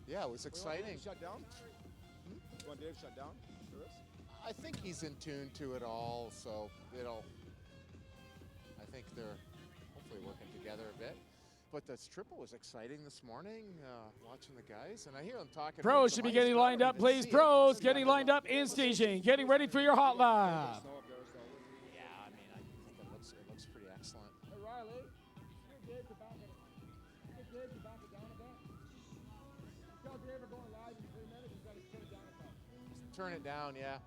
Yeah, it was exciting. Shut down? You want Dave shut down for this? I think he's in tune to it all, so I think they're hopefully working together a bit. But this triple was exciting this morning, watching the guys, and I hear them talking. Pros should be getting lined up, please. Pros getting lined up in staging, getting ready for your hot lap. Yeah, I mean, I think it looks pretty excellent. Hey, Riley, get Dave to back it. Get Dave to back it down a bit. Tell Dave we're going live in 3 minutes. He's got to turn it down a bit. Turn it down, yeah.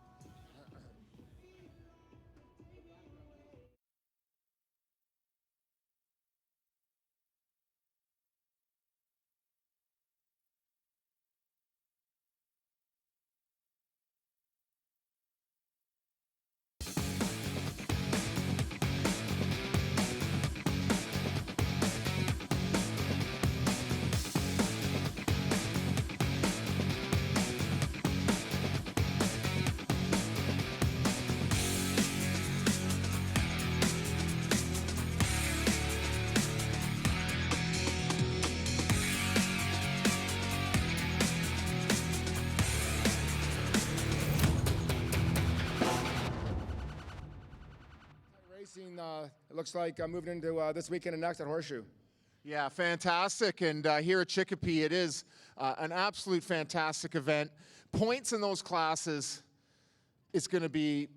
Racing, it looks like moving into this weekend and next at Horseshoe. Yeah, fantastic. And here at Chicopee, it is an absolute fantastic event. Points in those classes is going to be,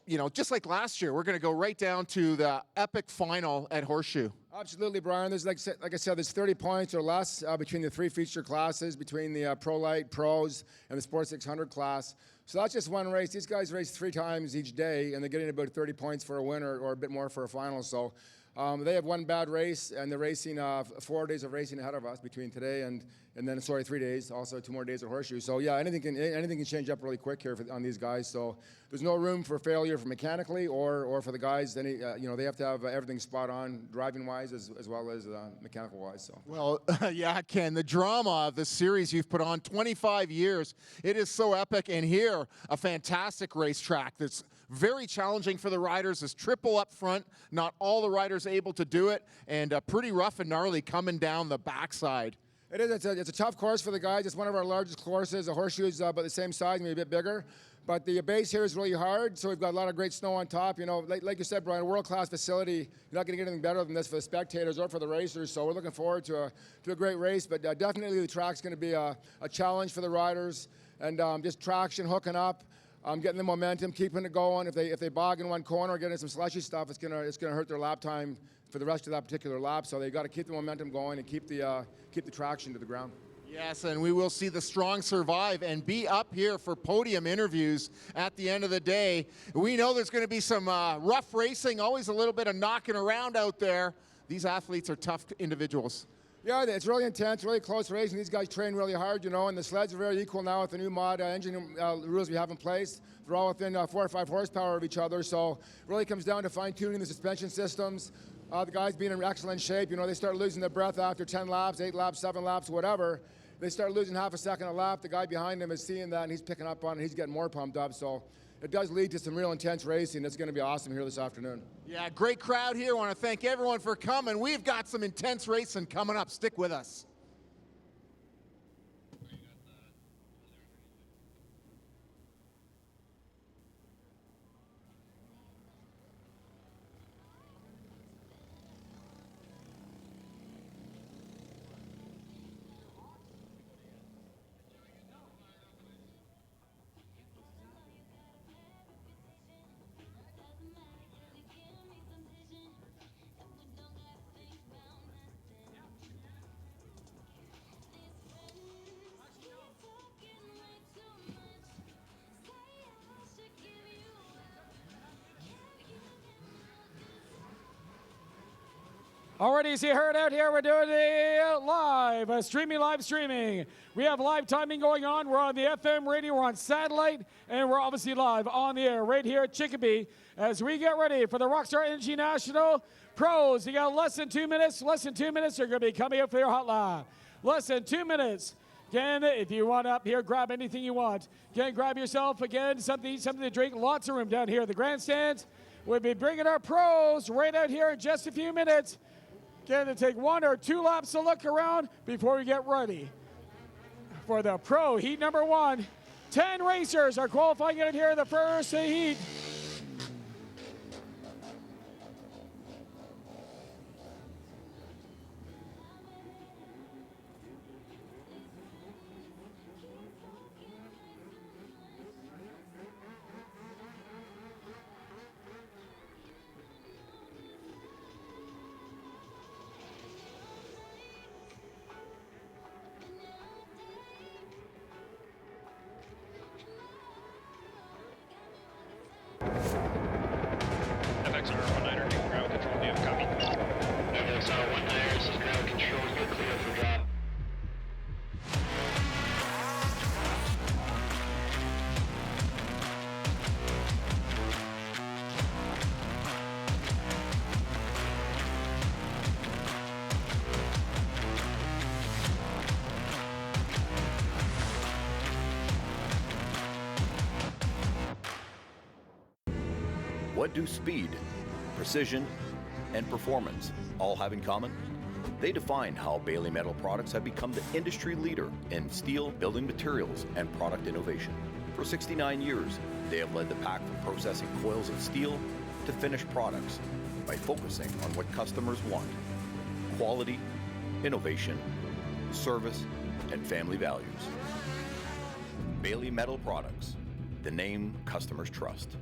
you know, just like last year, we're going to go right down to the epic final at Horseshoe. Absolutely, Brian. There's like I said, there's 30 points or less between the 3 feature classes, between the Pro-lite, Pros, and the Sport 600 class. So that's just one race. These guys race 3 times each day, and they're getting about 30 points for a winner or a bit more for a final. So they have one bad race, and they're racing 4 days of racing ahead of us between today and then 3 days. Also 2 more days at Horseshoe. So yeah, anything can change up really quick here on these guys. So there's no room for failure for mechanically or for the guys. You know, they have to have everything spot on driving wise as well as mechanical wise. So well, yeah, Ken, the drama of the series you've put on 25 years, it is so epic. And here, a fantastic racetrack that's very challenging for the riders. Is triple up front, not all the riders able to do it, and pretty rough and gnarly coming down the backside. It is. It's a tough course for the guys. It's one of our largest courses. The Horseshoe is about the same size, maybe a bit bigger. But the base here is really hard, so we've got a lot of great snow on top. You know, like you said, Brian, a world-class facility. You're not going to get anything better than this for the spectators or for the racers. So we're looking forward to a great race. But definitely the track's going to be a challenge for the riders, and just traction, hooking up. Getting the momentum, keeping it going. If they bog in one corner, getting some slushy stuff, it's gonna hurt their lap time for the rest of that particular lap. So they got to keep the momentum going and keep the traction to the ground. Yes, and we will see the strong survive and be up here for podium interviews at the end of the day. We know there's going to be some rough racing, always a little bit of knocking around out there. These athletes are tough individuals. Yeah, it's really intense, really close racing. These guys train really hard, you know, and the sleds are very equal now with the new mod engine rules we have in place. They're all within 4 or 5 horsepower of each other, so it really comes down to fine-tuning the suspension systems. The guys being in excellent shape, you know, they start losing their breath after 10 laps, 8 laps, 7 laps, whatever. They start losing half a second a lap. The guy behind them is seeing that, and he's picking up on it. He's getting more pumped up, so it does lead to some real intense racing. It's going to be awesome here this afternoon. Yeah, great crowd here. I want to thank everyone for coming. We've got some intense racing coming up. Stick with us. Alrighty, as you heard out here, we're doing the live streaming. We have live timing going on. We're on the FM radio, we're on satellite, and we're obviously live on the air right here at Chicopee as we get ready for the Rockstar Energy National Pros. You got less than 2 minutes. Less than 2 minutes, you're going to be coming up for your hot lap. Less than 2 minutes. Again, if you want up here, grab anything you want. Again, grab yourself, again, something to drink. Lots of room down here at the grandstands. We'll be bringing our pros right out here in just a few minutes. Again, to take 1 or 2 laps to look around before we get ready for the Pro Heat number 1. 10 racers are qualifying out here in the first heat. FXR 19er, new ground control, do you have copy? FXR 19er, this is ground control, you're clear for drop. What do speed, precision, and performance all have in common? They define how Bailey Metal Products have become the industry leader in steel, building materials, and product innovation. For 69 years, they have led the pack from processing coils of steel to finished products by focusing on what customers want: quality, innovation, service, and family values. Bailey Metal Products, the name customers trust.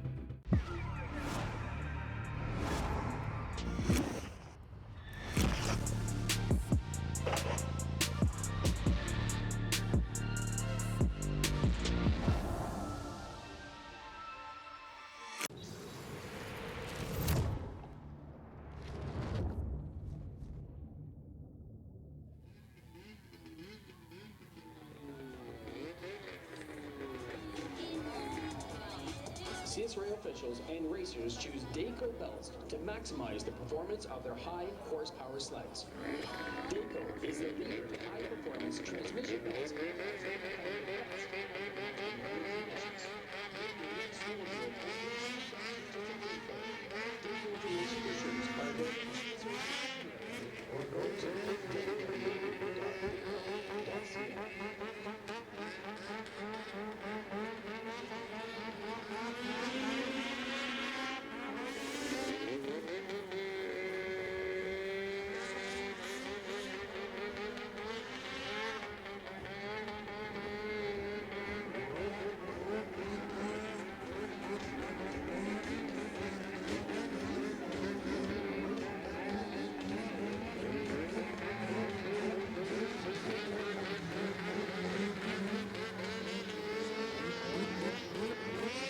CSRA officials and racers choose Dayco belts to maximize the performance of their high horsepower sleds. Dayco is the leader in high performance transmission belts.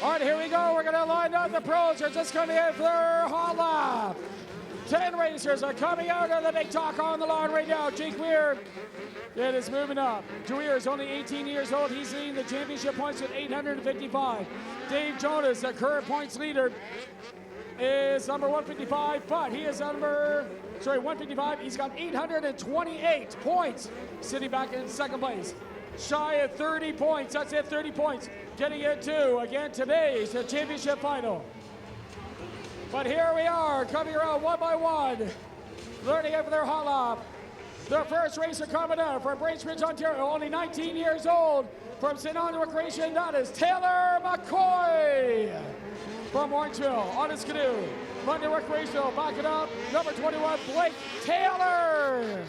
All right, here we go. We're going to line up the pros. They're just coming in for their hot lap. 10 racers are coming out of the big talk on the lawn right now. Jake Weir, it is moving up. Weir is only 18 years old. He's leading the championship points with 855. Dave Jonas, the current points leader, is number 155, but he is 155. He's got 828 points, sitting back in second place. Shy of 30 points. That's it, 30 points. Getting into, again, today's the championship final. But here we are, coming around one by one, learning over their hot lap. The first racer coming out from Bracebridge, Ontario, only 19 years old, from St. Andrew Recreation, that is Taylor McCoy. From Orangeville, on his canoe. London Recreational, backing up, number 21, Blake Taylor.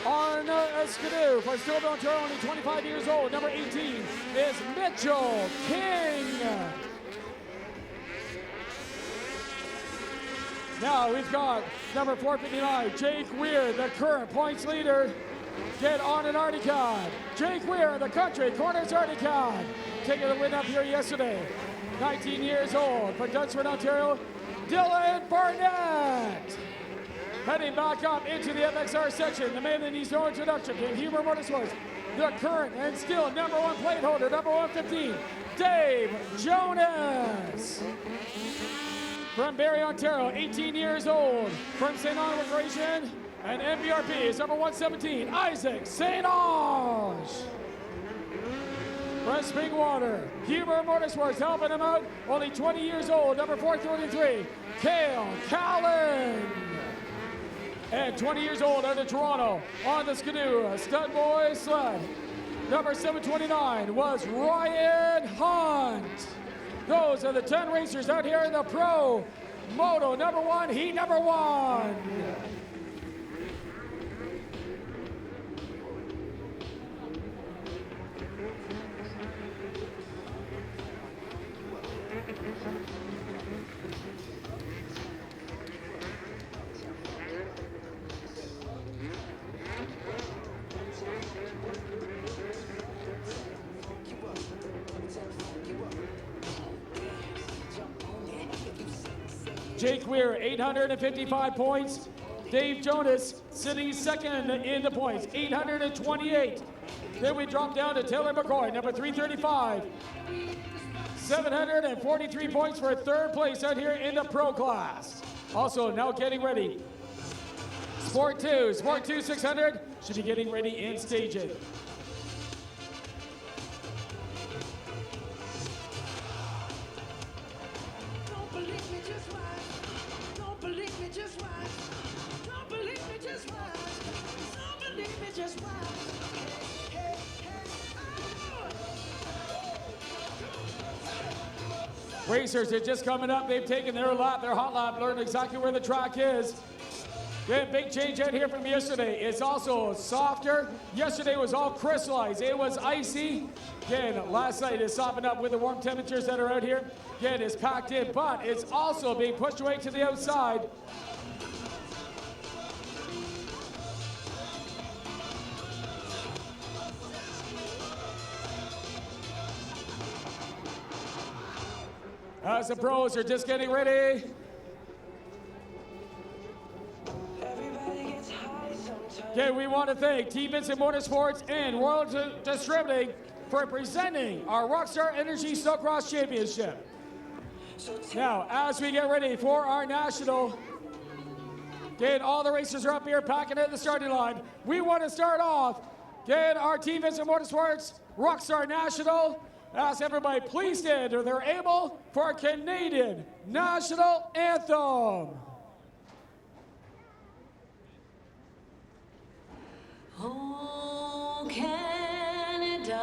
On a canoe from Stillville, Ontario, only 25 years old, number 18 is Mitchell King. Now we've got number 459, Jake Weir, the current points leader. Get on an Artie Card. Jake Weir, the country corners Artie Card. Taking the win up here yesterday. 19 years old, from Dunsford, Ontario, Dylan Barnett. Heading back up into the FXR section, the man that needs no introduction, to Huber Motorsports, the current and still number 1 plate holder, number 115, Dave Jonas. From Barrie, Ontario, 18 years old, from St. Ange Recreation, and MVRP is number 117, Isaac St. Ange. From Springwater, Huber Motorsports helping him out, only 20 years old, number 433, Cale Callan. And 20 years old out of Toronto on the Skidoo Stud Boy sled. Number 729 was Ryan Hunt. Those are the 10 racers out here in the Pro Moto number 1, heat number 1. Jake Weir, 855 points. Dave Jonas sitting second in the points, 828. Then we drop down to Taylor McCoy, number 335. 743 points for third place out here in the pro class. Also now getting ready. Sport 2 600 should be getting ready in staging. Racers are just coming up. They've taken their lap, their hot lap, learned exactly where the track is. Good big change out here from yesterday. It's also softer. Yesterday was all crystallized. It was icy. Again, last night is softened up with the warm temperatures that are out here. Again, it's packed in, but it's also being pushed away to the outside. As the pros are just getting ready. Okay, we want to thank Team Vincent Motorsports and Royal Distributing for presenting our Rockstar Energy Snowcross Championship. Now, as we get ready for our national, again, all the racers are up here packing at the starting line. We want to start off, again, our Team Vincent Motorsports Rockstar National. Ask everybody, please stand if they're able for our Canadian National Anthem. Oh, Canada,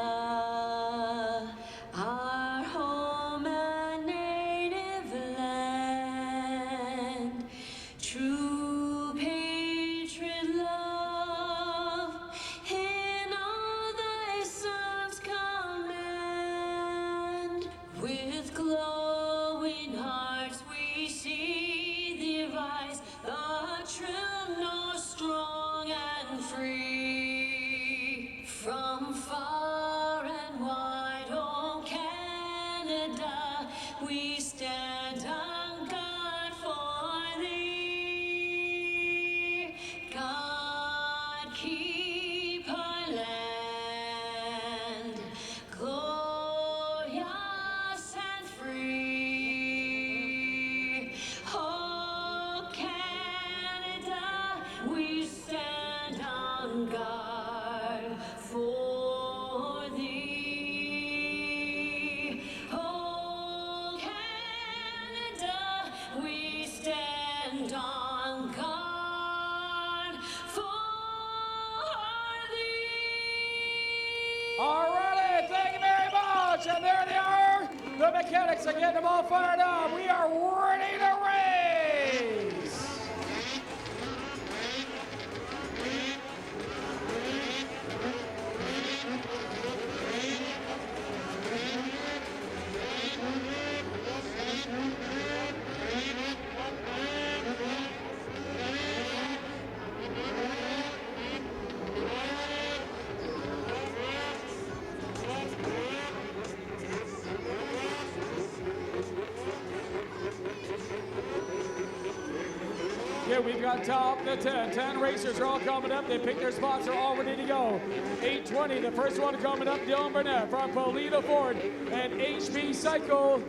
our home and native land, true patriot love in all thy sons command. With glowing hearts we see thee rise, the true north strong and free. From far and wide, oh Canada, we stand on guard for thee. God keep our land glorious and free. Oh Canada, we stand on guard for thee. Oh Canada, we stand on guard for thee. All righty, thank you very much. And there they are. The mechanics are getting them all fired up. We are ready to race. Yeah, we've got top the 10. 10 racers are all coming up. They picked their spots. They're all ready to go. 8:20, the first one coming up, Dylan Burnett from Polito Ford and HB Cycle.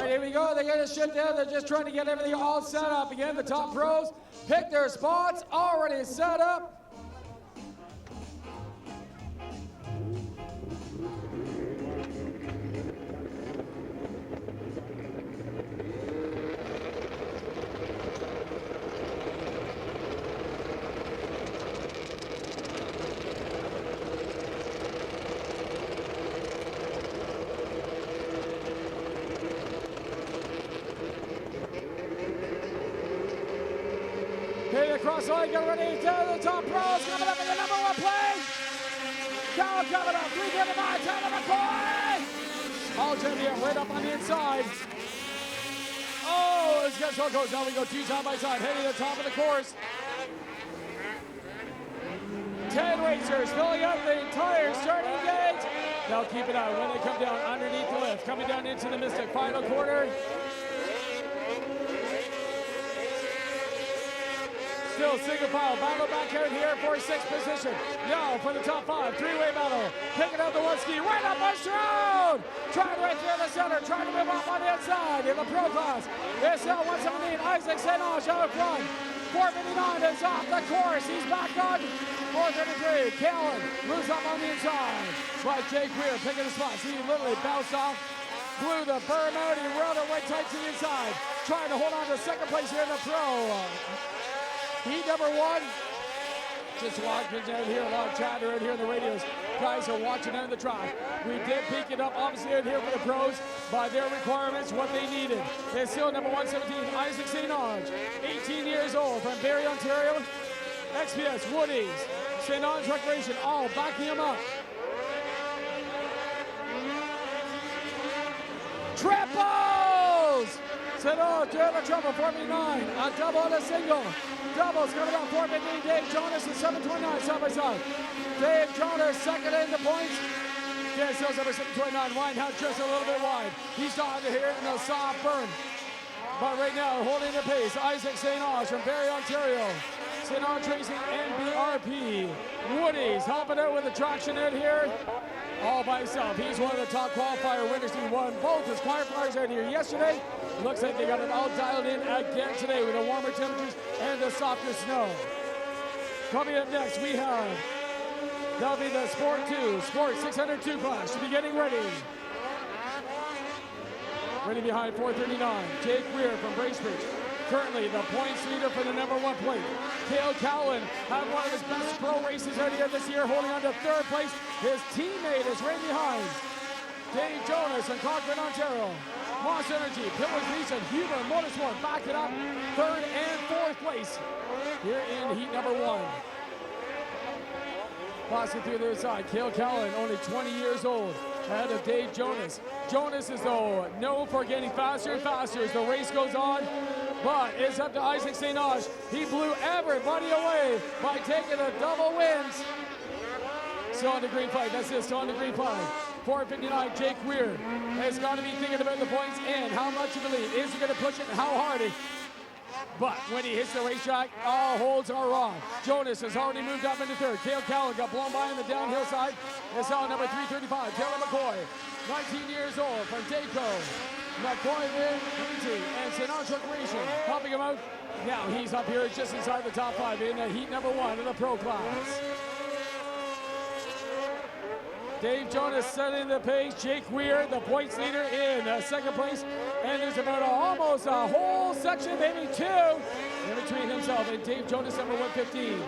right, here we go. They get a shit down. They're just trying to get everything all set up. Again, the top pros pick their spots, already set up. Across the line, get ready to the top pros, coming up in the number 1 place. Cal coming up, 3:29, Tyler McCoy. All champion right up on the inside. Oh, let's get so close. Now we go 2 side by side, heading to the top of the course. 10 racers filling up the entire starting gate. They'll keep it out when they come down underneath the lift, coming down into the Mystic final quarter. Still single file, battle back out here for 6th position. Now for the top 5, 3-way battle. Picking up the 1 ski, right up Bush Road. Trying right through the center, trying to move up on the inside in the pro class. It's now 117, Isaac St. Ange out front. 459 is off the course, he's back on. 433, Callan moves up on the inside. But Jake Weir picking the spots. He literally bounced off, blew the berm out, he rolled it right tight to the inside. Trying to hold on to 2nd place here in the pro. Heat number 1, just walking out here, a lot of chatter out here in the radios. Guys are watching out of the track. We did peek it up, obviously out here for the pros, by their requirements, what they needed. It's still number 117, Isaac St. Ange, 18 years old, from Barrie, Ontario. XPS, Woodies, St. Ange Recreation, all backing him up. Triples! St. Ange, to the trouble, 459, a double and a single. Doubles coming up, 415, Dave Jonas and 729 side by side. Dave Jonas second in the points. Yeah, still number 729, Winehouse just a little bit wide. He's starting to hit in a soft burn. But right now, holding the pace, Isaac St. Ange from Barrie, Ontario. St. Ange Racing NBRP. Woody's helping out with the traction out here. All by himself. He's one of the top qualifier winners. He won both his qualifiers out here yesterday. Looks like they got it all dialed in again today with the warmer temperatures and the softer snow. Coming up next, we have, that'll be the Sport 2, Sport 602 class. Should be getting ready. Ready behind 439, Jake Weir from Bracebridge. Currently the points leader for the number 1 plate. Cale Cowan had one of his best pro races out here this year, holding on to 3rd place. His teammate is right behind. Dave Jonas from Cochrane, Ontario. Rockstar Energy, Pillars Beach, and Huber Motorsport back it up. 3rd and 4th place here in heat number 1. Passing through the other side, Cale Cowan, only 20 years old, ahead of Dave Jonas. Jonas is, though, known for getting faster and faster as the race goes on. But it's up to Isaac St. Ange. He blew everybody away by taking the double wins. Still on the green flag. That's it. Still on the green flag. 459, Jake Weir has got to be thinking about the points and how much of a lead. Is he going to push it and how hard? But when he hits the racetrack, all holds are wrong. Jonas has already moved up into 3rd. Cale Cowan got blown by on the downhill side. It's on number 335, Taylor McCoy, 19 years old from Daco. McCoy there, and St. Ange Recreation helping him out. Now he's up here just inside the top 5 in heat number 1 of the pro class. Dave Jonas setting the pace. Jake Weir, the points leader, in 2nd place. And there's about almost a whole section, maybe 2, in between himself and Dave Jonas, number 115.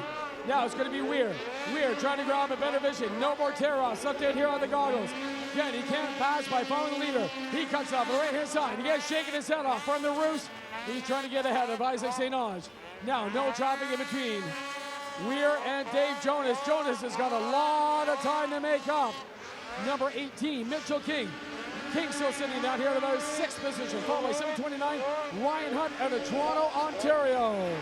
Now it's going to be Weir. Weir trying to grab a better vision. No more tear-offs up there here on the goggles. Again, he can't pass by following the leader. He cuts off the right-hand side. Again, shaking his head off from the roost. He's trying to get ahead of Isaac St. Ange. Now, no traffic in between Weir and Dave Jonas. Jonas has got a lot of time to make up. Number 18, Mitchell King. King still sitting down here at about 6th position, followed by 729, Ryan Hunt out of Toronto, Ontario.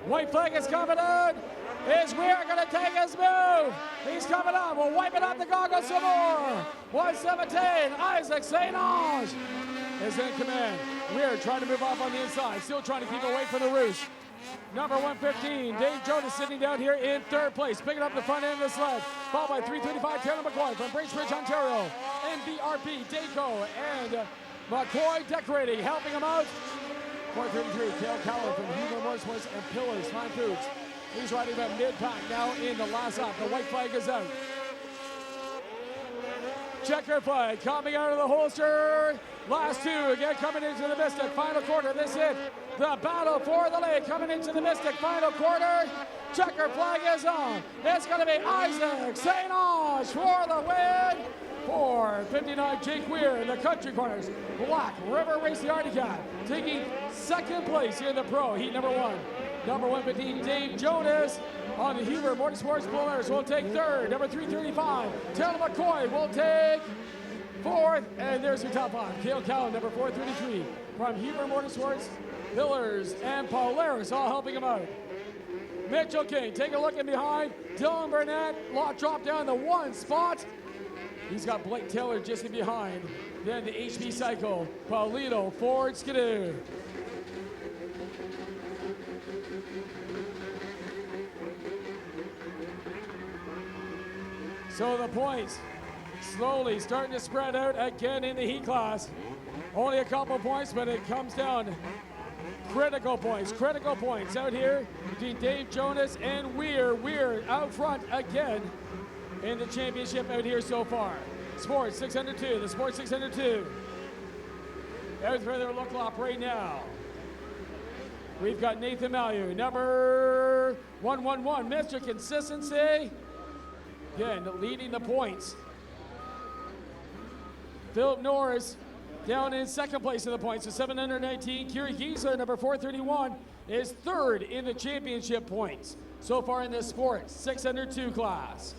White flag is coming in. Is Weir going to take his move? He's coming up. We'll wipe it off the goggles some more. 117, Isaac St. Ange is in command. Weir trying to move off on the inside. Still trying to keep away from the roost. Number 115, Dave Jonas sitting down here in third place, picking up the front end of the sled. Followed by 335, Taylor McCoy from Bracebridge, Ontario. NBRP, Daco, and McCoy decorating, helping him out. 433, Cale Cowan from Huber Motorsports and Pillars Fine Foods. He's riding about mid-pack now in the last lap. The white flag is out. Checker flag coming out of the holster. Last two again coming into the Mystic. Final quarter. This is the battle for the lead coming into the Mystic. Final quarter. Checker flag is on. It's going to be Isaac St. Ange for the win. 459 Jake Weir in the country corners. Black River Race the Arctic Cat taking second place here in the Pro Heat number 1. Number 115, Dave Jonas on the Huber Motorsports Polaris will take third. Number 335, Taylor McCoy will take fourth. And there's your top 5. Cale Cowan, number 433 from Huber Motorsports, Pillars, and Polaris, all helping him out. Mitchell King, take a look in behind. Dylan Burnett, lot drop down the 1 spot. He's got Blake Taylor just in behind. Then the HB Cycle, Paulino Ford Skidoo. So the points slowly starting to spread out again in the heat class. Only a couple points, but it comes down. Critical points out here between Dave Jonas and Weir. Weir out front again in the championship out here so far. Sports 602, the Sports 602. Out for their look lap right now. We've got Nathan Mallew, number 111, Mr. Consistency. Again, leading the points. Philip Norris down in second place in the points with 719. Kiri Giesler, number 431, is third in the championship points so far in this Sports 602 class.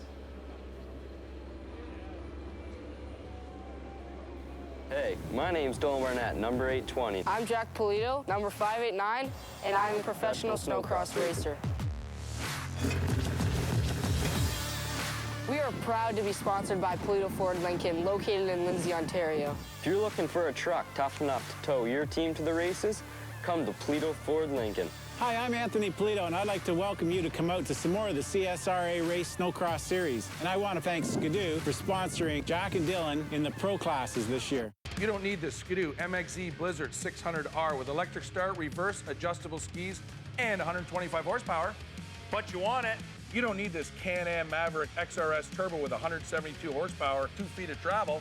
Hey, my name's Dylan Barnett, number 820. I'm Jack Polito, number 589, and I'm a professional snowcross racer. We are proud to be sponsored by Polito Ford Lincoln, located in Lindsay, Ontario. If you're looking for a truck tough enough to tow your team to the races, come to Polito Ford Lincoln. Hi, I'm Anthony Polito, and I'd like to welcome you to come out to some more of the CSRA Race Snowcross series. And I want to thank Skidoo for sponsoring Jack and Dylan in the pro classes this year. You don't need this Skidoo MXZ Blizzard 600R with electric start, reverse, adjustable skis, and 125 horsepower. But you want it. You don't need this Can-Am Maverick XRS Turbo with 172 horsepower, 2 feet of travel.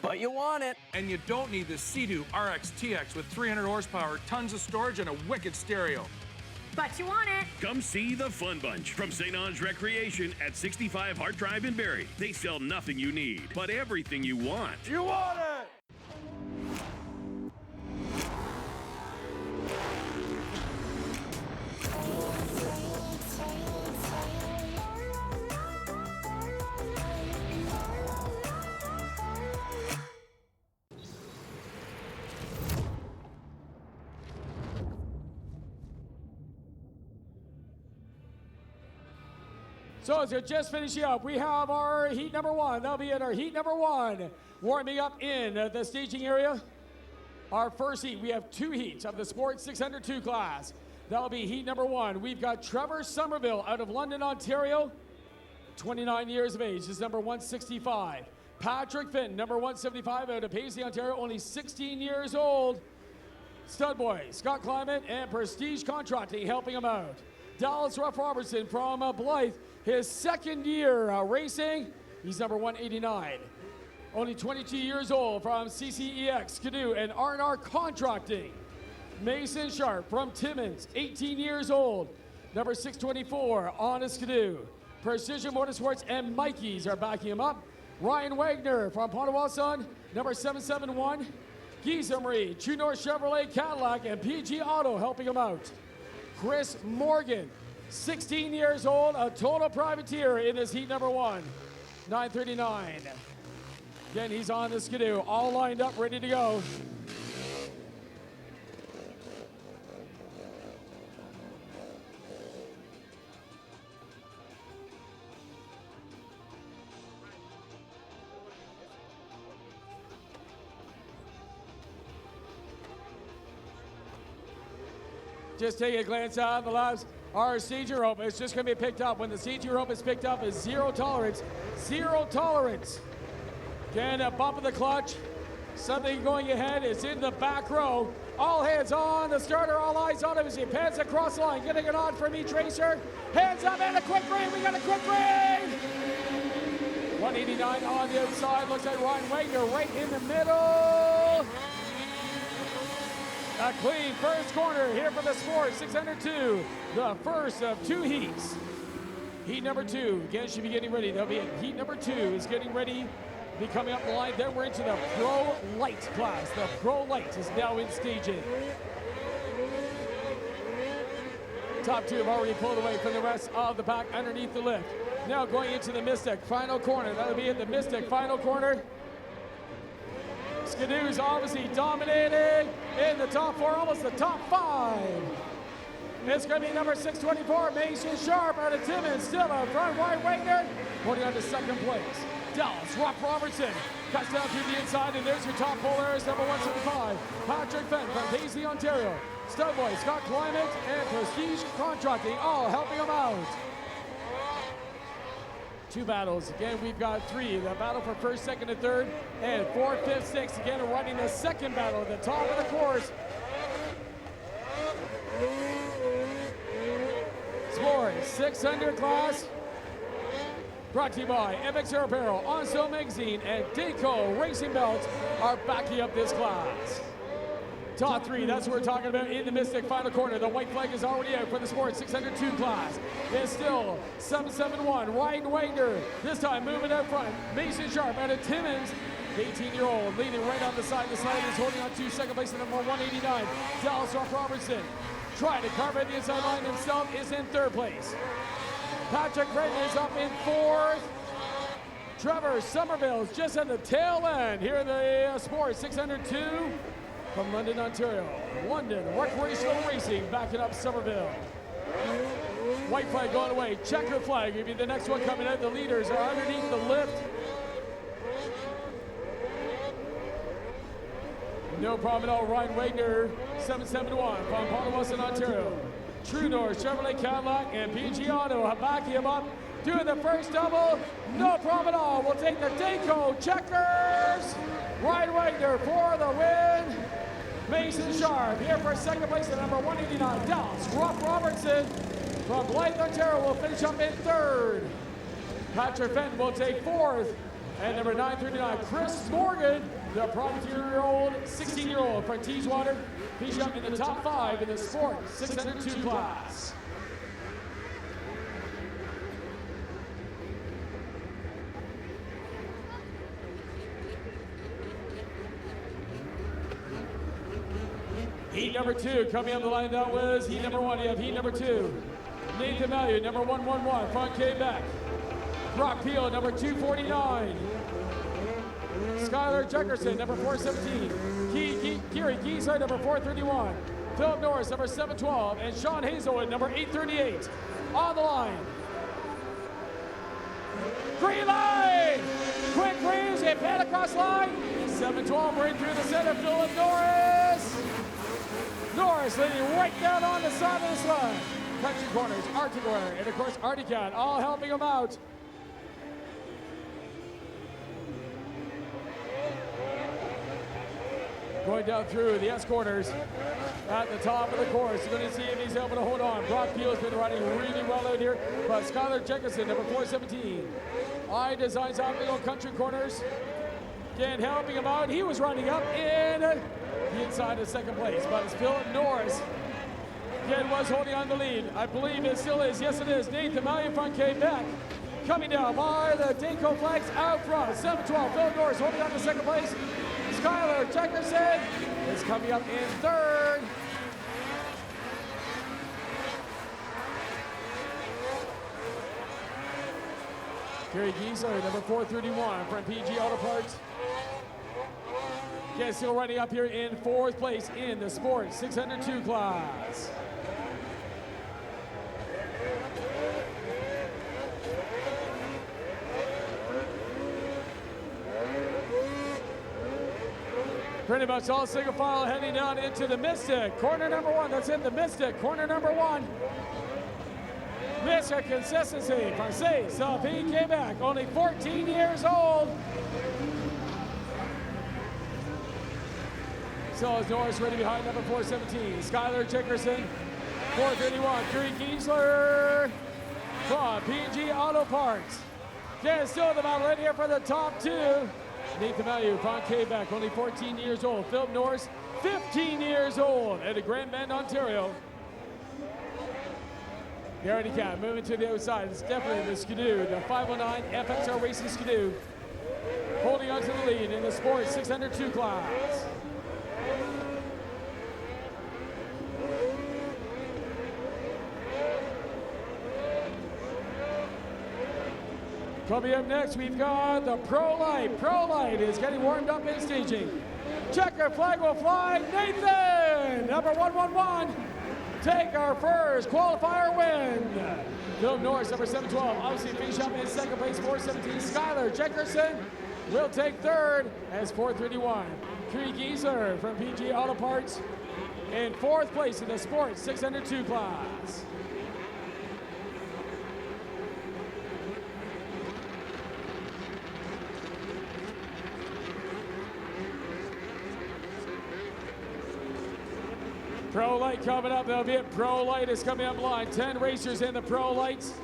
But you want it. And you don't need this Sea-Doo RX TX with 300 horsepower, tons of storage, and a wicked stereo. But you want it. Come see the Fun Bunch from St. Ange Recreation at 65 Hart Drive in Barrie. They sell nothing you need, but everything you want. You want it! So as you're just finishing up, we have our heat number 1. That'll be in our heat number 1. Warming up in the staging area. Our first heat, we have 2 heats of the Sports 602 class. That'll be heat number 1. We've got Trevor Somerville out of London, Ontario, 29 years of age. This is number 165. Patrick Finn, number 175 out of Paisley, Ontario, only 16 years old. Stud boy, Scott Clement and Prestige Contracting helping him out. Dallas Ruff Robertson from Blythe, his second year racing. He's number 189. Only 22 years old from CCEX, Skidoo, and R&R Contracting. Mason Sharp from Timmins, 18 years old. Number 624 on a Skidoo. Precision Motorsports and Mikey's are backing him up. Ryan Wagner from Pondewasan, number 771. Giza Marie, True North Chevrolet Cadillac, and PG Auto helping him out. Chris Morgan, 16 years old, a total privateer in this heat number 1, 939. Again, he's on the Skidoo, all lined up, ready to go. Just take a glance at the laps. Our CG rope is just going to be picked up. When the CG rope is picked up, is zero tolerance. Zero tolerance. Again, a bump of the clutch. Something going ahead is in the back row. All hands on the starter, all eyes on him as he pans across the line, getting it on from each racer. Hands up and a quick green, we got a quick green! 189 on the outside, looks like Ryan Wagner right in the middle. A clean first corner here for the Sport 602, the first of two heats. Heat number 2, again, should be getting ready. That'll be it. Heat number 2 is getting ready. Be coming up the line. Then we're into the Pro-lite class. The Pro-lite is now in staging. Top 2 have already pulled away from the rest of the pack underneath the lift. Now going into the Mystic final corner. That'll be at the Mystic final corner. Skidoo's obviously dominating in the top 4, almost the top 5. It's going to be number 624, Mason Sharp out of Timmins, still out front. Ryan Wagner holding on to second place. Dallas, Rock Robertson cuts down through the inside, and there's your top polaris, number 175. Patrick Fenn from Paisley, Ontario. Studboy, Scott Climate, and Prestige Contracting, all helping him out. 2 battles. Again, we've got 3. The battle for first, second, and third, and 4th, 5th, 6th. Again, running the second battle at the top of the course. Sport 600 class. Brought to you by MX Air Apparel, On Sale Magazine, and Dayco Racing Belts are backing up this class. Top 3, that's what we're talking about in the Mystic final corner. The white flag is already out for the Sport 602 class. It's still 771, Ryan Wagner, this time moving out front. Mason Sharp out of Timmins, 18-year-old, leading right on the side. The slide is holding on to second place at number 189. Dallas Rock Robertson, trying to carve out the inside line himself, is in 3rd place. Patrick Brenton is up in 4th. Trevor Somerville's just at the tail end here in the Sport 602 from London, Ontario. London Recreational Racing backing up Somerville. White flag going away. Checker flag will be the next one coming out. The leaders are underneath the lift. No problem at all. Ryan Wagner, 771 from Ponderosa, Ontario. True North, Chevrolet Cadillac, and PG Auto backing him up. Doing the first double, no problem at all. We'll take the Dayco Checkers. Ryan Wagner for the win. Mason Sharp here for second place at number 189. Dallas Rock Robertson from Blythe, Ontario will finish up in 3rd. Patrick Fenton will take 4th. And number 939, Chris Morgan, the privateer-year-old, 16-year-old from Teeswater, he's up in the top 5 in the Sport 602 class. Heat number 2 coming up the line. That was heat number 1. You have heat number 2. Nathan Mallieu, number 111 from Quebec. Brock Peel, number 249. Skylar Jeckerson, number 417. Kiri Giesa, number 431. Philip Norris, number 712. And Sean Hazelwood, number 838. On the line. Green line! Quick greens, they pan across line. 712 right through the center. Philip Norris. Norris leading right down on the side of the slide. Country corners, Arctic-Wear, and of course Articat, all helping him out. Going down through the S corners at the top of the course. You're going to see if he's able to hold on. Brock Peel's been riding really well out here, but Skylar Jeckerson, number 417. I Designs Optical Country Corners. Again, helping him out. He was running up in the inside of second place, but it's Philip Norris. Again, was holding on the lead. I believe it still is. Yes, it is. Nathan Mallieu from Quebec. Coming down by the Dayco flags out front. 712. Philip Norris holding on to second place. Skylar Jeckerson is coming up in 3rd. Gary Giesa, number 431 from PG Auto Parts. Again, still running up here in 4th place in the Sport 602 class. Pretty much all single file heading down into the Mystic. Corner number 1, that's it, the Mystic. Corner number 1. Mr. Consistency from CSRA Quebec, only 14 years old. So is Norris ready behind number 417. Skylar Chickerson, 431. Curry Kiesler from PG Auto Parts. Again, still the battle right here for the top 2. Nathan Value from Quebec, only 14 years old. Philip Norris, 15 years old, out of Grand Bend, Ontario. The Artie Cat moving to the outside. It's definitely the Skidoo, the 509 FXR Racing Skidoo, holding on to the lead in the Sports 602 class. Coming up next, we've got the Pro-lite. Pro-lite is getting warmed up in staging. Checker flag will fly. Nathan, number 111, take our first qualifier win. Philip Norris, number 712, obviously finish up in second place, 417. Skylar Jeckerson will take third as 431. Curry Giesler from PG Auto Parts in fourth place in the Sports 602 class. Pro-lite coming up, that'll be it. Pro-lite is coming up line. 10 racers in the Pro-lites.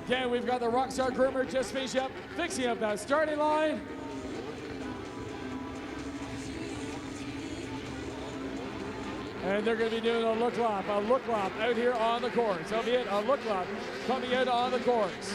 Again, we've got the Rockstar Groomer just finishing up, fixing up that starting line. And they're going to be doing a look lap out here on the course. That'll be it, a look lap coming in on the course.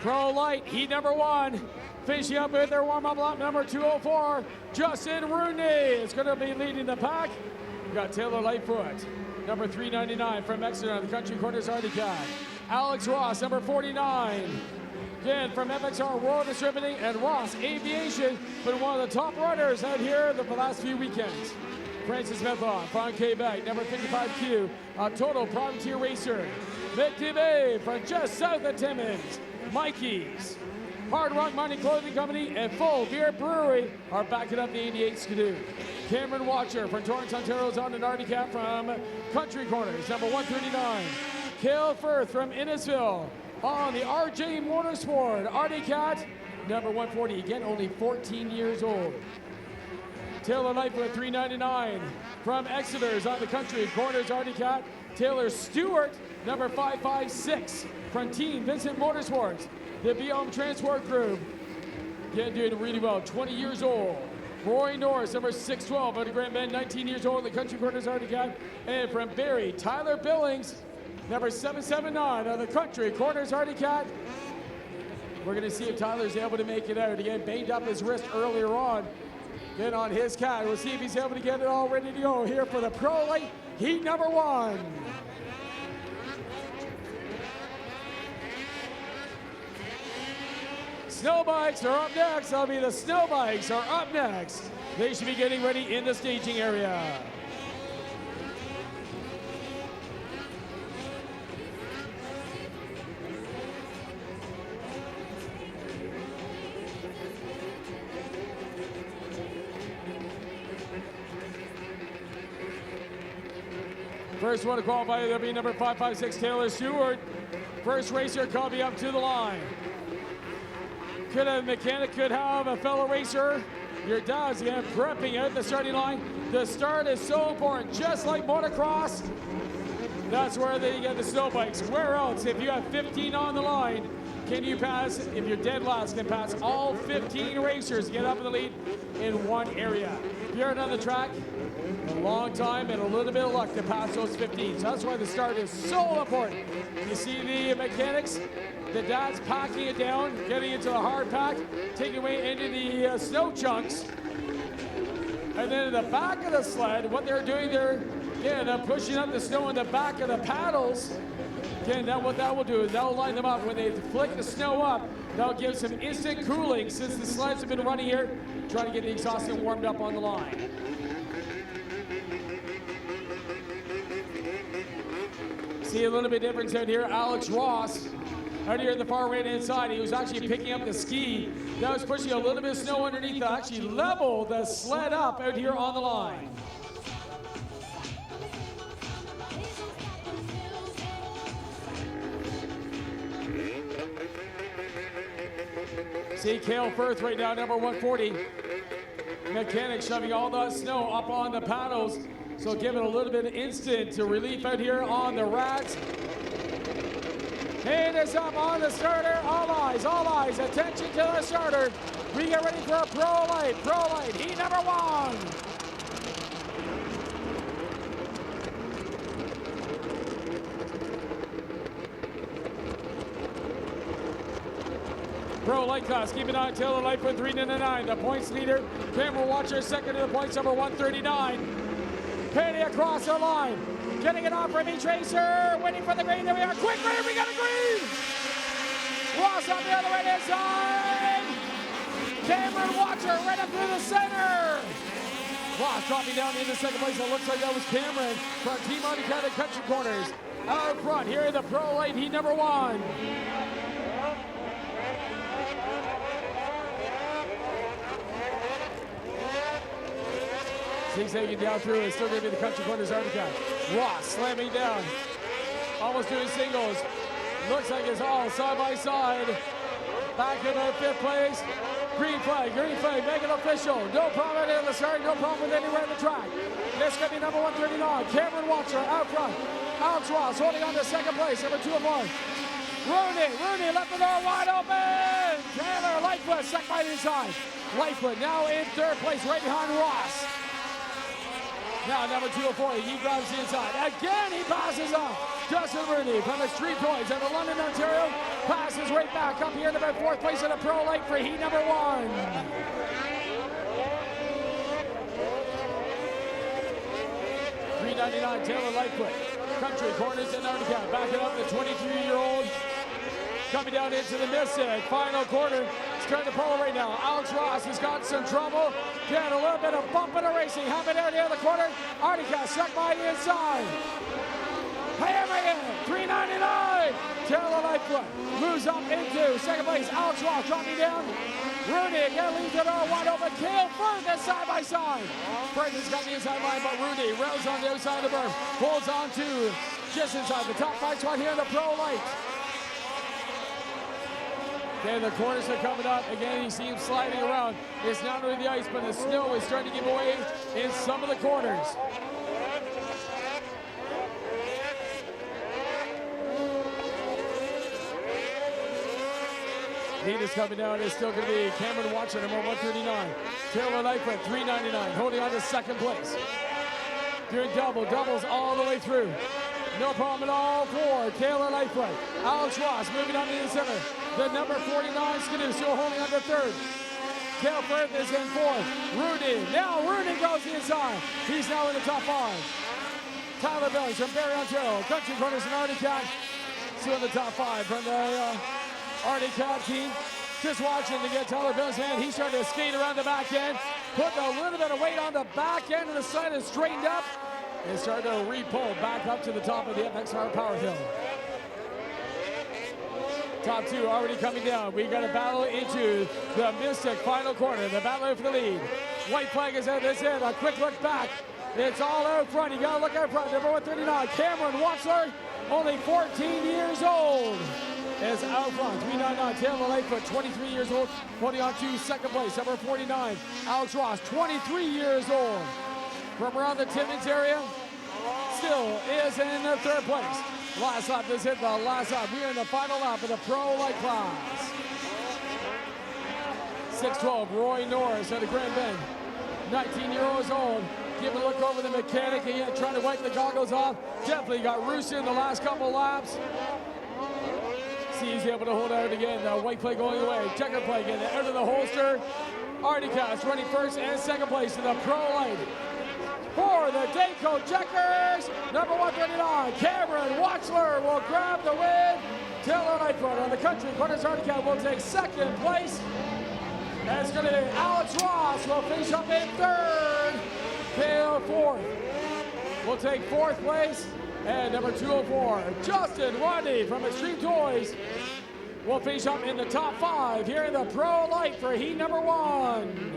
Pro-lite, heat number 1. Finishing up with their warm-up lap number 204. Justin Rooney is going to be leading the pack. We've got Taylor Lightfoot, number 399 from Exeter, the Country Corners Artie Cat. Alex Ross, number 49. Again, from FXR World Distributing and Ross Aviation, been one of the top runners out here the last few weekends. Francis Methon from Quebec, number 55Q, a total privateer racer. Mick DeVay from just south of Timmins. Mikey's, Hard Rock Mining Clothing Company, and Full Beer Brewery are backing up the 88 Skidoo. Cameron Watcher from Torrance, Ontario's on an Artie Cat from Country Corners, number 139. Cale Firth from Innisfil on the RJ Motorsport Artie Cat, number 140. Again, only 14 years old. Taylor Lightfoot, 399 from Exeter's on the Country Corners Artie Cat. Taylor Stewart, number 556 from Team Vincent Motorsports, the BM Transport Group. Again, doing really well, 20 years old. Roy Norris, number 612 out of Grand Bend, 19 years old, the Country Corners Artie Cat. And from Barrie, Tyler Billings, number 779 on the Country Corners Artie Cat. We're going to see if Tyler's able to make it out. Again, banged up his wrist earlier on. Get on his cat. We'll see if he's able to get it all ready to go here for the Pro-lite heat number 1. Snowbikes are up next. That'll be the Snowbikes are up next. They should be getting ready in the staging area. First one to qualify, there'll be number 556, Taylor Stewart. First racer coming up to the line. Could have a mechanic, could have a fellow racer. Your dad's again prepping at the starting line. The start is so important, just like motocross. That's where they get the snow bikes. Where else, if you have 15 on the line, can you pass, if you're dead last, can pass all 15 racers, get up in the lead in one area. If you're on the track, a long time and a little bit of luck to pass those 15. So that's why the start is so important. You see the mechanics, the dad's packing it down, getting into the hard pack, taking away into the snow chunks. And then in the back of the sled, what they're doing there, they're pushing up the snow in the back of the paddles. Again, what that will do is that'll line them up. When they flick the snow up, that'll give some instant cooling since the sleds have been running here, trying to get the exhaust warmed up on the line. See a little bit difference out here. Alex Ross out here at the far right hand side. He was actually picking up the ski. That was pushing a little bit of snow underneath to actually level the sled up out here on the line. See Cale Firth right now, number 140. Mechanic shoving all that snow up on the paddles. So giving a little bit of instant relief out here on the rats. Hand is up on the starter. All eyes, attention to the starter. We get ready for a Pro-lite, heat number 1. Pro-lite class, keep an eye on Taylor Lightfoot, 399. The points leader, camera watcher, second to the points, number 139. Penny across the line, getting it off from each racer, waiting for the green. There we are, quick green, we got a green! Ross on the other right-hand side. Cameron Watcher right up through the center. Ross dropping down into second place. It looks like that was Cameron from Team Undercut at Country Corners. Out front, here in the Pro-lite heat number 1. Zigzagging down through, it's still going to be the Country Corners Arctic. Ross slamming down, almost doing singles. Looks like it's all side by side. Back in our 5th place. Green flag, make it official. No problem at the start, no problem anywhere on the track. This could be number 139, Cameron Watcher out front. Alex Ross holding on to second place, number 201. Rooney left the door wide open. Taylor Lightfoot stuck by the inside. Lightfoot now in 3rd place, right behind Ross. Now number 204, he grabs the inside. Again, he passes up. Justin Rooney from Extreme Toys out of London, Ontario, passes right back up here to about 4th place in the Pro-lite for heat number 1. $3.99 Taylor Lightfoot. Country Corners in Antarctica. Backing up the 23-year-old. Coming down into the Mystic. Final quarter. Starting to pull right now. Alex Ross has got some trouble. Getting a little bit of bump in the racing. Happening out here in the corner. Artica stuck by the inside. Hammering it. $3.99. Taylor Lightfoot moves up into second place. Alex Ross dropping down. Rooney again leads the door wide open. Cale Firth is side by side. Firth has got the inside line, but Rooney rails on the outside of the berm. Holds on to just inside the top 5 spot here in the Pro-lite. Okay, the corners are coming up. Again, you see him sliding around. It's not really the ice, but the snow is starting to give away in some of the corners. Heat is coming down. It's still going to be Cameron Watcher, number 139. Taylor Lightfoot, $3.99, holding on to second place. Doing doubles all the way through. No problem at all for Taylor Lightfoot. Alex Ross moving on to the center. The number 49 Skidoo still holding on to third. Cale Firth is in 4th. Rooney goes inside. He's now in the top 5. Tyler Billings from Barrie, Ontario. Country Corners and Arctic Cat still in the top 5 from the Arctic Cat team. Just watching to get Tyler Billings' hand. He's starting to skate around the back end. Put a little bit of weight on the back end, and the sled is straightened up. And starting to re-pull back up to the top of the FXR Power Hill. Top 2 already coming down. We got a battle into the Mystic final corner. The battle for the lead. White flag is out. That's it. A quick look back. It's all out front. You got to look out front. Number 139, Cameron Watsler, only 14 years old, is out front. 399, Taylor Lightfoot, 23 years old, holding on to second place. Number 49, Alex Ross, 23 years old. From around the Timmins area, still is in the third place. Last lap, this is the last lap. We are in the final lap of the Pro-lite class. 6'12", Roy Norris at the Grand Bend, 19 years old. Give a look over the mechanic again, trying to wipe the goggles off. Definitely got roosted in the last couple laps. See, he's able to hold out again. The white play going away. Checker play again, out of the holster. Articast running first and second place in the Pro-lite. For the Dayco Checkers, number 139, Cameron Watsler will grab the win. Taylor Lightfoot on the country quarters Articast will take second place. And it's going to be Alex Ross will finish up in third. Taylor fourth. We'll take fourth place. And number 204, Justin Rodney from Extreme Toys will finish up in the top 5 here in the Pro-lite for heat number 1.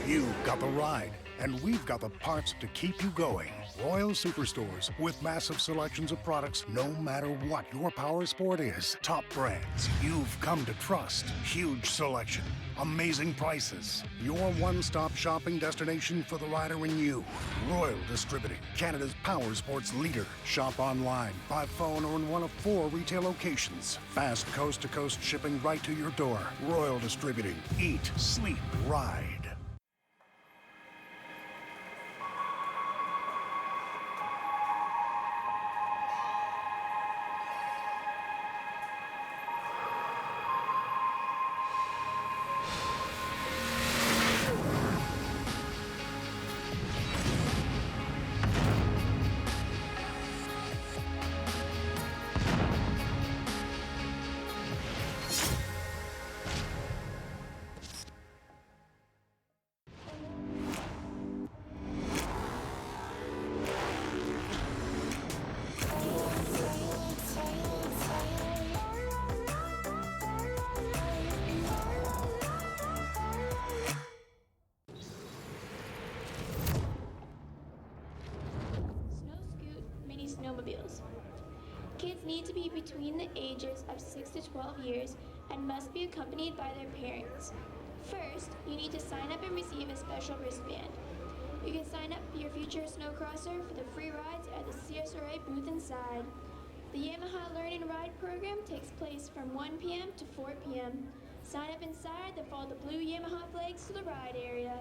You've got the ride, and we've got the parts to keep you going. Royal Superstores, with massive selections of products no matter what your power sport is. Top brands you've come to trust. Huge selection, amazing prices. Your one-stop shopping destination for the rider in you. Royal Distributing, Canada's power sports leader. Shop online, by phone, or in one of 4 retail locations. Fast coast-to-coast shipping right to your door. Royal Distributing. Eat, sleep, ride. Snowmobiles. Kids need to be between the ages of 6 to 12 years and must be accompanied by their parents. First, you need to sign up and receive a special wristband. You can sign up your future snowcrosser for the free rides at the CSRA booth inside. The Yamaha Learn and Ride program takes place from 1 p.m. to 4 p.m. Sign up inside, then follow the blue Yamaha flags to the ride area.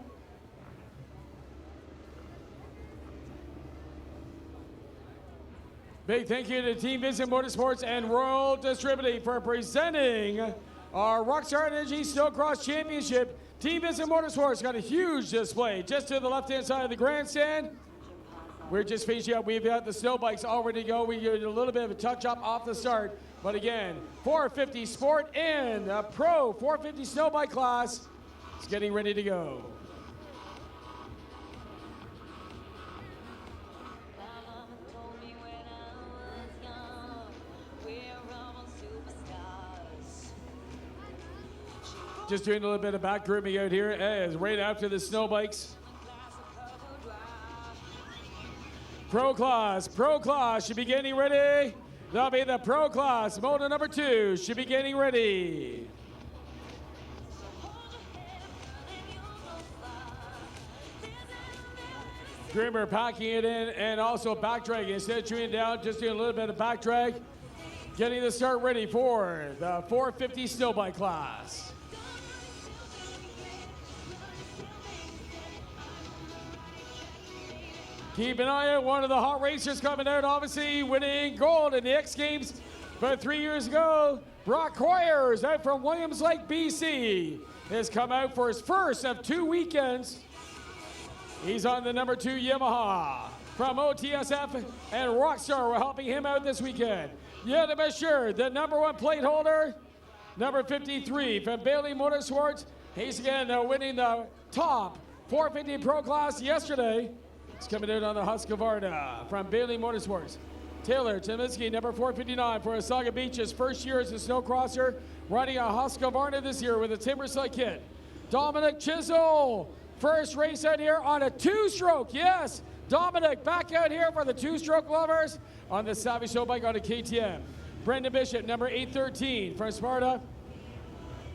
Big thank you to Team Vincent Motorsports and Royal Distributing for presenting our Rockstar Energy Snowcross Championship. Team Vincent Motorsports got a huge display just to the left-hand side of the grandstand. We're just finishing up. We've got the snow bikes all ready to go. We did a little bit of a touch-up off the start. But again, 450 Sport and the Pro 450 snow bike class is getting ready to go. Just doing a little bit of back grouping out here as right after the snow bikes. Pro class should be getting ready. That'll be the Pro class. Moto number 2 should be getting ready. Grimmer packing it in and also back dragging. Instead of chewing it down, just doing a little bit of back drag. Getting the start ready for the 450 snow bike class. Keep an eye out, one of the hot racers coming out, obviously winning gold in the X Games. But 3 years ago, Brock Hoyers out from Williams Lake, BC, has come out for his first of 2 weekends. He's on the number 2 Yamaha from OTSF, and Rockstar were helping him out this weekend. Yet to be sure, the number 1 plate holder, number 53 from Bailey Motorsports. He's again winning the top 450 Pro class yesterday. He's coming out on the Husqvarna from Bailey Motorsports. Taylor Tominski, number 459 for Osaga Beach, his first year as a snowcrosser, riding a Husqvarna this year with a Timberslide kit. Dominic Chisel, first race out here on a two-stroke. Yes, Dominic back out here for the two-stroke lovers on the Savage Snowbike on a KTM. Brendan Bishop, number 813 from Sparta.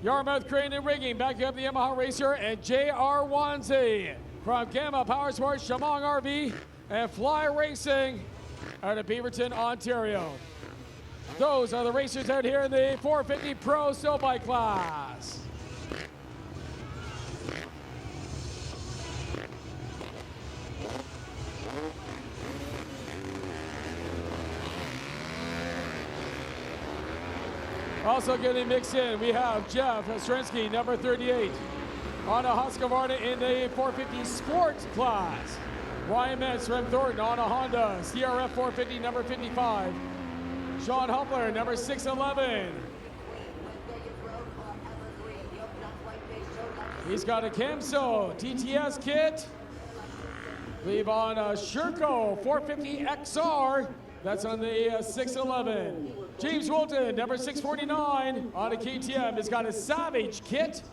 Yarmouth Crane and Rigging, backing up the Yamaha Racer, and J.R. Wanzi from Gamma Power Sports, Shamong RV, and Fly Racing out of Beaverton, Ontario. Those are the racers out here in the 450 Pro Snowbike class. Also getting mixed in, we have Jeff Strinsky, number 38, on a Husqvarna in the 450 Sports class. Ryan Metz from Thornton on a Honda CRF 450, number 55. Sean Humpler, number 611. He's got a Camso TTS kit. Leave on a Sherco 450 XR. That's on the 611. James Wilton, number 649 on a KTM. He's got a Savage kit.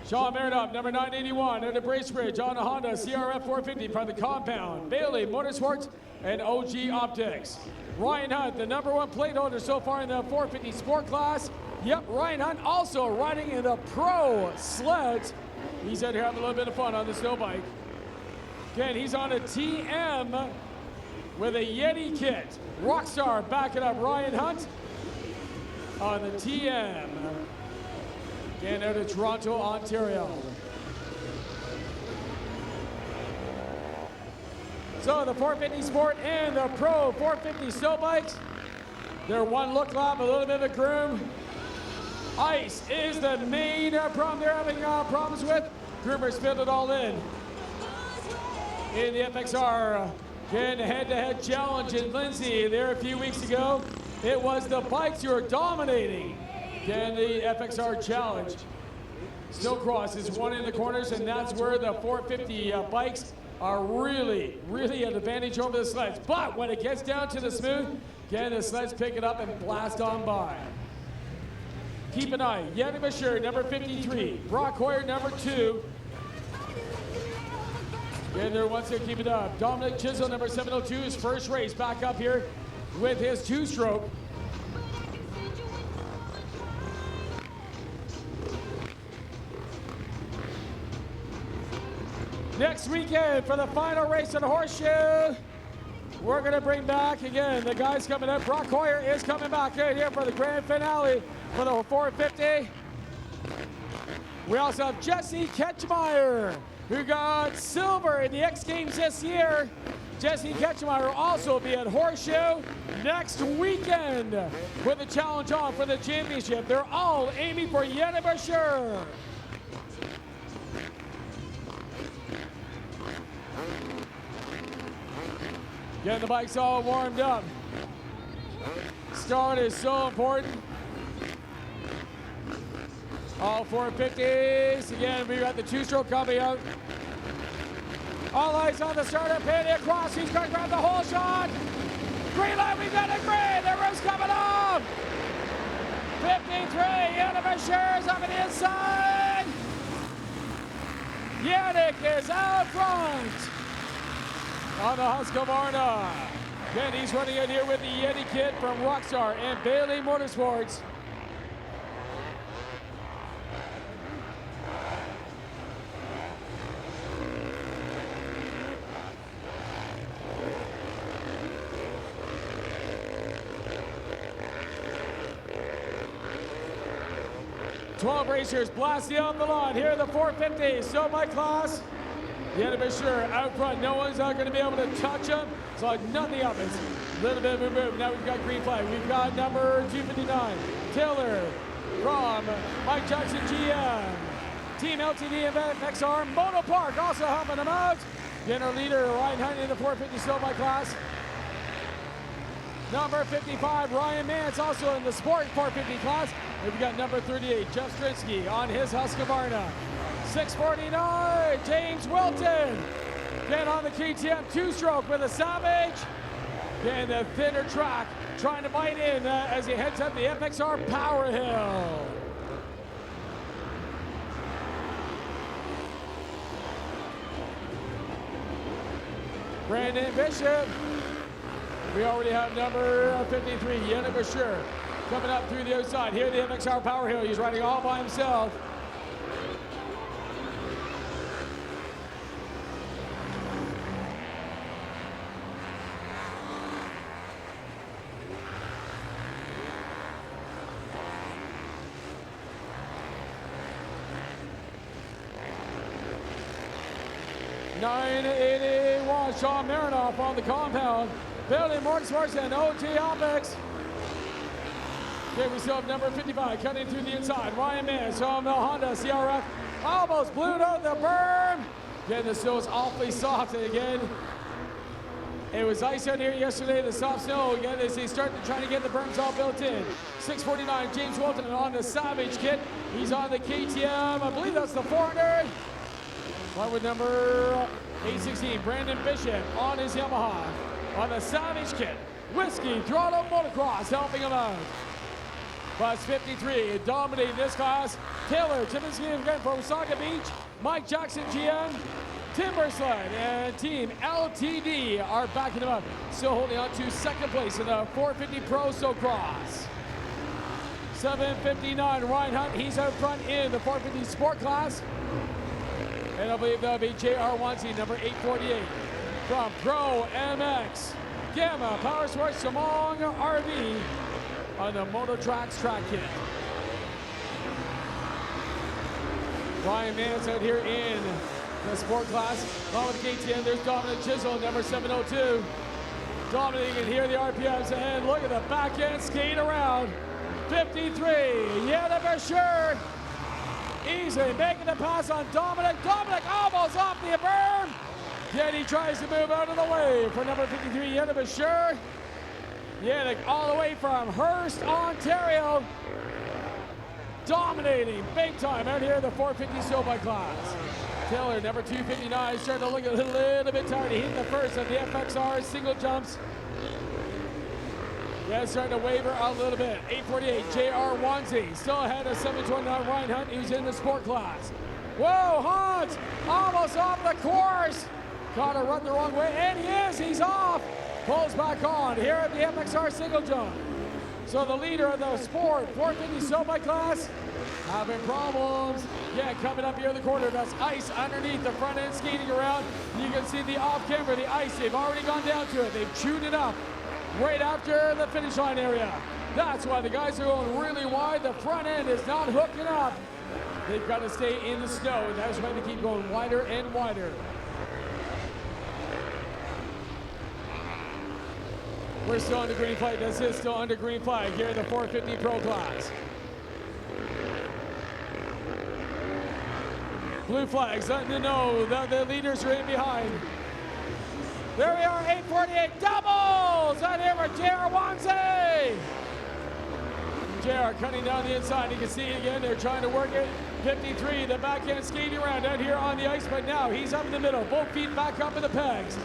Sean Meredith, number 981 at a Bracebridge on a Honda CRF 450 from the Compound. Bailey Motorsports and OG Optics. Ryan Hunt, the number 1 plate holder so far in the 450 Sport class. Yep, Ryan Hunt also riding in the Pro sleds. He's out here having a little bit of fun on the snow bike. Again, he's on a TM with a Yeti kit. Rockstar backing up Ryan Hunt on the TM. Again, out of Toronto, Ontario. So the 450 Sport and the Pro 450 snow bikes, they're one look lap, a little bit of a groom. Ice is the main problem they're having problems with. Groomers filled it all in the FXR. Again, head-to-head challenge in Lindsay there a few weeks ago. It was the bikes who were dominating. Again, the FXR challenge. Snowcross is one in the corners, and that's where the 450 bikes are really an advantage over the sleds. But when it gets down to the smooth, again, the sleds pick it up and blast on by. Keep an eye. Yannick Bashir, number 53. Brock Hoyer, number 2. And they're once again keep it up. Dominic Chisel, number 702, his first race back up here with his two-stroke. Next weekend for the final race of the Horseshoe, we're going to bring back, again, the guys coming up. Brock Hoyer is coming back right here for the grand finale for the 450. We also have Jesse Ketchmeyer, who got silver in the X Games this year. Jesse Ketchmeyer will also be at Horseshoe next weekend with the challenge on for the championship. They're all aiming for Yannick Bashir. Getting the bikes all warmed up. Start is so important. All 450s. Again, we got the two-stroke coming out. All eyes on the starter pin. Across, he's going to grab the whole shot. Green light, we got a green. The roof's coming off. 53, Yannick Bashir is up on the inside. Yannick is out front on the Husqvarna. Again, he's running out here with the Yeti kit from Rockstar and Bailey Motorsports. Twelve racers blasting off the line. Here are the 450s. So my class, Yannick Bashir out front. No one's going to be able to touch him. So nothing happens. A little bit of a move. Now we've got green flag. We've got number 259, Taylor from Mike Jackson GM. Team LTD and FXR. Moto Park also helping them out. Again, our leader, Ryan Hunt in the 450 Snowbike class. Number 55, Ryan Mance, also in the Sport 450 class. We've got number 38, Jeff Strinsky on his Husqvarna. 649, James Wilton. Again on the KTM two-stroke with a Savage. Getting the thinner track, trying to bite in as he heads up the FXR Power Hill. Brandon Bishop. We already have number 53, Yenna Bashir, coming up through the outside. Here at the FXR Power Hill, he's riding all by himself. .981, Sean Marinoff on the compound. Building Motorsports and OT Optics. Okay, we still have number 55 cutting through the inside. Ryan Mans from the Honda CRF almost blew out the berm. Again, the snow is awfully soft. And again, it was ice out here yesterday. The soft snow again as they start trying to get the berms all built in. 649, James Wilton on the Savage kit. He's on the KTM. I believe that's the 400. One with number 816, Brandon Bishop on his Yamaha. On the Savage kit, Whiskey Throttle Motocross helping him out. Bus 53 dominating this class. Taylor Timmonsky again from Saga Beach. Mike Jackson GM, Timbersled, and Team LTD are backing him up. Still holding on to second place in the 450 Pro Snowcross. 759, Ryan Hunt, he's out front in the 450 Sport class. And I believe that'll be JR1C, number 848. From Pro MX, Gamma Power Sports Samong RV on the Moto Tracks track kit. Ryan Mans out here in the sport class. Along with KTM, there's Dominic Chisholm, number 702. Dominating and here the RPMs, and look at the back end skate around. 53, Yenna Bashir. Easily making the pass on Dominic. Dominic almost off the berm. Yet he tries to move out of the way for number 53, Yenna Bashir. Yannick all the way from Hearst, Ontario. Dominating big time out here in the 450 Snowbike class. Taylor, number 259, starting to look a little bit tired. He hit the first of the FXR single jumps. Yeah, starting to waver a little bit. 848, JR1Z, still ahead of 729, Ryan Hunt, who's in the sport class. Whoa, Hunt, almost off the course. Caught a run the wrong way, and he is, he's off. Pulls back on here at the FXR single jump. So the leader of the sport 450 Snowbike class having problems. Yeah, coming up here in the corner, that's ice underneath the front end skating around. You can see the off camera, the ice, they've already gone down to it. They've chewed it up right after the finish line area. That's why the guys are going really wide. The front end is not hooking up. They've got to stay in the snow, and that's why they keep going wider and wider. We're still under green flag. This is still under green flag here in the 450 Pro class. Blue flags letting you know that the leaders are in behind. There we are, 848 doubles out here for JR1Z. JR cutting down the inside. You can see again, they're trying to work it. 53, the backhand skating around out here on the ice, but now he's up in the middle. Both feet back up in the pegs.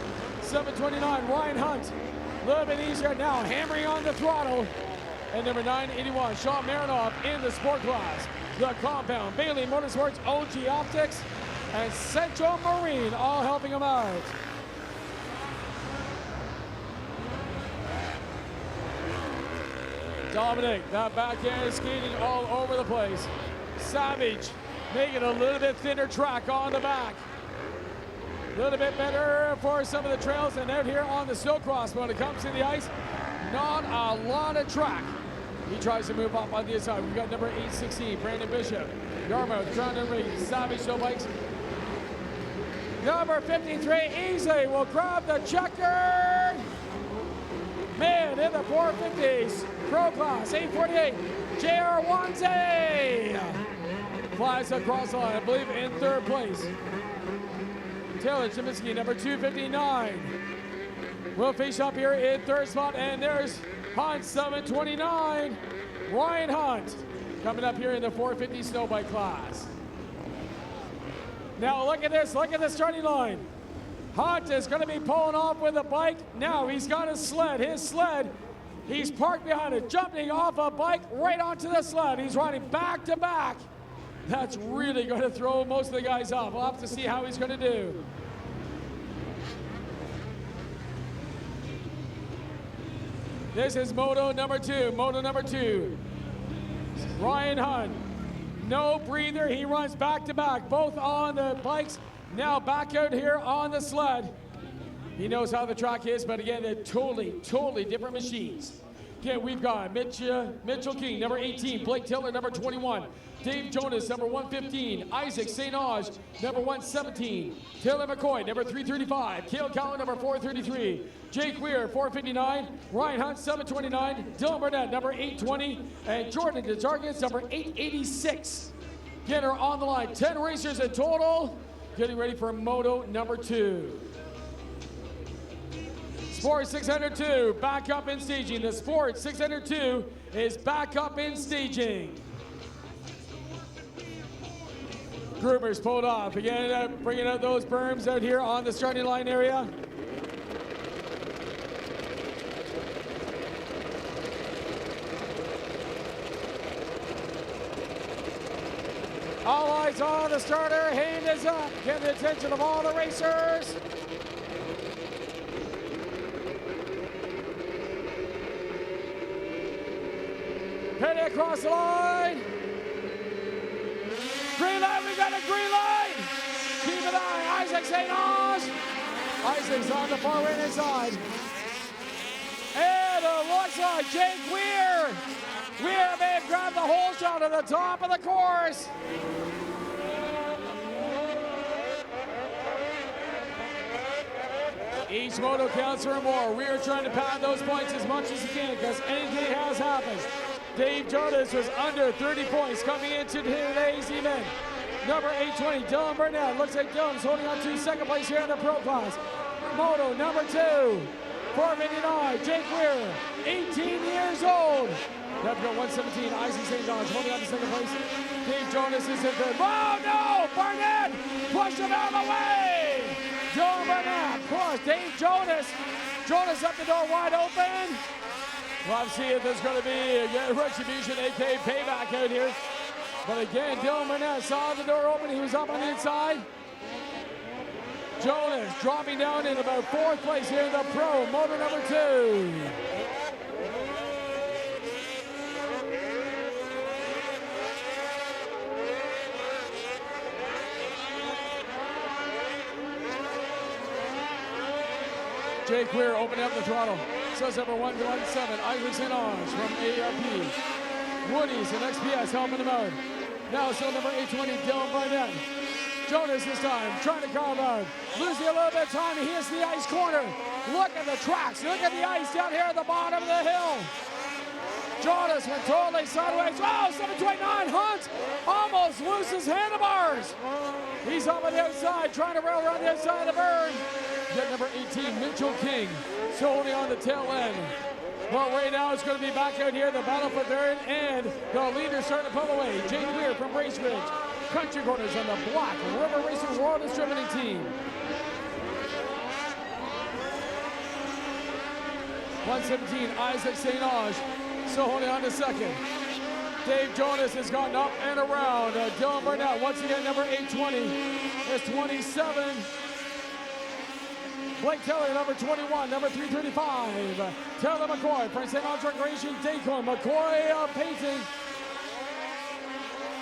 729, Ryan Hunt. A little bit easier now, hammering on the throttle. And number 981, Sean Marinoff in the sport class. The compound, Bailey Motorsports, OG Optics, and Central Marine all helping him out. Dominic, that backhand is skating all over the place. Savage, making a little bit thinner track on the back. A little bit better for some of the trails, and out here on the Snowcross, when it comes to the ice, not a lot of track. He tries to move up on the inside. We've got number 816, Brandon Bishop. Yarmouth, John Henry, Savage Snowbikes. Number 53, easily will grab the checkered. Man in the 450s, Pro Class, 848, JR1Z. Flies across the line, I believe in third place. Taylor Chiminski, number 259. Will face up here in third spot, and there's Hunt, 729. Ryan Hunt coming up here in the 450 Snowbike class. Now look at this, look at the starting line. Hunt is going to be pulling off with a bike. Now he's got a sled. His sled, he's parked behind it, jumping off a bike right onto the sled. He's riding back to back. That's really going to throw most of the guys off. We'll have to see how he's going to do. This is moto number 2. Moto number 2. Ryan Hunt. No breather. He runs back to back, both on the bikes. Now back out here on the sled. He knows how the track is, but again, they're totally different machines. Again, we've got Mitchell King, number 18, Blake Tiller, number 21, Dave Jonas, number 115, Isaac St. Onge, number 117, Taylor McCoy, number 335, Cale Cowan, number 433, Jake Weir, 459, Ryan Hunt, 729, Dylan Burnett, number 820, and Jordan DeJargis, number 886. Again, are on the line, 10 racers in total, getting ready for moto number 2. Sport 602, back up in staging. The Sport 602 is back up in staging. Groupers pulled off. Again, bringing out those berms out here on the starting line area. All eyes on the starter. Hand is up. Get the attention of all the racers. Penny across the line. Green light, we got a green light. Keep an eye, Isaac St. Onge. Isaac's on the far right hand side. And it looks like Jake Weir. Weir may have grabbed the whole shot at the top of the course. Each moto counts for more. Weir trying to pad those points as much as he can because anything has happened. Dave Jonas was under 30 points coming into today's event. Number 820, Dylan Burnett. Looks like Dylan's holding on to second place here in the pro class. Moto number 2, 459, Jake Weir, 18 years old. We've got 117, Isaac St. Onge holding on to second place. Dave Jonas is in third. Oh no, Burnett pushed him out of the way. Dylan Burnett pushed Dave Jonas. Jonas up the door wide open. We'll have to see if there's going to be a retribution, aka payback out here. But again, Dylan Burnett saw the door open. He was up on the inside. Jonas dropping down in about 4th place here in the pro, moto number 2. Jake Weir opening up the throttle. Says number 117, Isaac St. Onge from ARP. Woody's and XPS helping him out. Now still number 820, Dylan Burnett. Jonas this time, trying to carve out. Losing a little bit of time, he hits the ice corner. Look at the tracks, look at the ice down here at the bottom of the hill. Jonas went totally sideways. Oh, 729, Hunt almost loses handlebars. He's up on the outside, trying to rail around the outside of the berm. Get number 18, Mitchell King, still holding on the tail end. Well, right now it's going to be back out here, the battle for third, and the leader starting to pull away. Jake Weir from Race Ridge. Country Corners on the Black River Racing World Distributing Team. 117, Isaac St. Onge, still holding on to second. Dave Jonas has gotten up and around. Dylan Burnett, once again, number 820, is 27. Blake Tiller, number 21, number 335. Taylor McCoy, from St. Onge Recreation, Daycon. McCoy painting.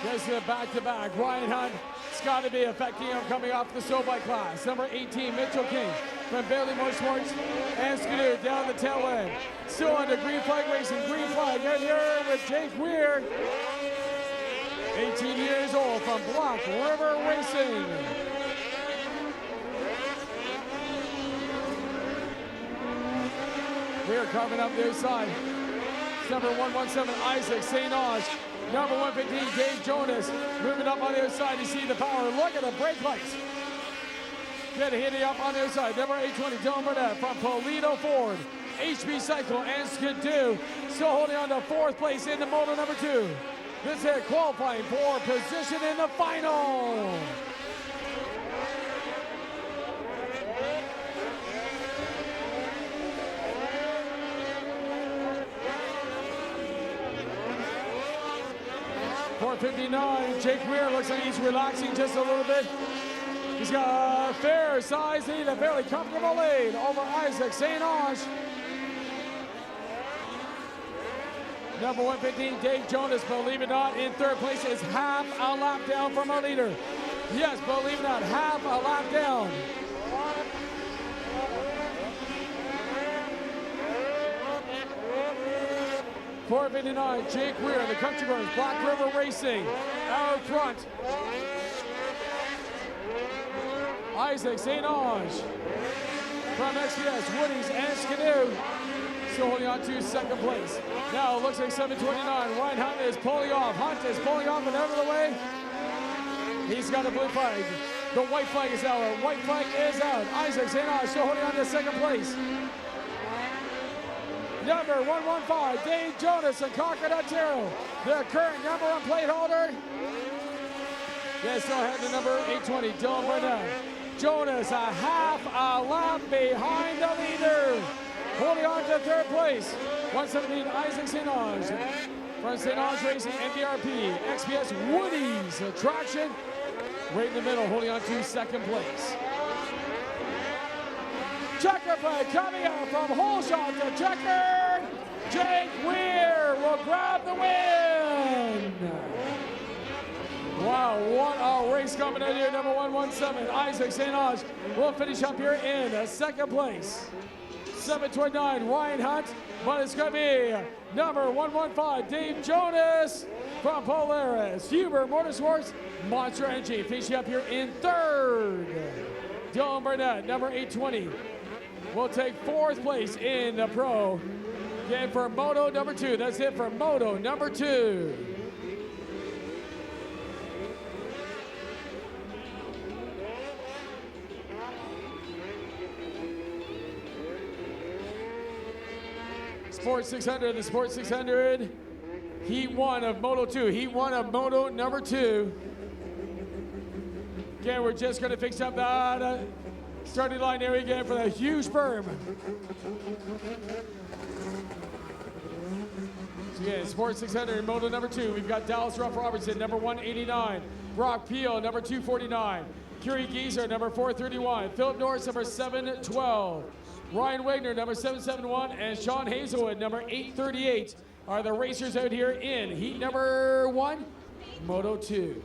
Gets it back-to-back. Ryan Hunt, it's got to be affecting him coming off the Snowbike class. Number 18, Mitchell King, from Bailey Motorsports and Skidoo down the tail end. Still under green flag racing. Green flag out here with Jake Weir. 18 years old from Black River Racing. Weir carving up the outside. Number 117, Isaac St. Onge. Number 115, Dave Jonas. Moving up on the outside, you see the power. Look at the brake lights. Hitting up on the outside. Number 820, Dylan Burnett from Toledo Ford. HB Cycle and Skidoo. Still holding on to 4th place in the moto number 2. This is qualifying for position in the final. 4:59. Jake Weir looks like he's relaxing just a little bit. He's got a fair size lead, a fairly comfortable lead over Isaac St. Ange. Number 115, Dave Jonas, believe it or not, in third place is half a lap down from our leader. Yes, believe it or not, half a lap down. .459, Jake Weir, the Country Girls, Black River Racing, out front. Isaac St. Ange from XPS, Woodies, and Skidoo. Still holding on to second place. Now it looks like 7:29. Ryan Hunt is pulling off. Hunt is pulling off and out of the way. He's got a blue flag. The white flag is out. White flag is out. Isaac St. Ange still holding on to second place. Number 115, Dave Jonas in Concord, Ontario. The current number one plate holder. They still have the number 820, Dylan Burnett. Jonas a half a lap behind the leader. Holding on to third place. 117, Isaac St. Ange. From St. Ange Racing, MDRP. XPS Woodies Attraction. Right in the middle, holding on to second place. Checker flag coming out from hole shot to checkered. Jake Weir will grab the win. Wow, what a race coming out here. Number 117, Isaac St. Ange will finish up here in second place. 7:29, Ryan Hunt, but it's going to be number 115, Dave Jonas from Polaris. Huber Motorsports, Monster Energy, finishing up here in third. Dylan Burnett, number 820, will take fourth place in the Pro. Again for Moto number 2. That's it for Moto number 2. Sport 600, the Sport 600, Heat 1 of Moto 2, Heat 1 of Moto number 2. Again, we're just going to fix up that starting line area again for that huge berm. So again, Sport 600, Moto number 2, we've got Dallas Ruff Robertson, number 189, Brock Peel, number 249, Kerry Geezer, number 431, Philip Norris, number 712. Ryan Wagner, number 771, and Sean Hazelwood, number 838, are the racers out here in heat number 1, Moto 2.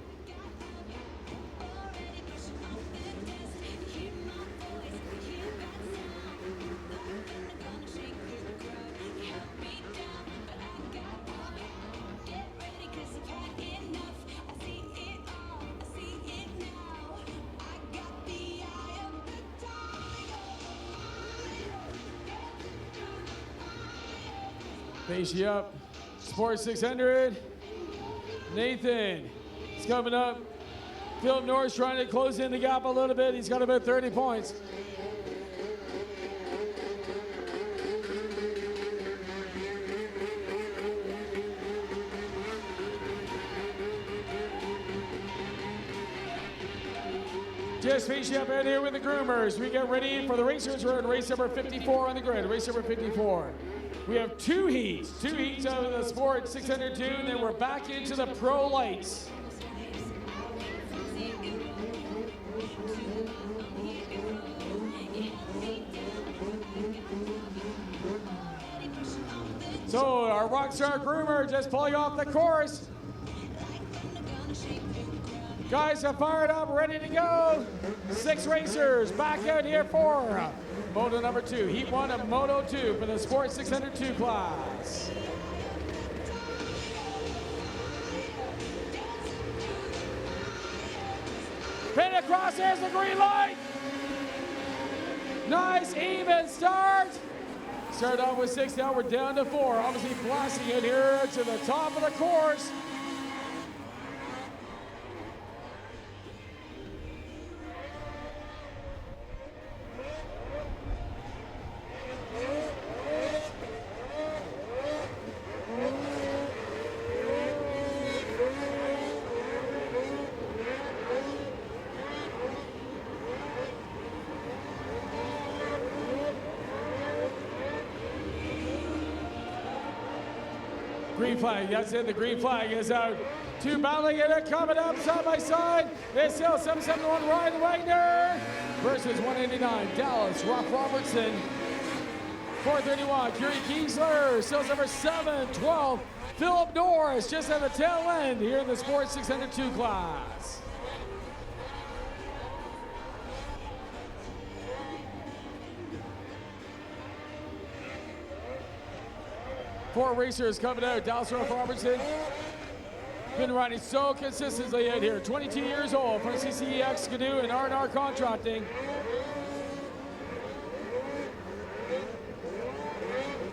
Face you up. Sport 600. Nathan is coming up. Philip Norris trying to close in the gap a little bit. He's got about 30 points. Just finishing up out here with the groomers. We get ready for the racers. We're in race number 54 on the grid. Race number 54. We have two heats out of the Sport 602, and then we're back into the Pro-lites. So our Rockstar groomer just pulling off the course. Guys are fired up, ready to go. 6 racers back out here for Moto number 2, Heat 1 of Moto 2 for the Sport 602 class. Pin across, there's the green light. Nice even start. Started off with 6, now we're down to 4. Obviously blasting it here to the top of the course. Green flag, that's it. The green flag is out. Two battling it, coming up side by side. It's still 771 Ryan Wagner versus 189 Dallas Robertson. 431 Curie Kiesler, still number 712 Philip Norris, just at the tail end here in the Sports 602 class. Four racers coming out. Dallas Robertson been riding so consistently out here. 22 years old from CCEX Skidoo and R&R Contracting.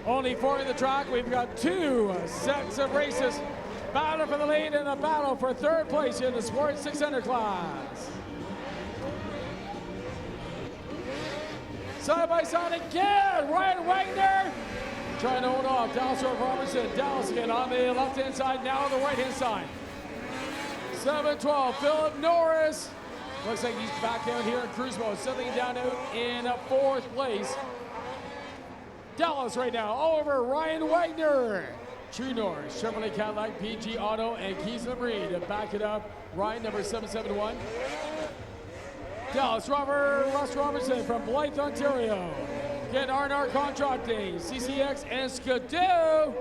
Only four in the track. We've got two sets of races. Battle for the lead and a battle for third place in the Sports 600 class. Side by side again, Ryan Wagner trying to hold off Dallas Robertson. Dallas again on the left-hand side, now on the right-hand side. 7-12, Philip Norris. Looks like he's back down here in cruise mode, settling down out in fourth place. Dallas right now, all over Ryan Wagner. True North, Chevrolet Cadillac, PG Auto, and Kiesler Breed to back it up. Ryan, number 771. Dallas Russ Robertson from Blythe, Ontario. Again, R&R Contracting, CCX, and Skidoo.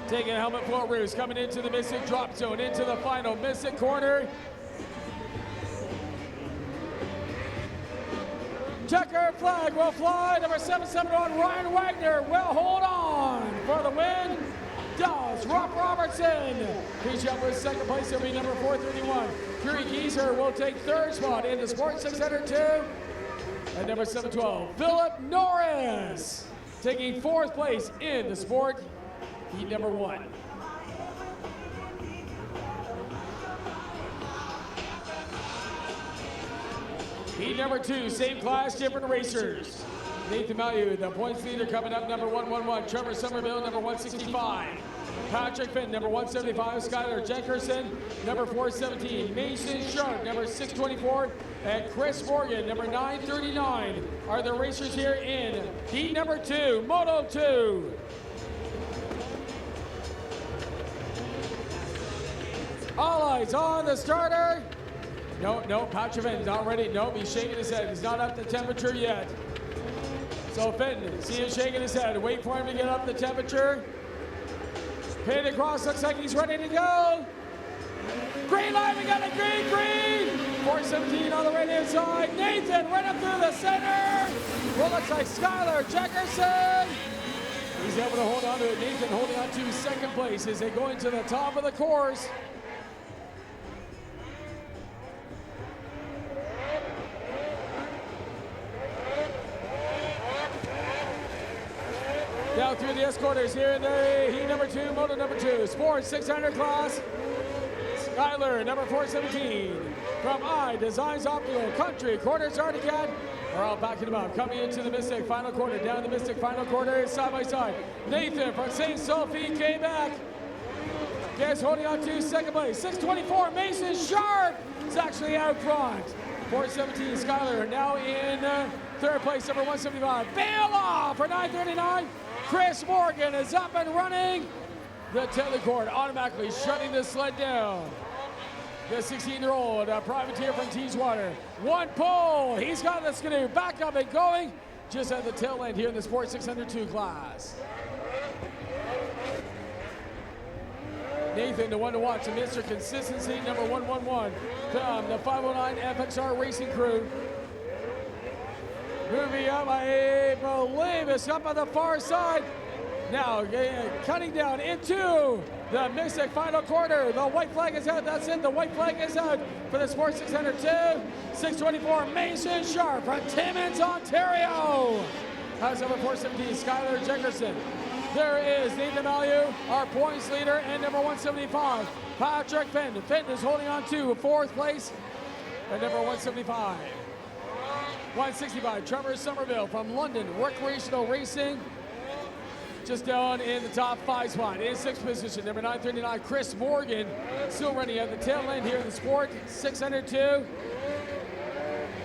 Taking helmet floor roofs, coming into the Mystic drop zone, into the final Mystic corner. Checker flag will fly. Number 771, Ryan Wagner will hold on for the win. Dallas Robertson. He's up with second place. It'll be number 431. Curie Gieser will take third spot in the Sports 602. And number 712, Philip Norris, taking fourth place in the Sport Heat number 1. Heat number 2, same class, different racers. Nathan Mallew, the points leader, coming up, number 111. Trevor Somerville, number 165. Patrick Finn, number 175. Skylar Jenkerson, number 417. Mason Sharp, number 624. And Chris Morgan, number 939, are the racers here in Heat number 2, Moto 2. All eyes on the starter. No, Patrick Finn not ready. No, he's shaking his head. He's not up to temperature yet. So Finn, see him shaking his head. Wait for him to get up the temperature. Paid across, looks like he's ready to go. Green line, we got a green. 417 on the right-hand side. Nathan right up through the center. Well, looks like Skylar Jeckerson. He's able to hold on to it. Nathan holding on to second place as they go into the top of the course. Down through the escorters here in the Heat number 2, Moto number 2, Sports 600 class. Skyler, number 417, from I Designs Optical Country, Quarters Articat, are all backing him up. Coming into the Mystic final quarter, down the Mystic final quarter, side by side. Nathan from St. Sophie came back. Guess holding on to second place. 624, Mason Sharp is actually out front. 417, Skyler now in third place, number 175. Bail off for 939. Chris Morgan is up and running. The telecord automatically shutting the sled down. The 16-year-old privateer from Teeswater. One pull. He's got the Skidoo back up and going just at the tail end here in the Sports 602 class. Nathan, the one to watch, Mr. Consistency, number 111 from the 509 FXR Racing Crew. Moving up, I believe it's up on the far side. Now cutting down into the Mystic final quarter. The white flag is out. That's it. The white flag is out for the Sports 602. 624, Mason Sharp from Timmins, Ontario. Has number 417, Skylar Jeckerson. There is Nathan Mallew, our points leader, and number 175, Patrick Finn. Finn is holding on to fourth place at number 175. 165, Trevor Somerville from London Recreational Racing. Just down in the top 5 spot. In 6th position, number 939, Chris Morgan. Still running at the tail end here in the Sport 602.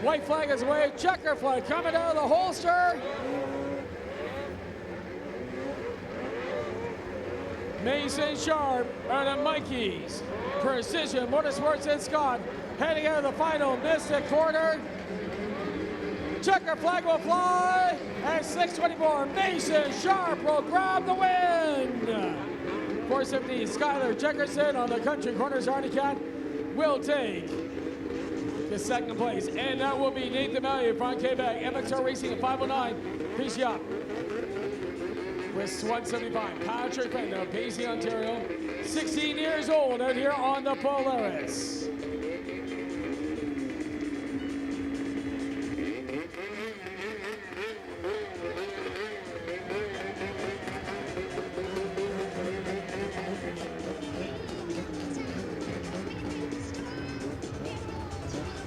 White flag is away, checker flag coming out of the holster. Mason Sharp out of Mikey's Precision Motorsports in Scott. Heading out of the final Mystic quarter. Checker flag will fly, and 624 Mason Sharp will grab the win. 470 Skylar Checkerson on the Country Corners Arnie Cat will take the second place, and that will be Nathan Valley from Quebec. MXR Racing at 509. Peace up. With 175, Patrick Fenn of Paisley, Ontario, 16 years old out here on the Polaris.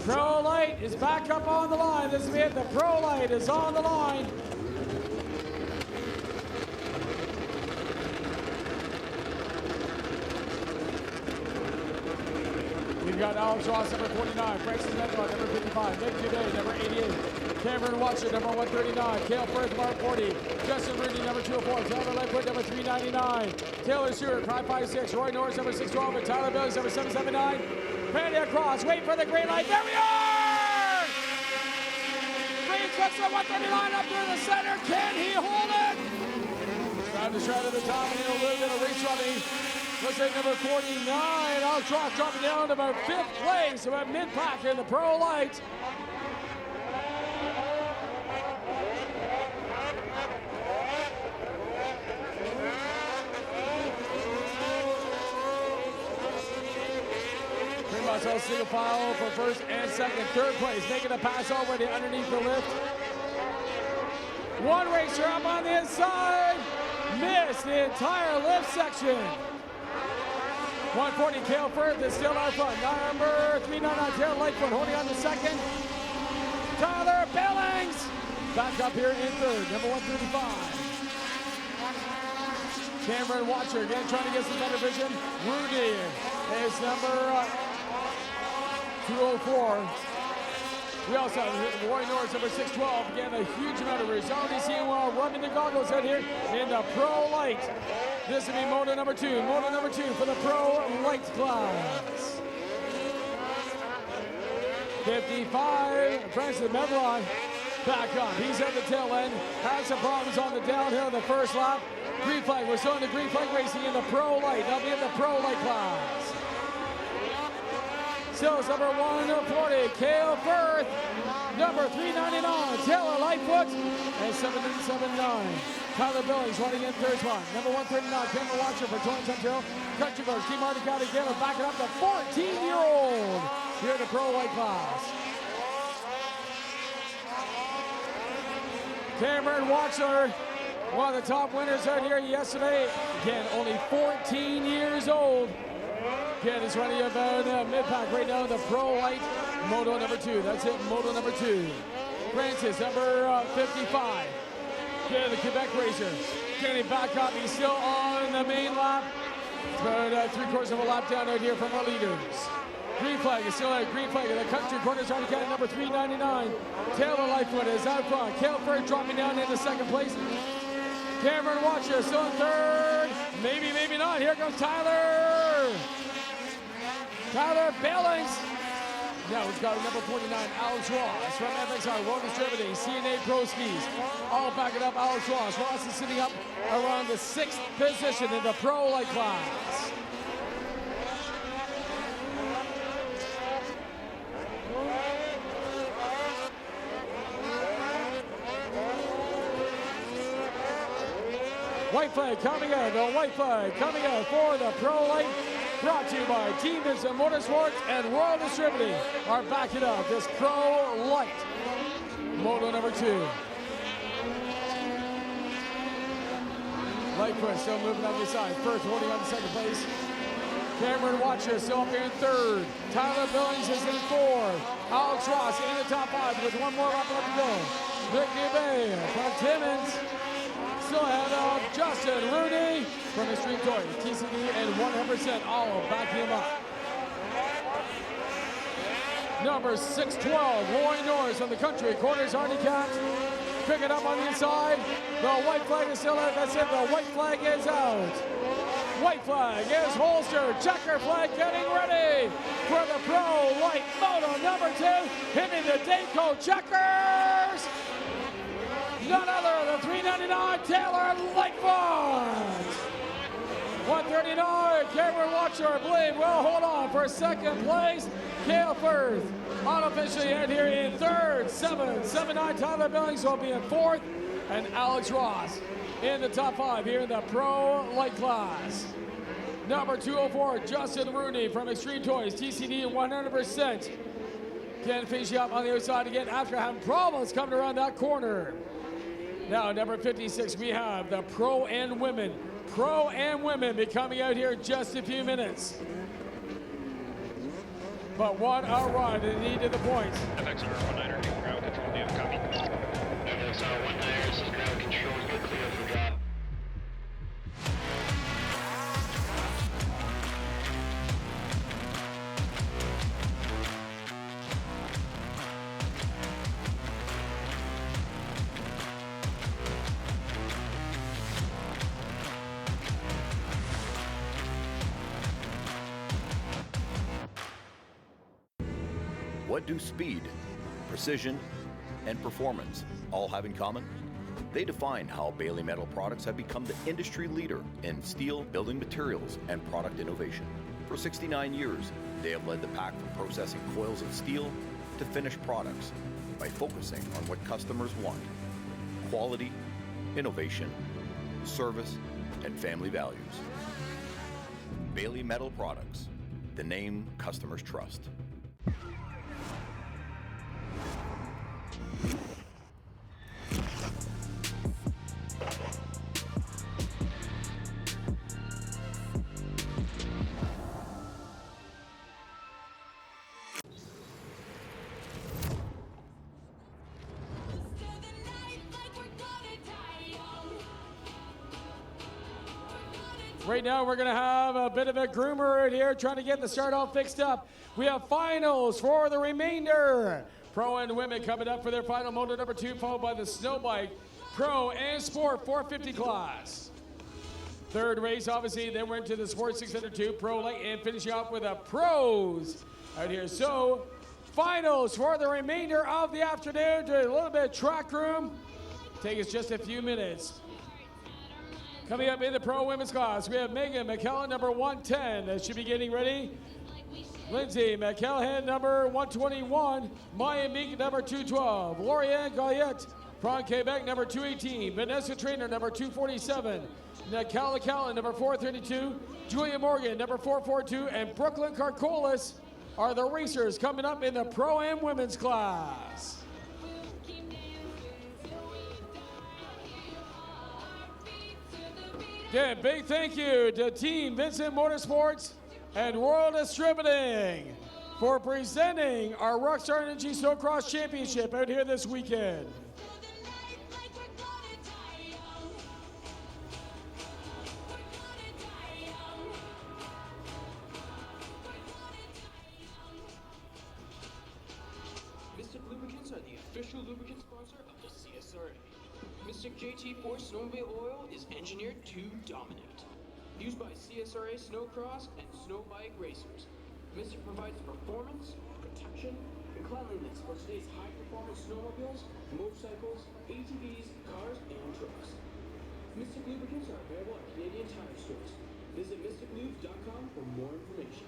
Pro-lite is back up on the line. This is it. The Pro-lite is on the line. We've got Alex Ross, number 49. Francis Medlock, number 55. Nick Duday, number 88. Cameron Watcher, number 139. Cale Firth, mark 40. Justin Rudy, number 204. Taylor Lightfoot, number 399. Taylor Stewart, 556. Roy Norris, number 612. And Tyler Bills, number 779. Pandy across, wait for the green light. There we are! Green puts the 139 up through the center. Can he hold it? Trying to shred at the top and a little bit of race running. Looks like number 49, Alex Ross dropping down to about 5th place, about mid-pack in the Pro-lite. Marcel single file for first and second. Third place, making a pass already underneath the lift. One racer up on the inside. Missed the entire lift section. 140, Cale Firth is still out front. Number 399, Taylor Lightfoot holding on to second. Tyler Billings back up here in third. Number 135. Cameron Watcher again trying to get some better vision. Rudy is number 204. We also have Roy Norris, number 612. Again, a huge amount of results. You see him rubbing the goggles out here in the Pro-lite. This will be moto number 2. Moto number 2 for the Pro-lite class. 55, Francis Medlock back up. He's at the tail end. Had some problems on the downhill in the first lap. Green flag. We're still in the green flag racing in the Pro-lite. They'll be in the Pro-lite class. Still number 140, Cale Firth. Number 399, Taylor Lightfoot. And 779, Tyler Billings running in third spot. Number 139, Cameron Watcher for Torrance, Ontario. Country Girls, Team Marty County again, backing up the 14-year-old here in the Pro-lite class. Cameron Watcher, one of the top winners out here yesterday. Again, only 14 years old. Again, he's running about mid-pack right now, the Pro-lite moto number 2. That's it, moto number 2. Francis, number 55. Again, the Quebec racer. Getting back up, he's still on the main lap. About 3/4 of a lap down out here from our leaders. Green flag is still out. Green flag in the Country Corners on the number 399. Taylor Lightfoot is out front. Cale Firth dropping down into second place. Cameron Watcher still in third. Maybe, maybe not. Here comes Tyler. Tyler Billings. Now he's got number 49, Alex Ross from FXR, World Distributing, CNA Pro Skis. All backing up Alex Ross. Ross is sitting up around the 6th position in the Pro-lite class. White flag coming out, the white flag coming out for the Pro-lite. Brought to you by Team Vincent Motorsports and Royal Distributing are backing up this Pro-lite moto number 2. Lightfoot still moving on the side. Firth holding on to second place. Cameron Watcher still up here in third. Tyler Billings is in 4. Alex Ross in the top 5 with one more lap left to go. Nick Duday from Timmins. Still ahead of Justin Rudy from Extreme Toys, TCD, and 100% all backing him up. Number 612, Roy Norris on the Country Corners handicap. Pick it up on the inside. The white flag is still out. That's it. The white flag is out. White flag is holstered. Checker flag getting ready for the Pro-lite moto number 2. Hitting the Dayco checkers. None other than 399 Taylor Lightfoot. 139 Cameron Watcher, I believe, will hold on for second place. Cale Firth unofficially in here in third. 779 Tyler Billings will be in fourth. And Alex Ross in the top 5 here in the Pro-lite class. Number 204, Justin Rooney from Extreme Toys, TCD 100%. Can finish up on the other side again after having problems coming around that corner. Now, number 56, we have the Pro and Women. Pro and Women be coming out here in just a few minutes. But what a run, and he did the points. FXR 19er, take ground control, do you have copy? FXR 19er, this is ground control, you're clear for drop. What do speed, precision, and performance all have in common? They define how Bailey Metal products have become the industry leader in steel, building materials, and product innovation. For 69 years, they have led the pack from processing coils of steel to finished products by focusing on what customers want: quality, innovation, service, and family values. Bailey Metal Products, the name customers trust. Right now, we're going to have a bit of a groomer right here trying to get the start all fixed up. We have finals for the remainder. Pro and Women coming up for their final moto number 2, followed by the Snowbike Pro and Sport 450 class. Third race, obviously, then we're into the Sport 602 Pro-lite and finishing off with the Pros out here. So, finals for the remainder of the afternoon. To a little bit of track room. Take us just a few minutes. Coming up in the Pro Women's class, we have Megan McKellen, number 110, that should be getting ready. Lindsay McElhan, number 121. Maya Meek, number 212. Lauriane Goyette from Quebec, number 218. Vanessa Trainer, number 247. Nakala Callan, number 432. Julia Morgan, number 442. And Brooklyn Karkolis are the racers coming up in the Pro and Women's class. Again, big thank you to Team Vincent Motorsports and Royal Distributing for presenting our Rockstar Energy Snowcross Championship out here this weekend. Mystic Lubricants are the official lubricant sponsor of the CSRA. Mystic JT4 Snowmobile oil is engineered to dominate. Used by CSRA Snowcross and Snowbike racers, Mystic provides performance, protection, and cleanliness for today's high-performance snowmobiles, motorcycles, ATVs, cars, and trucks. Mystic lubricants are available at Canadian Tire stores. Visit mysticlube.com for more information.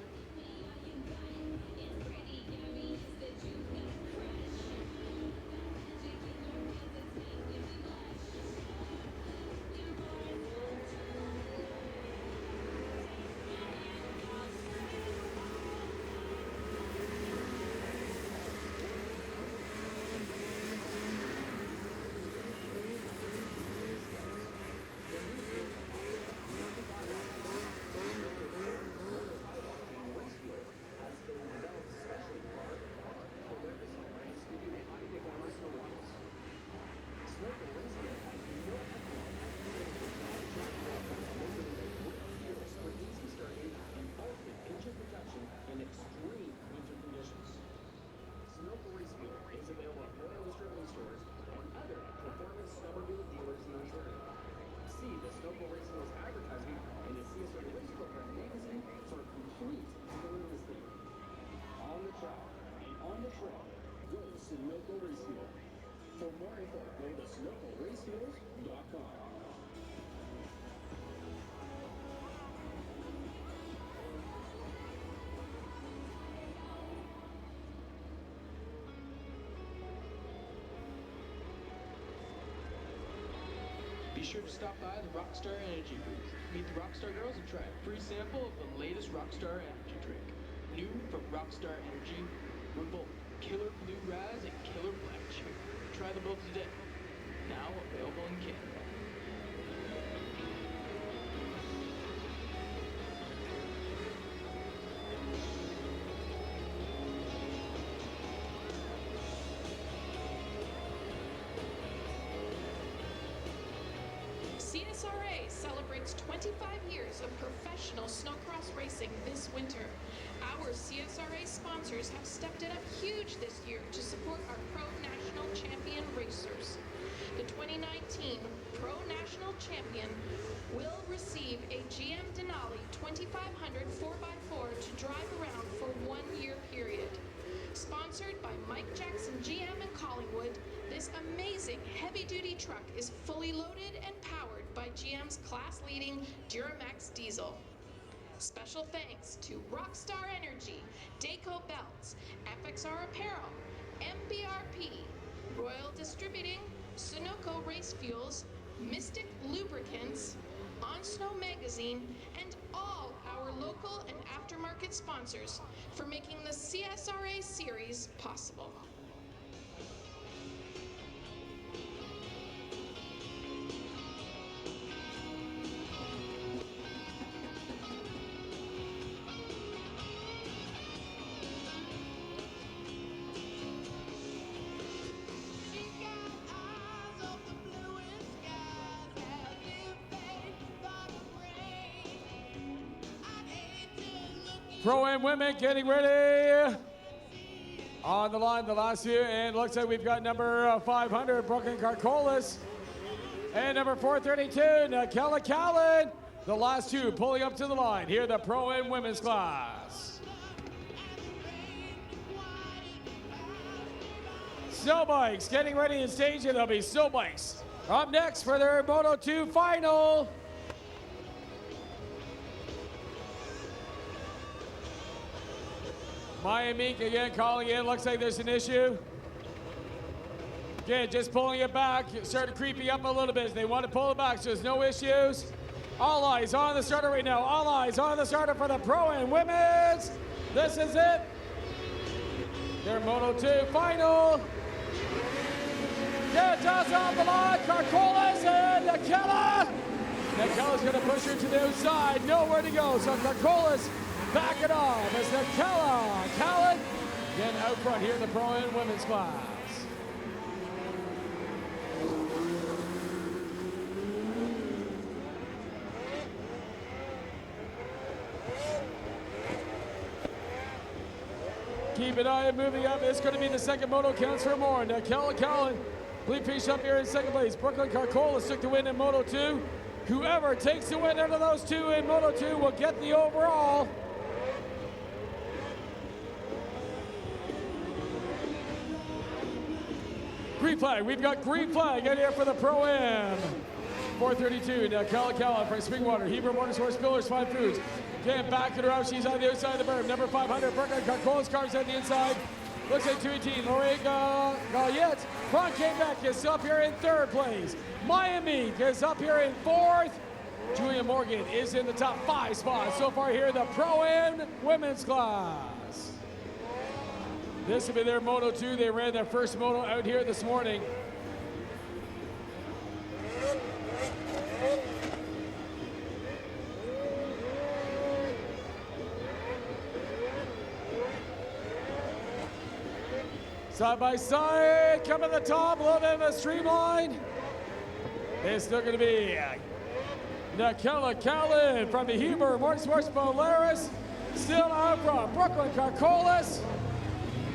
trick. Go to Sunoco Race Fuel. For more info, go to SunocoRaceFuels.com. Be sure to stop by the Rockstar Energy booth. Meet the Rockstar Girls and try a free sample of the latest Rockstar Energy drink. New from Rockstar Energy, we're both Killer Blue Raz and Killer Black Cherry. Try them both today. Now available in Canada. CSRA celebrates 25 years of professional snowcross racing this winter. Our CSRA sponsors have stepped it up huge this year to support our Pro National Champion racers. The 2019 Pro National Champion will receive a GM Denali 2500 4x4 to drive around for 1 year period. Sponsored by Mike Jackson GM in Collingwood, this amazing heavy-duty truck is fully loaded and powered by GM's class-leading Duramax diesel. Special thanks to Rockstar Energy, Dayco Belts, FXR Apparel, MBRP, Royal Distributing, Sunoco Race Fuels, Mystic Lubricants, On Snow Magazine, and all our local and aftermarket sponsors for making the CSRA series possible. Pro and women getting ready. On the line, the last few, and looks like we've got number 500, Brooklyn Carcolas, and number 432, Nakella Callan. The last two pulling up to the line. Here, the pro and women's class. Snowbikes getting ready and staging. There'll be Snowbikes up next for their Moto 2 final. Miami again calling in. Looks like there's an issue. Again, just pulling it back. Started creeping up a little bit. They want to pull it back, so there's no issues. All eyes on the starter right now. All eyes on the starter for the pro and women's. This is it. Their Moto 2 final. Get us off the line. Carcolas and Nakella. Nakella's going to push her to the outside. Nowhere to go. So Carcolas back it off as Nakella Callan again out front here in the pro and women's class. Keep an eye on moving up. It's going to be the second moto counts for more. Nakella Callan, bleed piece up here in second place. Brooklyn Carcolas took the win in Moto 2. Whoever takes the win out of those two in Moto 2 will get the overall. Green flag, we've got green flag out here for the Pro-Am. 432, now Callan from Springwater, Hebrew Motorsports Pillars, Fine Foods. Again, backing her out, she's on the outside of the berm. Number 500, Brooklyn Carcolas cars on the inside. Looks like 218, Lorraine Galliette. Front came back, is up here in third place. Miami is up here in fourth. Julia Morgan is in the top 5 spots so far here in the Pro-Am women's class. This will be their Moto 2. They ran their first Moto out here this morning. Side by side, coming to the top, a little bit of a streamline. It's still going to be Nakella Callan from the Hebrew Motorsports Polaris. Still out front, Brooklyn Carcolas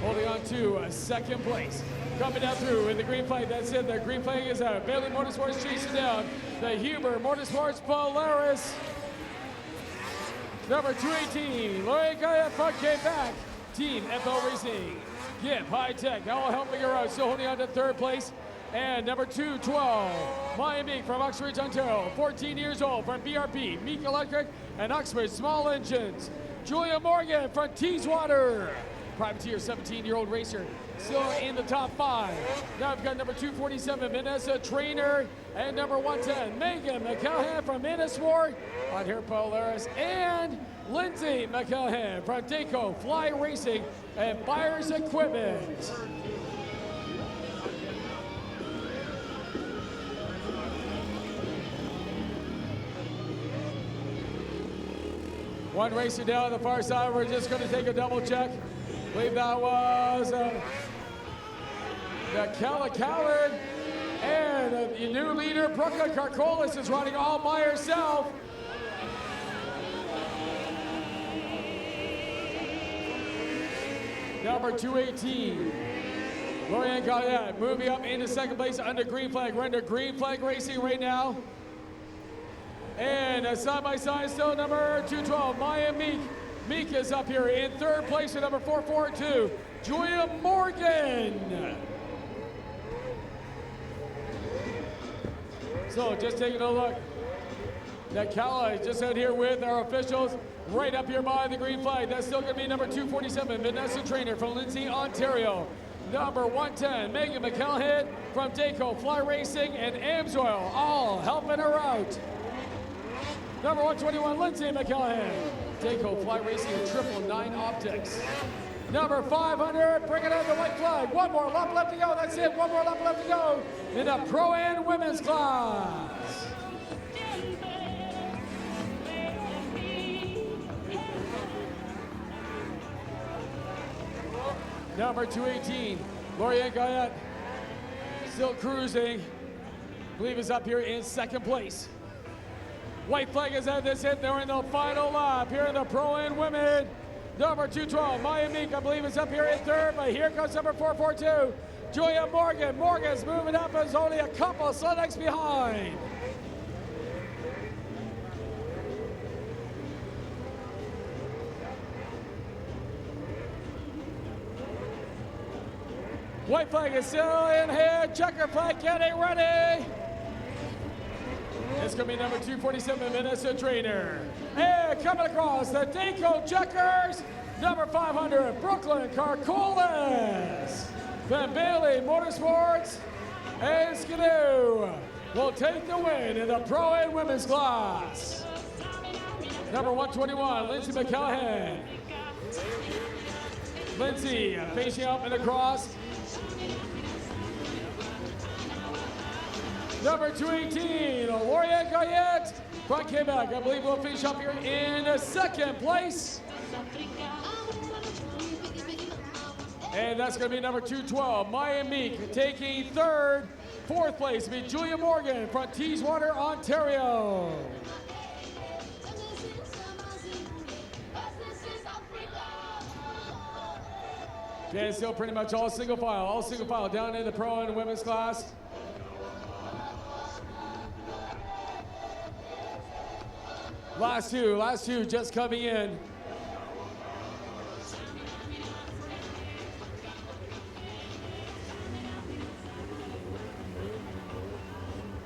holding on to second place. Coming down through in the green flag, that's it, the green flag is out. Bailey Motorsports chasing down the Huber Motorsports Polaris. Number 218, Lorraine Galliette front came back. Team FL Racing Gibb High Tech, all helping her out, still holding on to third place. And number 212, Maya Meek from Oxford, Ontario, 14 years old from BRP, Meek Electric, and Oxford Small Engines. Julia Morgan from Teeswater, privateer, 17-year-old racer, still in the top 5. Now we've got number 247, Vanessa Trainer, and number 110, Megan McCallahan from Innismore on her Polaris, and Lindsay McCallahan from Daco Fly Racing and Buyers Equipment. One racer down on the far side. We're just going to take a double check. I believe that was the Callard. And the new leader, Brooklyn Karkolis, is running all by herself. Number 218, Lorianne Gaudet, moving up into second place under green flag. We're under green flag racing right now. And side by side still number 212, Maya Meek. Meek is up here in third place with number 442, Julia Morgan. So just taking a look. Nakala just out here with our officials right up here by the green flag. That's still going to be number 247, Vanessa Trainer from Lindsay, Ontario. Number 110, Megan McCallahan from Daco Fly Racing and Amsoil, all helping her out. Number 121, Lindsay McCallahan, Daco Fly Racing and 999 Optics. Number 500, bringing out the white flag. One more lap left to go. That's it. One more lap left to go in the Pro-Am women's class. Number 218, Lorianne Guyette, still cruising. I believe is up here in second place. White flag is at this hit. They're in the final lap here in the Pro-Am women. Number 212, Maya Meek, I believe is up here in third, but here comes number 442, Julia Morgan. Morgan's moving up, is only a couple of Sodexs behind. White flag is still in here. Checker flag getting ready. It's going to be number 247, Vanessa Trainer. And coming across the Daco Checkers, number 500, Brooklyn Karkolis. Van Bailey Motorsports and Skidoo will take the win in the Pro-Am women's class. Number 121, Lindsay McCallahan. Lindsay facing up and across. Number 218, Lorianne Guyette from Quebec. I believe we'll finish up here in second place. And that's going to be number 212, Maya Meek, taking third. Fourth place will be Julia Morgan from Teeswater, Ontario. Okay, still pretty much all single file down in the Pro and women's class. Last two just coming in.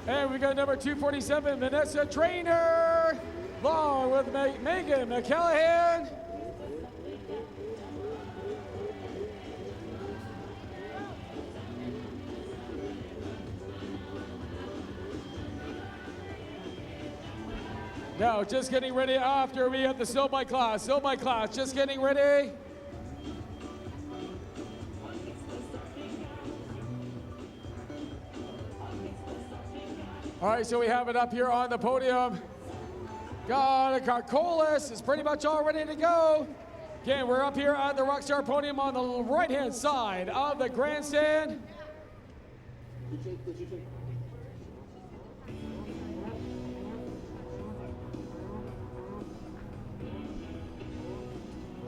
And we got number 247, Vanessa Trainer, along with Megan McCallahan. Now, just getting ready after we have the Snowbike class. Snowbike class, just getting ready. All right, so we have it up here on the podium. Got a Karkolis is pretty much all ready to go. Again, we're up here at the Rockstar podium on the right-hand side of the grandstand.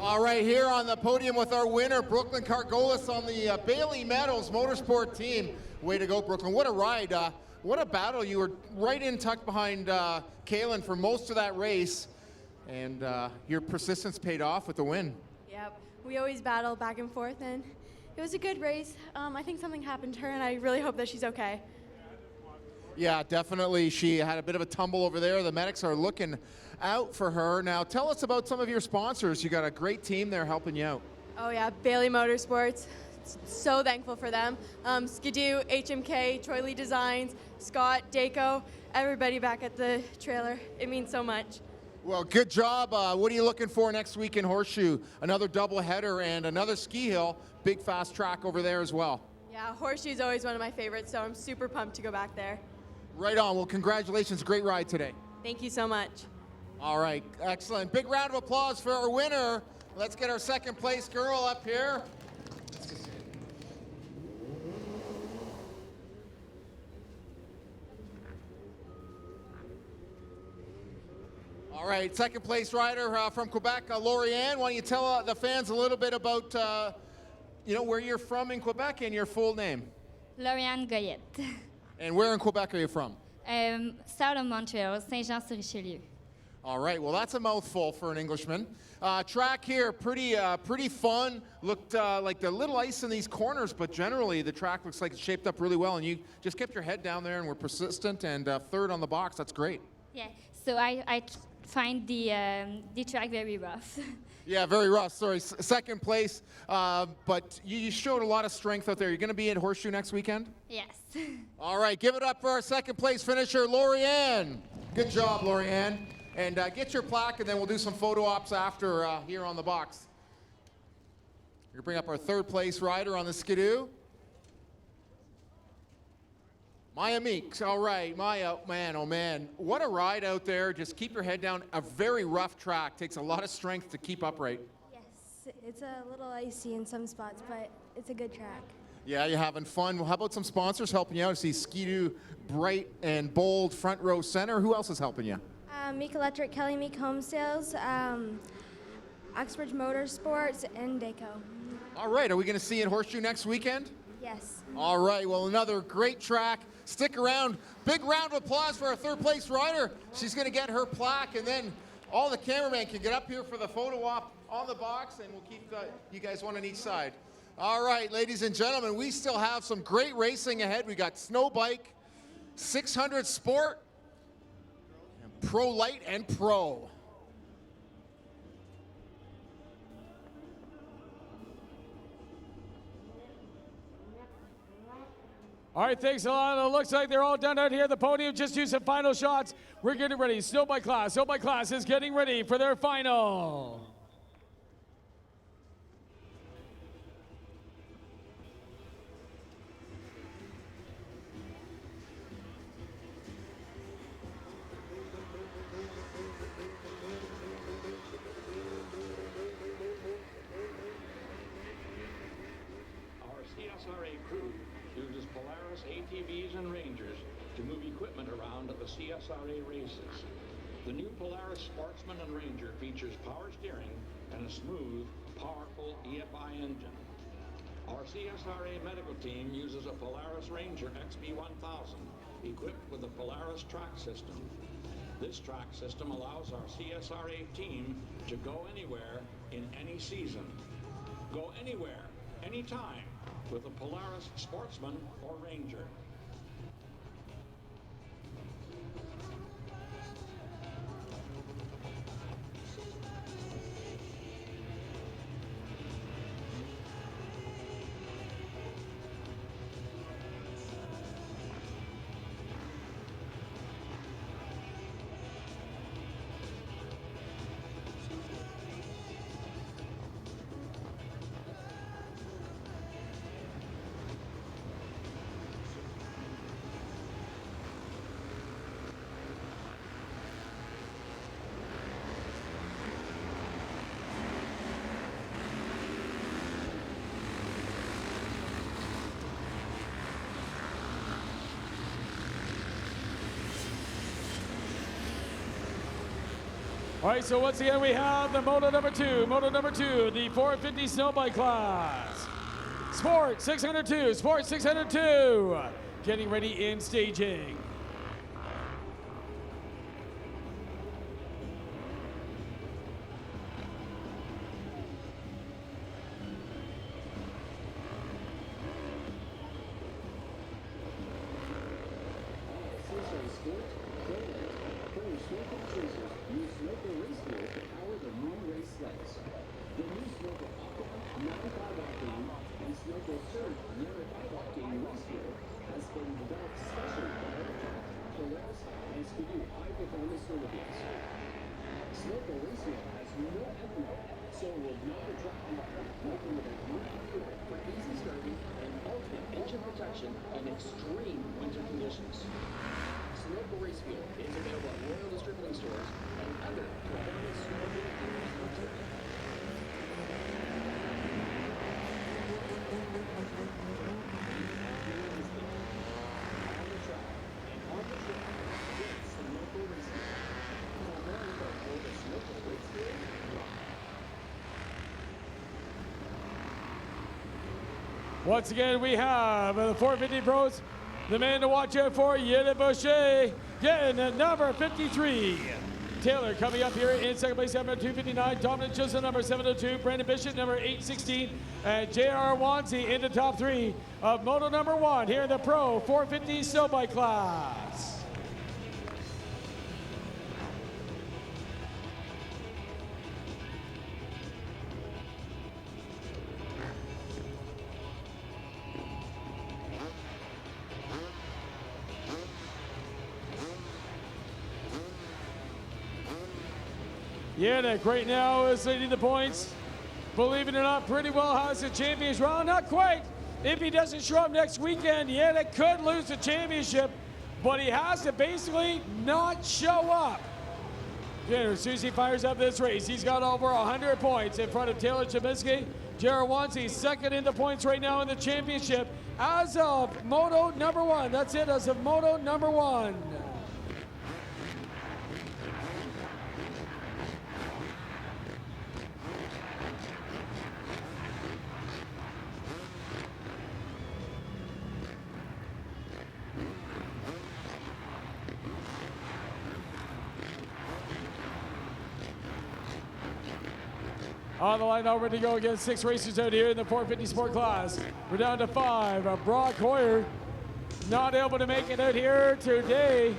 All right, here on the podium with our winner, Brooklyn Karkolis on the Bailey Metals Motorsport team. Way to go, Brooklyn. What a ride. What a battle. You were right in tucked behind Kaylin for most of that race, and your persistence paid off with the win. Yep, we always battle back and forth, and It was a good race. I think something happened to her, and I really hope that she's okay. Yeah, definitely. She had a bit of a tumble over there. The medics are looking out for her. Now, tell us about some of your sponsors. You got a great team there helping you out. Oh yeah, Bailey Motorsports. So thankful for them. Skidoo, HMK, Troy Lee Designs, Scott, Daco, everybody back at the trailer. It means so much. Well, good job. What are you looking for next week in Horseshoe? Another doubleheader and another ski hill. Big fast track over there as well. Yeah, Horseshoe's always one of my favorites, so I'm super pumped to go back there. Right on. Well, congratulations. Great ride today. Thank you so much. All right. Excellent. Big round of applause for our winner. Let's get our second place girl up here. All right, second place rider from Quebec, Lorianne. Why don't you tell the fans a little bit about, where you're from in Quebec and your full name? Lauriane Goyette. And where in Quebec are you from? South of Montreal, Saint-Jean-sur-Richelieu. All right, well, that's a mouthful for an Englishman. Track here, pretty fun. Looked like the little ice in these corners, but generally the track looks like it's shaped up really well, and you just kept your head down there and were persistent and third on the box. That's great. Yeah, so I find the track very rough. Yeah, very rough. Sorry, second place, but you showed a lot of strength out there. You're going to be at Horseshoe next weekend? Yes. All right, give it up for our second place finisher, Lorianne. Good job, Lorianne. And get your plaque, and then we'll do some photo ops after here on the box. We're going to bring up our third place rider on the Skidoo. Maya Meeks. All right, Maya, man, oh man. What a ride out there. Just keep your head down. A very rough track. Takes a lot of strength to keep upright. Yes, it's a little icy in some spots, but it's a good track. Yeah, you're having fun. Well, how about some sponsors helping you out? I see Skidoo, bright and bold, front row center. Who else is helping you? Meek Electric, Kelly Meek Home Sales, Oxbridge Motorsports, and Daco. All right, are we going to see you at Horseshoe next weekend? Yes. All right, well, another great track. Stick around. Big round of applause for our third place rider. She's going to get her plaque, and then all the cameramen can get up here for the photo op on the box, and we'll keep you guys one on each side. All right, ladies and gentlemen, we still have some great racing ahead. We got Snowbike, 600 Sport, and Pro-lite and Pro. All right, thanks a lot. It looks like they're all done out here at the podium. Just do some final shots. We're getting ready. Snowbike class is getting ready for their final. Our CSRA crew uses Polaris ATVs and Rangers to move equipment around at the CSRA races. The new Polaris Sportsman and Ranger features power steering and a smooth, powerful EFI engine. Our CSRA medical team uses a Polaris Ranger XP1000 equipped with a Polaris track system. This track system allows our CSRA team to go anywhere in any season. Go anywhere, anytime, with a Polaris Sportsman or Ranger. All right, so once again, we have the Moto number two, the 450 Snowbike class. Sport 602, getting ready in staging. Sport, Pro-lite, Pro Snowcross racers use Snowco race fuel to power their new race sleds. The new Snowco Avaan 95 octane and Snowco Surge 95 octane race fuel has been developed specially for Avaan, Polaris, and Ski-Doo high-performance snowmobiles. Snowco race fuel has no ethanol, so it will not attract water, making it a great fuel for easy starting and ultimate engine protection in extreme winter conditions. Snowco race fuel is available at Royal Distributing Stores and other performance snowmobile dealers in Ontario. On the track and on the track, get Snowco race fuel. For more info for the Snowco race fuel, Once again, we have the 450 pros. The man to watch out for, Yele Boucher, getting at number 53. Taylor coming up here in second place, number 259. Dominic Joseph, number 702. Brandon Bishop, number 816. And J.R. Wanzi in the top three of Moto number 1 here in the Pro 450 Snowbike class. Yannick right now is leading the points. Believe it or not, pretty well has the champion's round. Not quite. If he doesn't show up next weekend, Yannick could lose the championship, but he has to basically not show up. Yeah, as soon as he fires up this race, he's got over 100 points in front of Taylor Cheminsky. Jared Wansi second in the points right now in the championship as of Moto number 1. That's it, as of Moto number 1. On the line now, ready to go against 6 racers out here in the 450 sport class. We're down to 5. Brock Hoyer not able to make it out here today.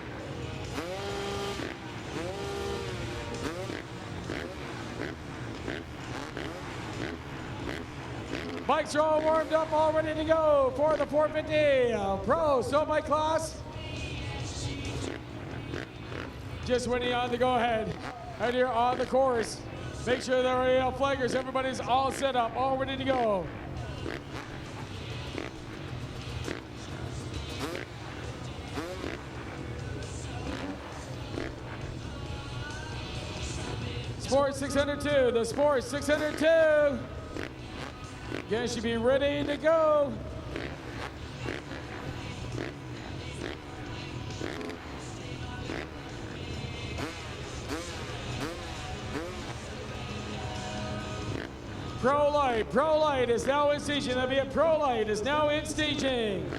Bikes are all warmed up, all ready to go for the 450 Pro Snowbike class. Just waiting on the go-ahead out here on the course. Make sure there are flaggers. Everybody's all set up, all ready to go. Sport 602, the Sport 602. Again, should be ready to go. Pro-lite is now in staging. That'll be a Pro-lite is now in staging.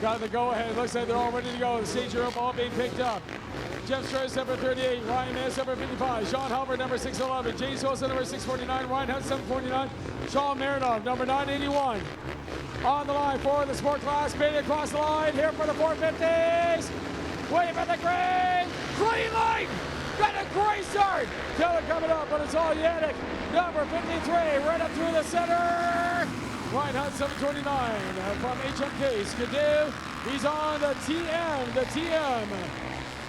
Got the go-ahead. Looks like they're all ready to go. The stage room all being picked up. Jeff Strauss, number 38. Ryan Mans, number 55. Sean Halbert, number 611. James Wilson, number 649. Ryan Hunt, 749. Sean Marinov, number 981. On the line for the sport class. Made it across the line here for the 450s. Wave at the green light. Got a great start. Taylor coming up, but it's all Yannick. Number 53, right up through the center. Ryan Hunt, 729 from HMK Ski-Doo. He's on the TM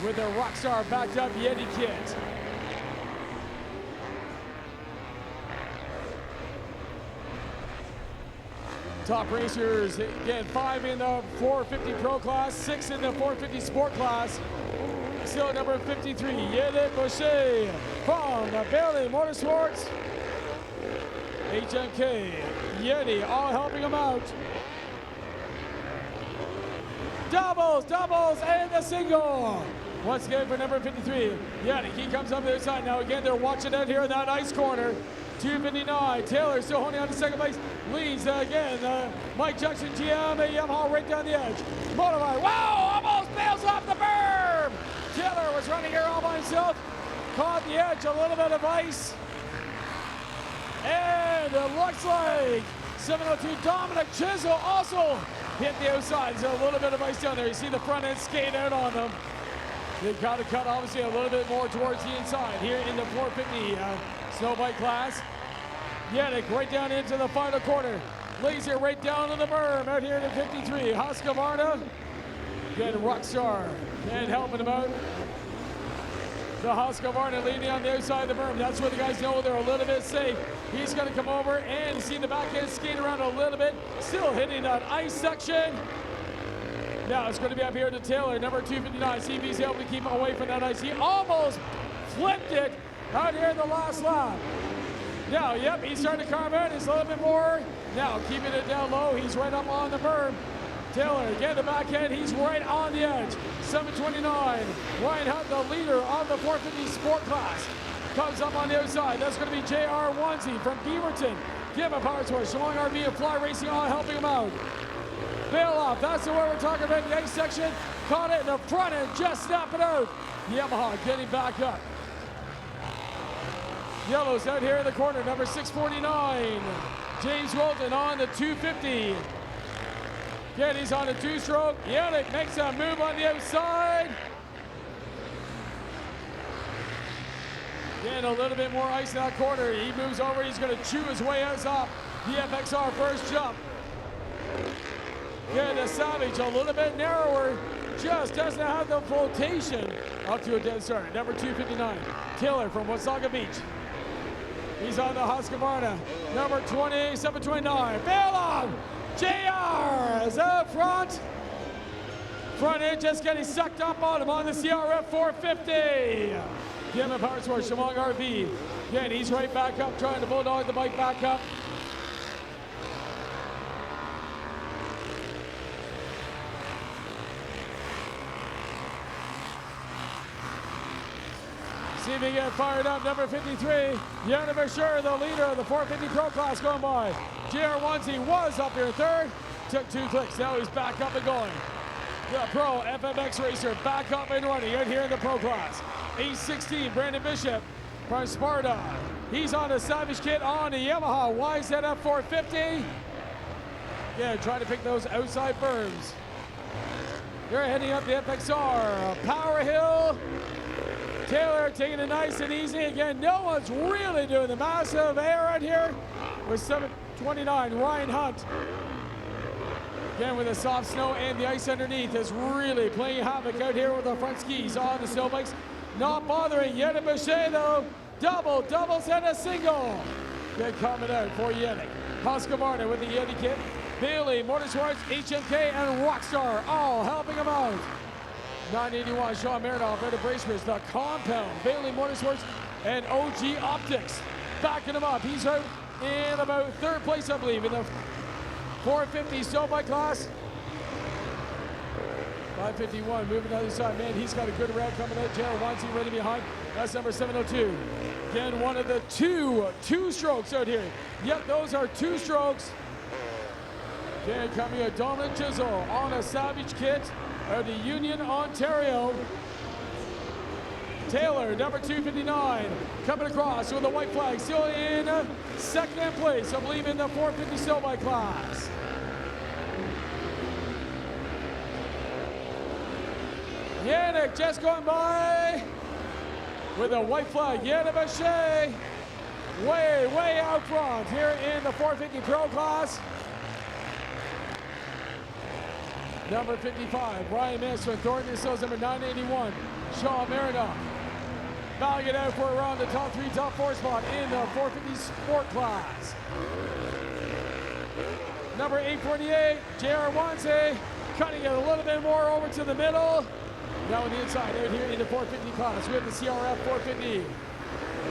with the Rockstar backed up Yeti kit. Top racers, again, 5 in the 450 Pro class, 6 in the 450 Sport class. Still number 53, Yeti Boucher from Bailey Motorsports. HMK, Yeti, all helping him out. Doubles, and the single. Once again for number 53, Yeti, he comes up the other side. Now again, they're watching out here in that ice corner. 259, Taylor still holding on to second place. Leads again, Mike Jackson, GM, Yamaha right down the edge. Motorride, wow, almost bails off the berm. Taylor was running here all by himself. Caught the edge, a little bit of ice. And it looks like 702 Dominic Chisel also hit the outside. There's a little bit of ice down there. You see the front end skate out on them. They've got to cut obviously a little bit more towards the inside here in the 450 Snowbike class. Yannick right down into the final corner. Laser right down to the berm out here in the 53. Husqvarna. Again, Rockstar and helping him out. The Husqvarna leading on the outside of the berm. That's where the guys know they're a little bit safe. He's going to come over and see the back end skate around a little bit. Still hitting that ice section. Now it's going to be up here to Taylor, number 259. See if he's able to keep him away from that ice. He almost flipped it out here in the last lap. Now, yep, he's starting to carve out. He's a little bit more. Now keeping it down low. He's right up on the berm. Taylor, again, the back end, he's right on the edge. 729, Ryan Hunt, the leader of the 450 sport class, comes up on the outside. That's going to be J.R. Onesie from Beaverton. Give him a power source. Shalong RV and Fly Racing on helping him out. Bail off, that's the way we're talking about the ice section. Caught it in the front end, just snapping out. Yamaha getting back up. Yellow's out here in the corner, number 649. James Walton on the 250. Again, he's on a two-stroke. Yannick makes a move on the outside. Again, a little bit more ice in that corner. He moves over. He's going to chew his way out up. The FXR first jump. Again, the Savage a little bit narrower. Just doesn't have the flotation up to a dead start. Number 259, Taylor from Wasaga Beach. He's on the Husqvarna. Number 20, 729. Bail on! JR is out front. Front end just getting sucked up on him on the CRF 450. Give him a power source, Shamong RV. Again, he's right back up, trying to bulldog the bike back up. See if he get fired up, number 53. Yannick Bashir, the leader of the 450 Pro class going by. JR Onesie was up here third, took 2 clicks, now he's back up and going. The Pro FMX racer back up and running out here in the Pro class. 816, Brandon Bishop from Sparta. He's on the Savage kit on the Yamaha YZF 450. Yeah, trying to pick those outside berms. They're heading up the FXR. Power Hill. Taylor taking it nice and easy. Again, no one's really doing the massive air out here with 729, Ryan Hunt. Again, with the soft snow and the ice underneath is really playing havoc out here with the front skis on the snowbikes. Not bothering Yannick Boucher though. Doubles and a single. Good coming out for Yannick. Husqvarna with the Yeti kit. Bailey, Motorsports, HMK, and Rockstar all helping him out. 981, Sean Marinoff out of Bracebridge, the Compound, Bailey Motorsports, and OG Optics backing him up. He's out in about third place, I believe, in the 450 Snowbike class. 551, moving to the other side. Man, he's got a good round coming out. Jared Onesie ready behind. That's number 702. Again, one of the two strokes out here. Yep, those are 2 strokes. Again, coming a Dominic Chisel on a Savage kit out of Union, Ontario. Taylor, number 259, coming across with a white flag, still in second place, I believe, in the 450 Snowbike class. Yannick just going by with a white flag. Yannick Boucher way out front here in the 450 Pro class. Number 55, Brian Mansfield, Thornton Hills, number 981, Sean Marinoff. Battling it out for around the top 3, top 4 spot in the 450 Sport class. Number 848, J.R. Onesie, cutting it a little bit more over to the middle. Now on the inside, out here in the 450 class with the CRF 450.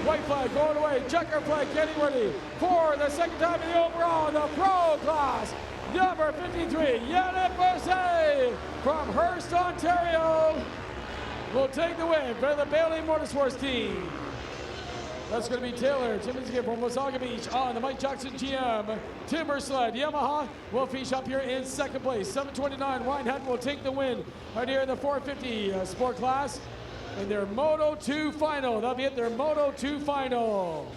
White flag going away, checker flag getting ready for the second time in the overall, the Pro class. Number 53, Yannick Boucher from Hearst, Ontario, will take the win for the Bailey Motorsports team. That's going to be Taylor Timmins from Wasaga Beach on the Mike Jackson GM Timber Sled. Yamaha will finish up here in second place. 729, Ryan Hunt will take the win right here in the 450 Sport class. in their Moto 2 final. They'll be at their Moto 2 final.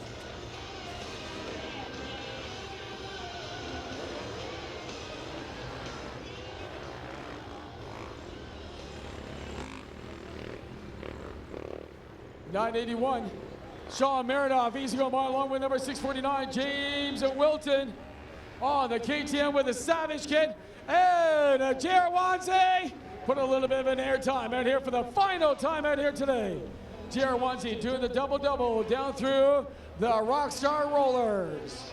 .981, Sean Marinoff, easy going by along with number 649, James Wilton. On the KTM with a Savage kit, and J.R. Wanzi put a little bit of an air time out here for the final time out here today. J.R. Wanzi doing the double-double down through the Rockstar rollers.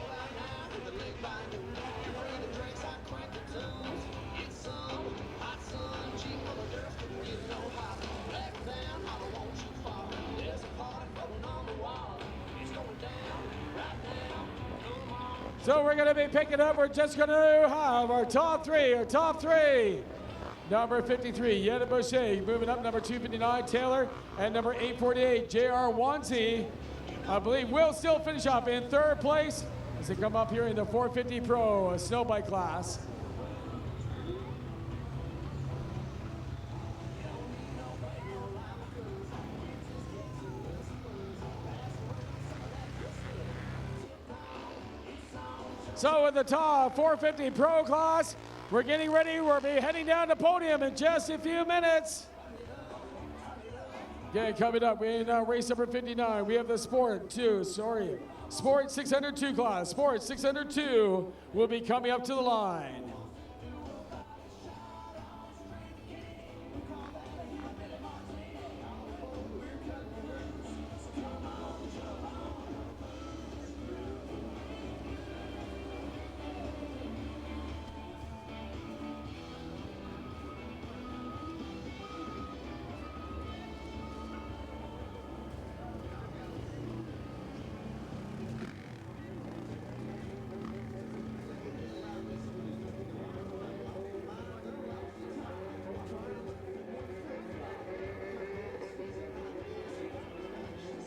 So we're going to be picking up, we're just going to have our top three. Number 53, Yetta Boucher, moving up number 259, Taylor, and number 848, J.R. Wanzi. I believe will still finish up in third place as they come up here in the 450 Pro Snowbike class. So in the top 450 Pro class, we're getting ready. We'll be heading down to podium in just a few minutes. Okay, coming up, we in race number 59. We have the Sport 602 class. Sport 602 will be coming up to the line.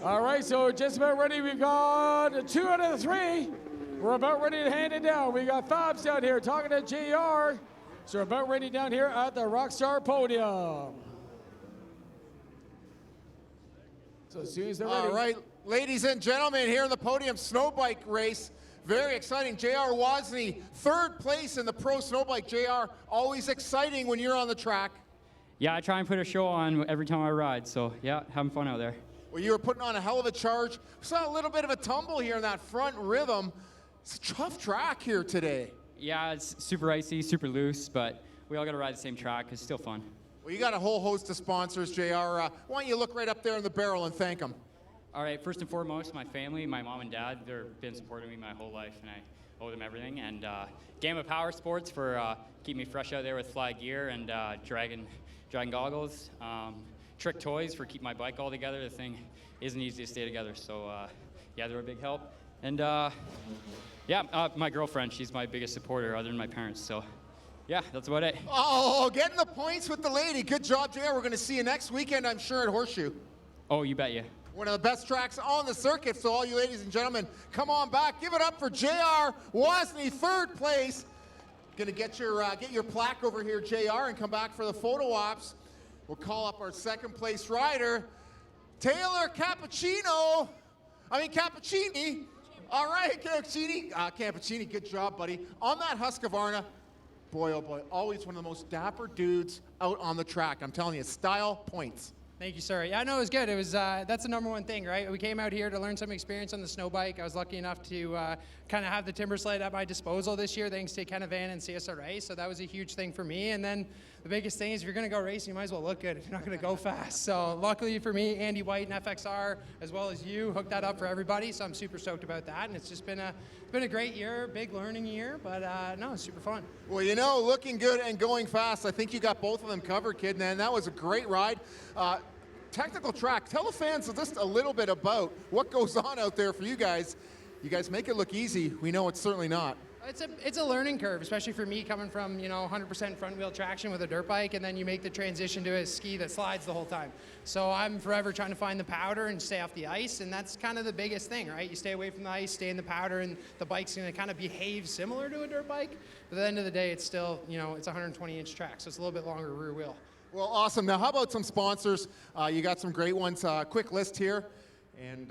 All right, so just about ready. We've got 2 out of the 3. We're about ready to hand it down. We got Fabs down here talking to JR. So we're about ready down here at the Rockstar podium. So as soon as they're ready. All right, ladies and gentlemen, here in the podium Snowbike race. Very exciting. J.R. Wozni, 3rd place in the Pro Snowbike. J.R., always exciting when you're on the track. Yeah, I try and put a show on every time I ride. So yeah, having fun out there. Well, you were putting on a hell of a charge. We saw a little bit of a tumble here in that front rhythm. It's a tough track here today. Yeah, it's super icy, super loose, but we all got to ride the same track. It's still fun. Well, you got a whole host of sponsors, JR. Why don't you look right up there in the barrel and thank them? All right, first and foremost, my family, my mom and dad, they've been supporting me my whole life, and I owe them everything. And Gamma Power Sports for keeping me fresh out there with fly gear and dragon goggles. Trick Toys for keeping my bike all together. The thing isn't easy to stay together, so yeah, they're a big help. And yeah, my girlfriend, she's my biggest supporter other than my parents, so yeah, that's about it. Oh, getting the points with the lady. Good job, JR. We're going to see you next weekend, I'm sure, at Horseshoe. Oh, you bet you. One of the best tracks on the circuit, so all you ladies and gentlemen, come on back. Give it up for JR Wozni, 3rd place. Going to get your plaque over here, JR, and come back for the photo ops. We'll call up our 2nd place rider, Taylor Cappuccini. All right, Cappuccini, good job, buddy. On that Husqvarna, boy, oh boy, always one of the most dapper dudes out on the track. I'm telling you, style points. Thank you, sir. Yeah, no, it was good. It was that's the number one thing, right? We came out here to learn some experience on the snow bike. I was lucky enough to kind of have the timber sled at my disposal this year, thanks to Avaan and CSRA. So that was a huge thing for me. And then the biggest thing is, if you're going to go racing, you might as well look good. If you're not going to go fast. So luckily for me, Andy White and FXR, as well as you, hooked that up for everybody. So I'm super stoked about that. And it's just been a great year, big learning year. But no, it's super fun. Well, you know, looking good and going fast. I think you got both of them covered, kid. Man, that was a great ride. Technical track. Tell the fans just a little bit about what goes on out there for you guys. You guys make it look easy. We know it's certainly not. It's a learning curve, especially for me coming from 100% front wheel traction with a dirt bike, and then you make the transition to a ski that slides the whole time. So I'm forever trying to find the powder and stay off the ice, and that's kind of the biggest thing, right? You stay away from the ice, stay in the powder, and the bike's going to kind of behave similar to a dirt bike. But at the end of the day, it's still, it's a 120-inch track, so it's a little bit longer rear wheel. Well, awesome. Now, how about some sponsors? You got some great ones. Quick list here, and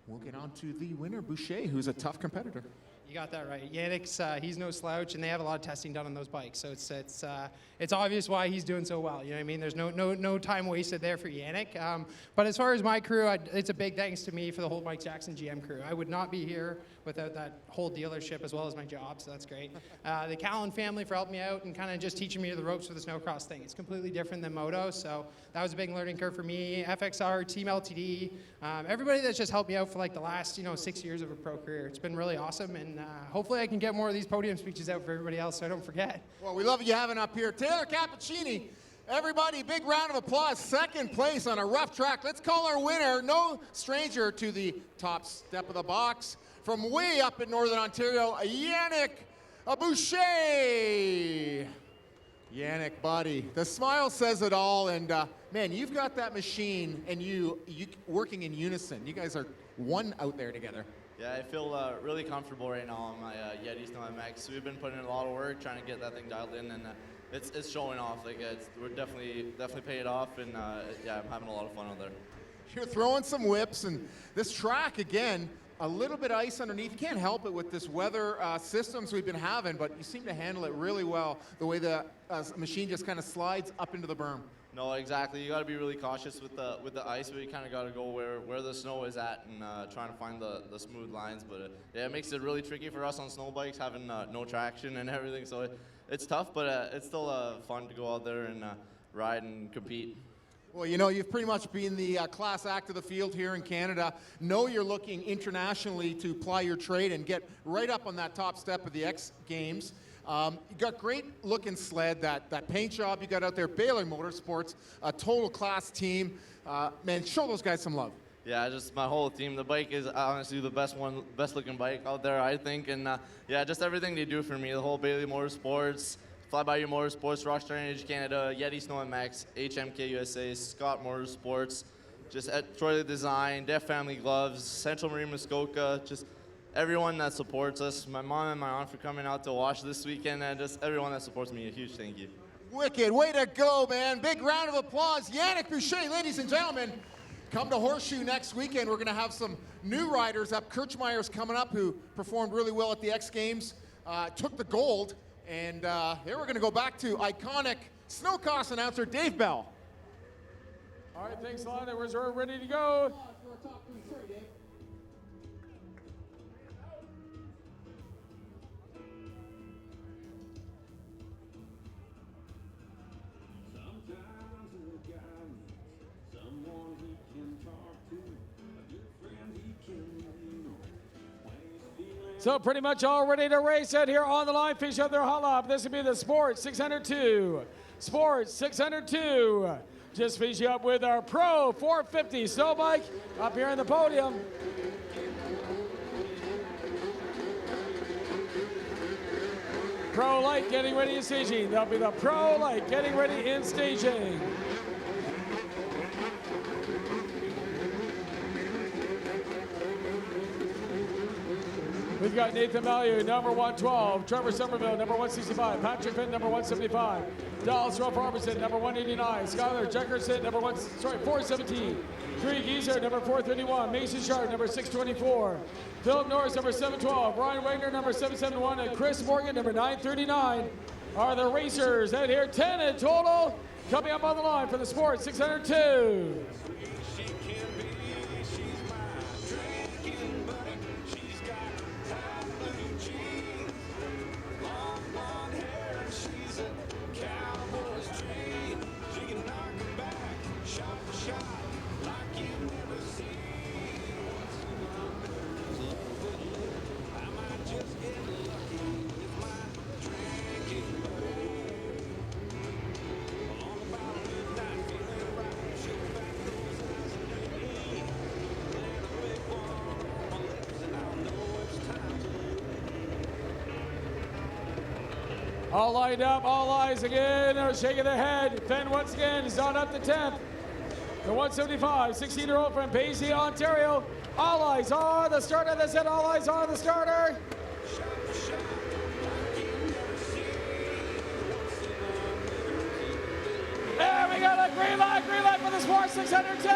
we'll get on to the winner, Boucher, who's a tough competitor. You got that right. Yannick's, he's no slouch, and they have a lot of testing done on those bikes. So it's obvious why he's doing so well. You know what I mean? There's no time wasted there for Yannick. But as far as my crew, it's a big thanks to me for the whole Mike Jackson GM crew. I would not be here without that whole dealership as well as my job, so that's great. The Callan family for helping me out and kind of just teaching me the ropes for the Snowcross thing. It's completely different than moto, so that was a big learning curve for me. FXR, Team LTD, everybody that's just helped me out for like the last 6 years of a pro career. It's been really awesome, and hopefully I can get more of these podium speeches out for everybody else so I don't forget. Well, we love you having up here. Taylor Cappuccini, everybody, big round of applause. Second place on a rough track. Let's call our winner, no stranger to the top step of the box. From way up in Northern Ontario, Yannick Boucher. Yannick, buddy, the smile says it all, and man, you've got that machine and you working in unison. You guys are one out there together. Yeah, I feel really comfortable right now on my Yeti Snow MX. We've been putting in a lot of work trying to get that thing dialed in, and it's showing off. Like we're definitely paid off, and yeah, I'm having a lot of fun out there. You're throwing some whips, and this track again, a little bit of ice underneath. You can't help it with this weather systems we've been having, but you seem to handle it really well. The way the machine just kind of slides up into the berm. No, exactly. You got to be really cautious with the ice, but you kind of got to go where the snow is at and trying to find the smooth lines. But yeah, it makes it really tricky for us on snow bikes, having no traction and everything. So it's tough, but it's still fun to go out there and ride and compete. Well, you've pretty much been the class act of the field here in Canada. Know you're looking internationally to ply your trade and get right up on that top step of the X Games. You got great looking sled, that paint job you got out there, Baylor Motorsports, a total class team. Man, show those guys some love. Yeah, just my whole team. The bike is honestly the best looking bike out there, I think. And yeah, just everything they do for me, the whole Baylor Motorsports, Fly By You Motorsports, Rockstar Energy Canada, Yeti Snow MX, HMK USA, Scott Motorsports, just at Troy Design, Def Family Gloves, Central Marine Muskoka, just everyone that supports us. My mom and my aunt for coming out to watch this weekend, and just everyone that supports me, a huge thank you. Wicked, way to go, man. Big round of applause. Yannick Boucher, ladies and gentlemen. Come to Horseshoe next weekend. We're going to have some new riders up. Kirchmeier's coming up, who performed really well at the X Games, took the gold. And here we're going to go back to iconic Snowcross announcer Dave Bell. All right, thanks a lot. We're ready to go. So pretty much all ready to race out here on the line. Finish up their hull up. This will be the Sport 602. Sport 602. Just finishing up with our Pro 450 Snowbike up here on the podium. Pro-lite getting ready in staging. That'll be the Pro-lite getting ready in staging. We've got Nathan Mallieu, number 112. Trevor Somerville, number 165. Patrick Finn, number 175. Dallas Rolf Robertson, number 189. Skylar Jeckerson, number 417. Greg Geezer, number 431. Mason Sharp, number 624. Philip Norris, number 712. Ryan Wagner, number 771. And Chris Morgan, number 939. Are the racers out here, 10 in total. Coming up on the line for the Sport 602. All lined up, all eyes again, are shaking their head. Fenn once again is on up to 10th. The 175, 16-year-old from Paisley, Ontario. All eyes on the starter. They said all eyes on the starter. green light for the Sport 602.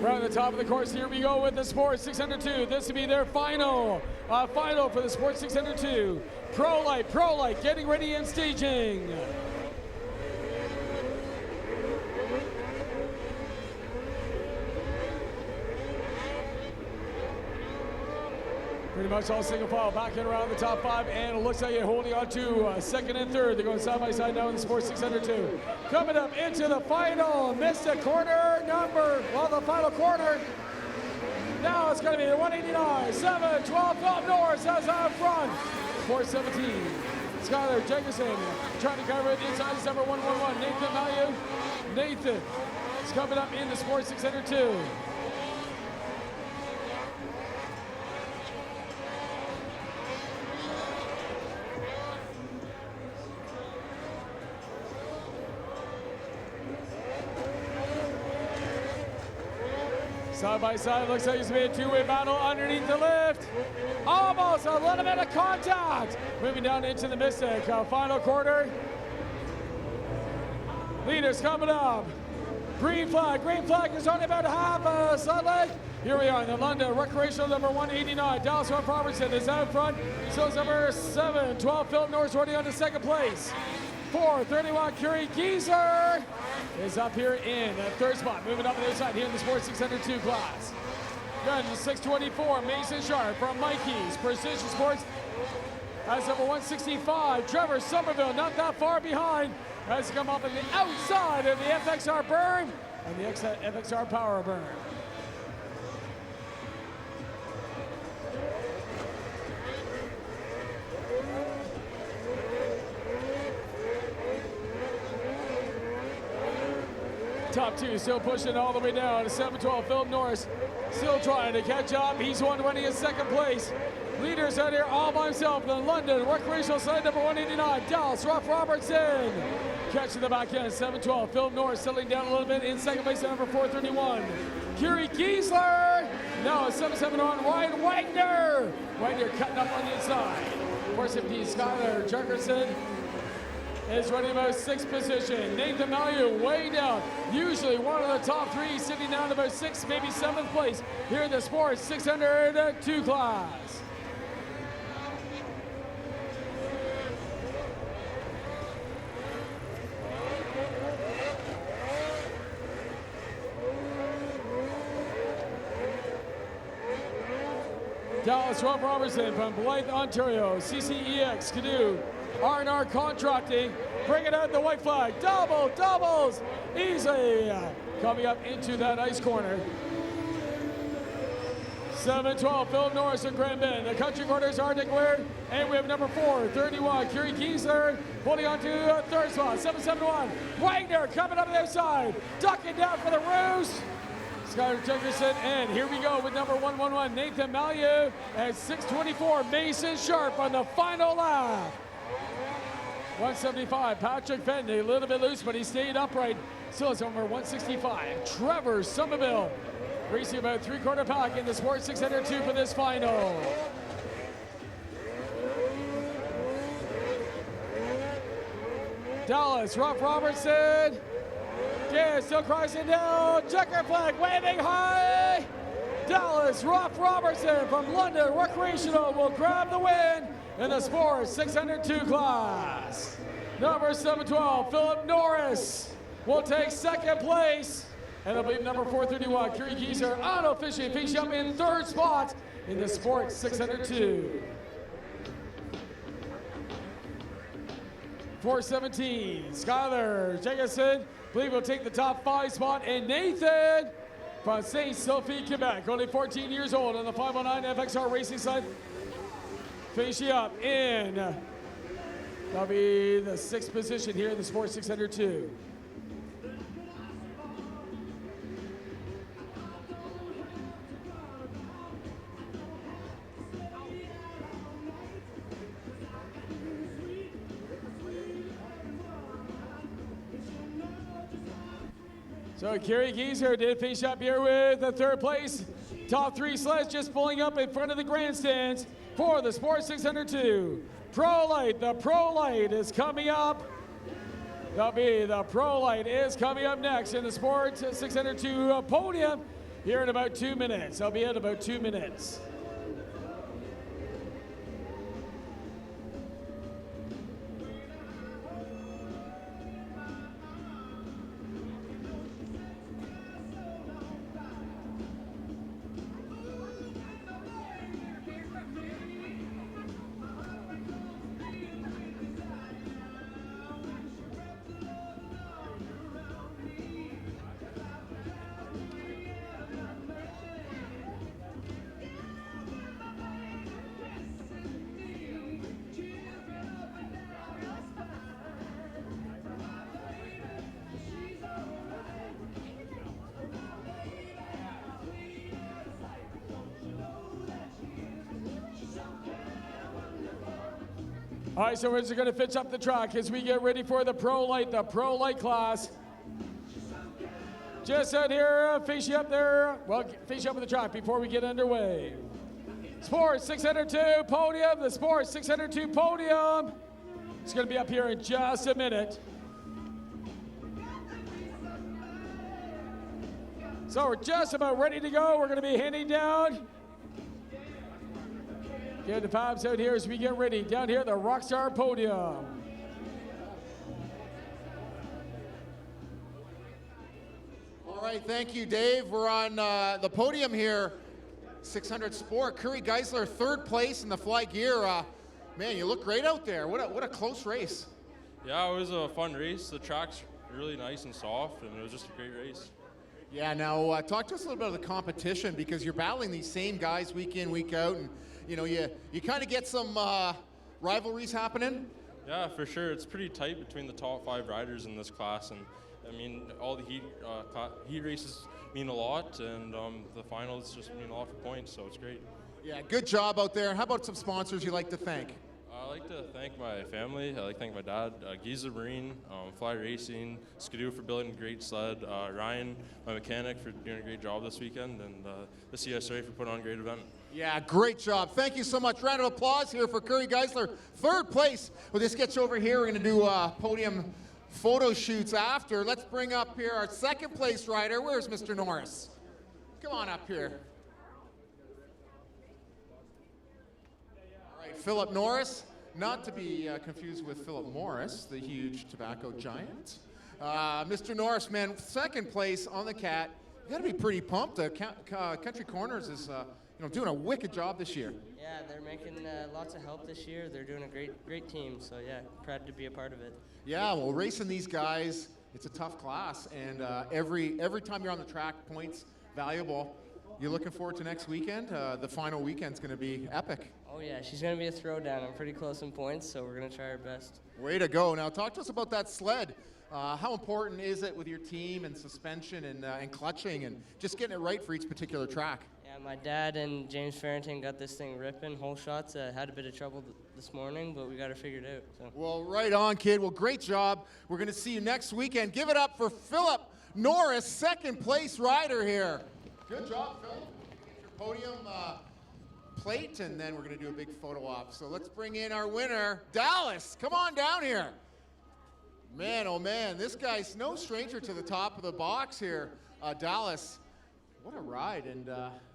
Right at the top of the course, here we go with the Sport 602. This will be their final for the Sport 602. Pro-lite, getting ready and staging. Pretty much all single file back in around the top 5, and it looks like you're holding on to second and third. They're going side by side now in the Sport 602. Coming up into the final, missed a corner the final corner. Now it's going to be the 189, 7, 12, Philip Norris has out front. 417. Skylar Jacobson trying to cover it inside is number 111. Nathan Value. Nathan is coming up in the Sport 602. Side by side, looks like it's been a two-way battle underneath the lift. Almost a little bit of contact. Moving down into the Mystic final quarter. Leaders coming up. Green flag is only about half a side leg. Here we are in the London Recreational number 189. Dallas Robertson is out front. So is number 7, 12, Philip Norris running on to second place. 431, Curie Geezer is up here in third spot. Moving up on the other side here in the Sport 602 class. Then the 624, Mason Sharp from Mikey's Precision Sports. As number 165, Trevor Somerville, not that far behind, has come up on the outside of the FXR Burn and the FXR Power Burn. Top two still pushing all the way down to 712. Philip Norris still trying to catch up. He's one running in second place. Leaders out here all by himself. The London Recreational side number 189. Dallas Ruff Robertson catching the back end. 712. Philip Norris settling down a little bit in second place at number 431. Curie Kiesler. Now 771. Ryan Wagner. Wagner cutting up on the inside. 417. Skylar Jerkerson is running about 6th position. Nathan Mallieu way down. Usually one of the top 3, sitting down about 6th, maybe 7th place here in the Sports 602 class. Dallas Rob Robertson from Blythe, Ontario. CCEX Canoe. R&R Contracting, bringing out the white flag. Doubles, easy. Coming up into that ice corner. 712, Philip Norris and Grand Bend. The country corners are declared, and we have number 431, Curie Kiesler, holding on to third spot. 771, Wagner coming up on the outside, ducking down for the roost. Skylar Jefferson, and here we go with number 111, Nathan Mallieu, and 624, Mason Sharp on the final lap. 175, Patrick Fenton, a little bit loose, but he stayed upright. Still is number 165, Trevor Somerville, racing about 3/4 pack in the Sport 602 for this final. Dallas, Ruff Robertson, yeah, still crossing down, checker flag waving high. Dallas, Ruff Robertson from London Recreational will grab the win in the Sport 602 class. Number 712, Philip Norris will take second place. And I believe number 431, Curie Geezer, unofficially finishing up in third spot in the Sport 602. 417, Skylar Jacobson, I believe will take the top 5 spot. And Nathan from St. Sophie, Quebec, only 14 years old on the 509 FXR racing side. Finishing up in, that'll be the 6th position here in the Sport 602. So Kerry Gieser did finish up here with the third place. Top three sleds just pulling up in front of the grandstands for the Sport 602. Pro-lite, the Pro-lite is coming up. The Pro-lite is coming up next in the Sport 602 podium here in about 2 minutes. I'll be at about 2 minutes. All right, so we're just going to finish up the track as we get ready for the Pro-lite class. Just out here, facing up there, well, facing up on the track before we get underway. Sport 602 podium, the Sport 602 podium. It's going to be up here in just a minute. So we're just about ready to go. We're going to be handing down. Get the Pabs out here as we get ready. Down here, the Rockstar podium. All right, thank you, Dave. We're on the podium here. 600 Sport. Curry Geisler, third place in the fly gear. Man, you look great out there. What a close race. Yeah, it was a fun race. The track's really nice and soft, and it was just a great race. Yeah, now talk to us a little bit of the competition, because you're battling these same guys week in, week out, and you know, you kind of get some rivalries happening. Yeah, for sure. It's pretty tight between the top 5 riders in this class, and I mean, all the heat races mean a lot, and the finals just mean a lot for points, so it's great. Yeah, good job out there. How about some sponsors you'd like to thank? I like to thank my family. I like to thank my dad, Giza Marine, Fly Racing, Skidoo for building a great sled, Ryan, my mechanic, for doing a great job this weekend, and the CSRA for putting on a great event. Yeah, great job. Thank you so much. Round of applause here for Curry Geisler, third place. We'll just get you over here. We're going to do podium photo shoots after. Let's bring up here our second place rider. Where's Mr. Norris? Come on up here. All right, Philip Norris, not to be confused with Philip Morris, the huge tobacco giant. Mr. Norris, man, second place on the Cat. You got to be pretty pumped. Country Corners is doing a wicked job this year. Yeah, they're making lots of help this year. They're doing a great team, so yeah, proud to be a part of it. Yeah, well, racing these guys, it's a tough class, and every time you're on the track, points valuable. You're looking forward to next weekend? The final weekend's going to be epic. Oh yeah, she's going to be a throwdown. I'm pretty close in points, so we're going to try our best. Way to go. Now talk to us about that sled. How important is it with your team and suspension and clutching and just getting it right for each particular track? Yeah, my dad and James Farrington got this thing ripping, whole shots. Had a bit of trouble this morning, but we got it figured out. So. Well, right on, kid. Well, great job. We're going to see you next weekend. Give it up for Philip Norris, second place rider here. Good job, Philip. Your podium plate, and then we're going to do a big photo op. So let's bring in our winner, Dallas. Come on down here. Man, oh man, this guy's no stranger to the top of the box here. Dallas, what a ride, and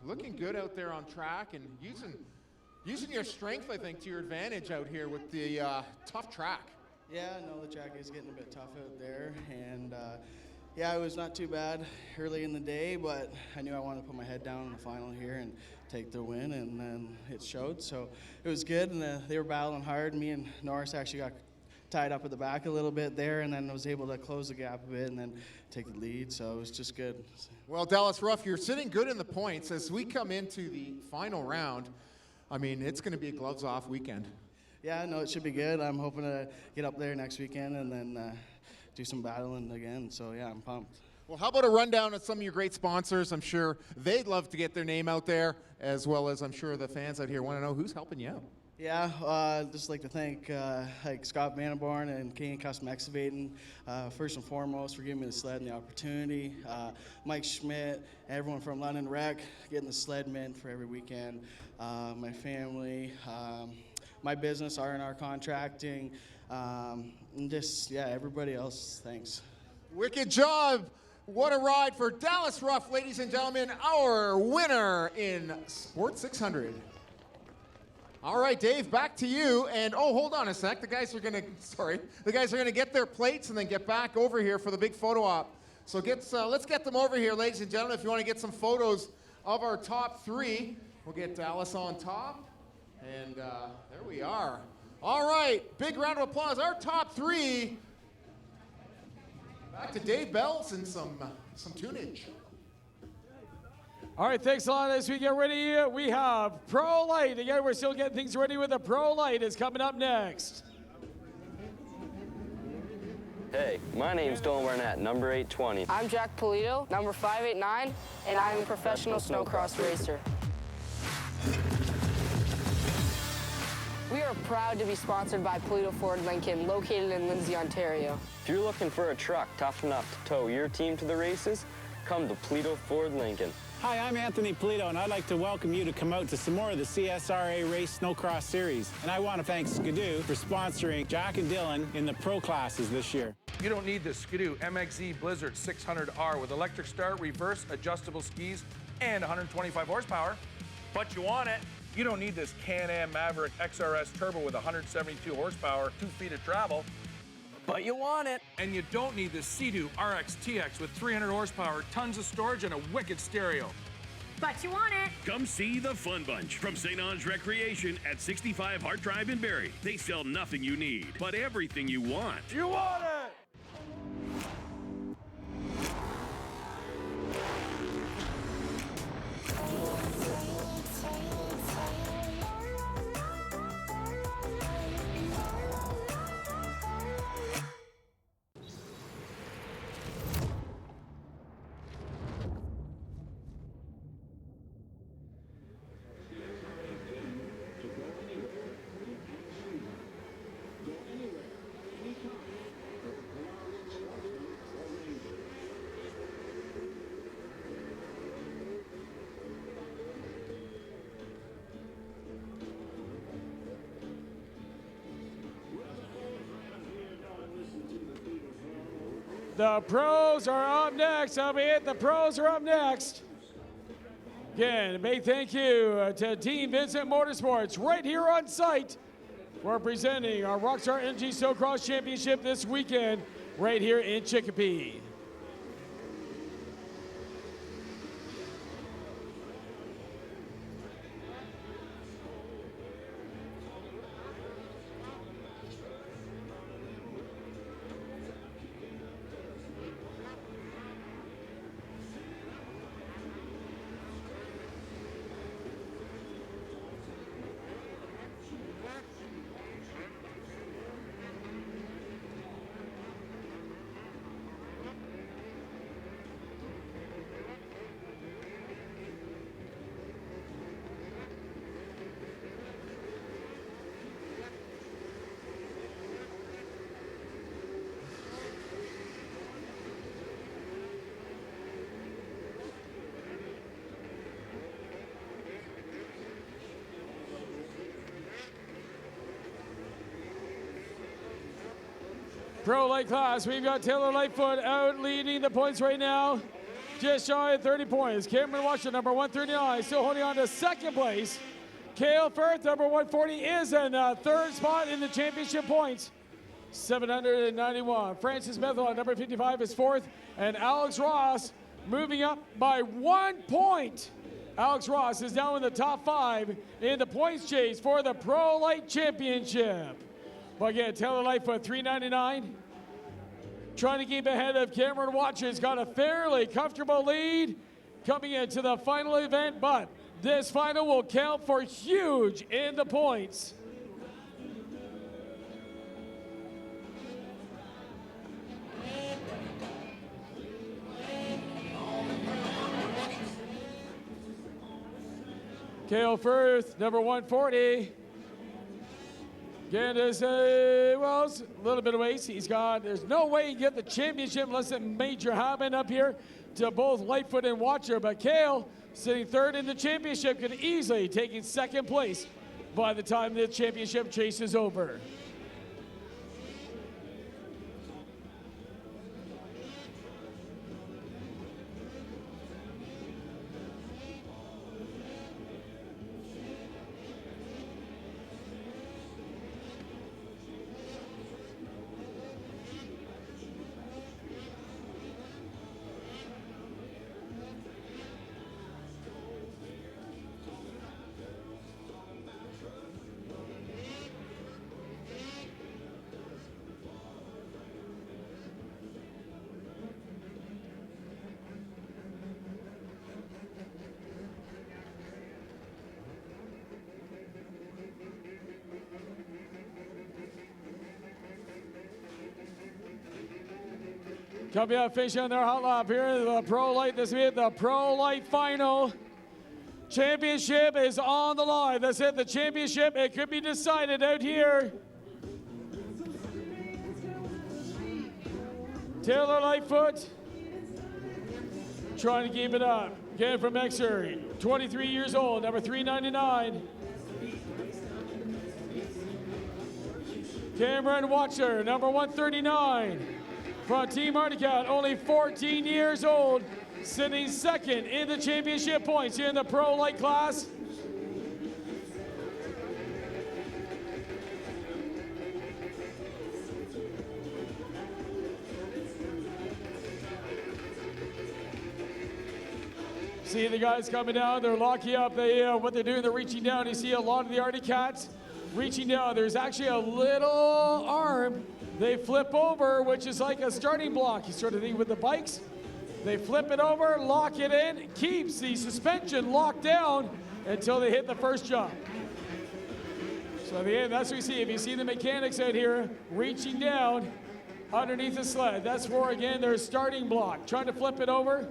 looking good out there on track and using your strength, I think, to your advantage out here with the tough track. Yeah, no, the track is getting a bit tough out there, and yeah, it was not too bad early in the day, but I knew I wanted to put my head down in the final here and take the win, and then it showed, so it was good, and they were battling hard. Me and Norris actually got tied up at the back a little bit there, and then was able to close the gap a bit and then take the lead, so it was just good. Well, Dallas Ruff, you're sitting good in the points. As we come into the final round, I mean, it's going to be a gloves-off weekend. Yeah, no, it should be good. I'm hoping to get up there next weekend and then do some battling again, so yeah, I'm pumped. Well, how about a rundown of some of your great sponsors? I'm sure they'd love to get their name out there, as well as I'm sure the fans out here want to know who's helping you out. Yeah, just like to thank like Scott Vandenborn and Canadian Custom Excavating, first and foremost, for giving me the sled and the opportunity. Mike Schmidt, everyone from London Rec, getting the sled mint for every weekend. My family, my business, R&R Contracting, and just, yeah, everybody else, thanks. Wicked job. What a ride for Dallas Ruff, ladies and gentlemen, our winner in Sport 600. All right, Dave, back to you. And oh, hold on a sec. The guys are gonna get their plates and then get back over here for the big photo op. So let's get them over here, ladies and gentlemen. If you want to get some photos of our top three, we'll get Dallas on top. And there we are. All right, big round of applause. Our top three. Back to Dave Bells and some tunage. All right, thanks a lot. As we get ready, we have Pro-lite. Again, we're still getting things ready with the Pro-lite is coming up next. Hey, my name's Dylan Barnett, number 820. I'm Jack Polito, number 589, and I'm a professional snowcross racer. We are proud to be sponsored by Polito Ford Lincoln, located in Lindsay, Ontario. If you're looking for a truck tough enough to tow your team to the races, come to Polito Ford Lincoln. Hi, I'm Anthony Polito, and I'd like to welcome you to come out to some more of the CSRA Race Snowcross Series. And I want to thank Skidoo for sponsoring Jack and Dylan in the pro classes this year. You don't need the Skidoo MXZ Blizzard 600R with electric start, reverse, adjustable skis, and 125 horsepower, but you want it. You don't need this Can-Am Maverick XRS Turbo with 172 horsepower, 2 feet of travel, but you want it. And you don't need the Sea-Doo RX-TX with 300 horsepower, tons of storage, and a wicked stereo. But you want it. Come see the Fun Bunch from St. Ange Recreation at 65 Hart Drive in Barrie. They sell nothing you need, but everything you want. You want it! The pros are up next. Albeit the pros are up next. Again, a big thank you to Team Vincent Motorsports right here on site for presenting our Rockstar Energy Snowcross Championship this weekend right here in Chicopee. Pro-lite class, we've got Taylor Lightfoot out leading the points right now. Just shy of 30 points. Cameron Washington, number 139, still holding on to second place. Cale Firth, number 140, is in third spot in the championship points. 791. Francis Methodon, number 55, is fourth. And Alex Ross moving up by 1 point. Alex Ross is now in the top 5 in the points chase for the Pro-lite Championship. But again, Taylor Lightfoot, 399. Trying to keep ahead of Cameron Watches. Got a fairly comfortable lead coming into the final event, but this final will count for huge in the points. Cale Firth, number 140. Again, well, it's a little bit of waste. There's no way you get the championship unless it major happen up here to both Lightfoot and Watcher. But Kale, sitting third in the championship, could easily take second place by the time the championship chase is over. Coming up, finishing on their hot lap here, the Pro-lite. This will be the Pro-lite Final. Championship is on the line. That's it, the championship. It could be decided out here. Taylor Lightfoot trying to keep it up. Again from Exeter, 23 years old, number 399. Cameron Watcher, number 139. From Team Articat, only 14 years old, sitting second in the championship points here in the Pro-lite class. See the guys coming down, they're locking up. What they're doing, they're reaching down. You see a lot of the Articats reaching down. There's actually a little arm they flip over, which is like a starting block. You sort of think with the bikes. They flip it over, lock it in, keeps the suspension locked down until they hit the first jump. So at the end, that's what you see. If you see the mechanics out here reaching down underneath the sled, that's for, again, their starting block. Trying to flip it over.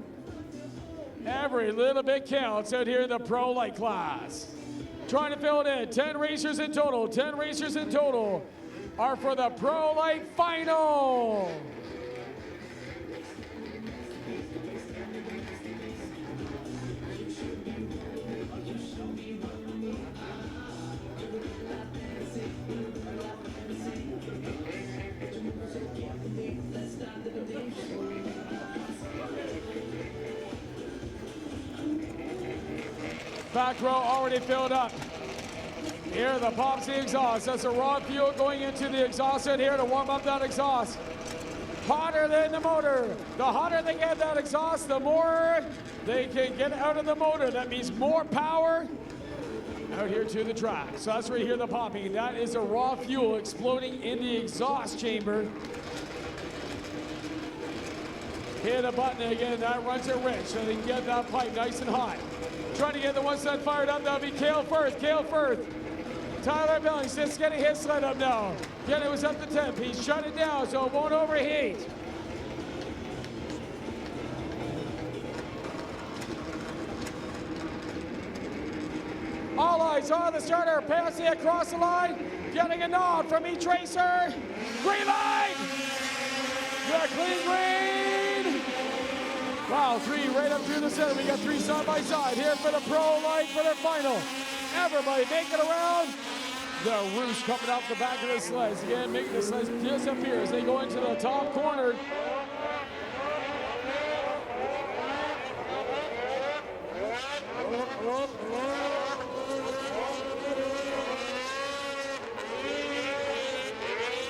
Every little bit counts out here in the Pro-lite class. Trying to fill it in. 10 racers in total. 10 racers in total are for the Pro-lite Final. Back row already filled up. Here, the pops the exhaust. That's a raw fuel going into the exhaust in here to warm up that exhaust. Hotter than the motor. The hotter they get that exhaust, the more they can get out of the motor. That means more power out here to the track. So that's where you hear the popping. That is a raw fuel exploding in the exhaust chamber. Hit a button again, that runs it rich, so they can get that pipe nice and hot. Trying to get the one sled fired up, that'll be Cale Firth. Cale Firth. Tyler Billings just getting his sled up now. Again, it was up to temp. He shut it down so it won't overheat. All eyes on the starter, passing across the line, getting a nod from each racer. Green light! Yeah, clean green! Wow, 3 right up through the center. We got 3 side by side here for the Pro-lite for their final. Everybody make it around. The roost coming out the back of the sleds. Again, making the sleds disappear as they go into the top corner.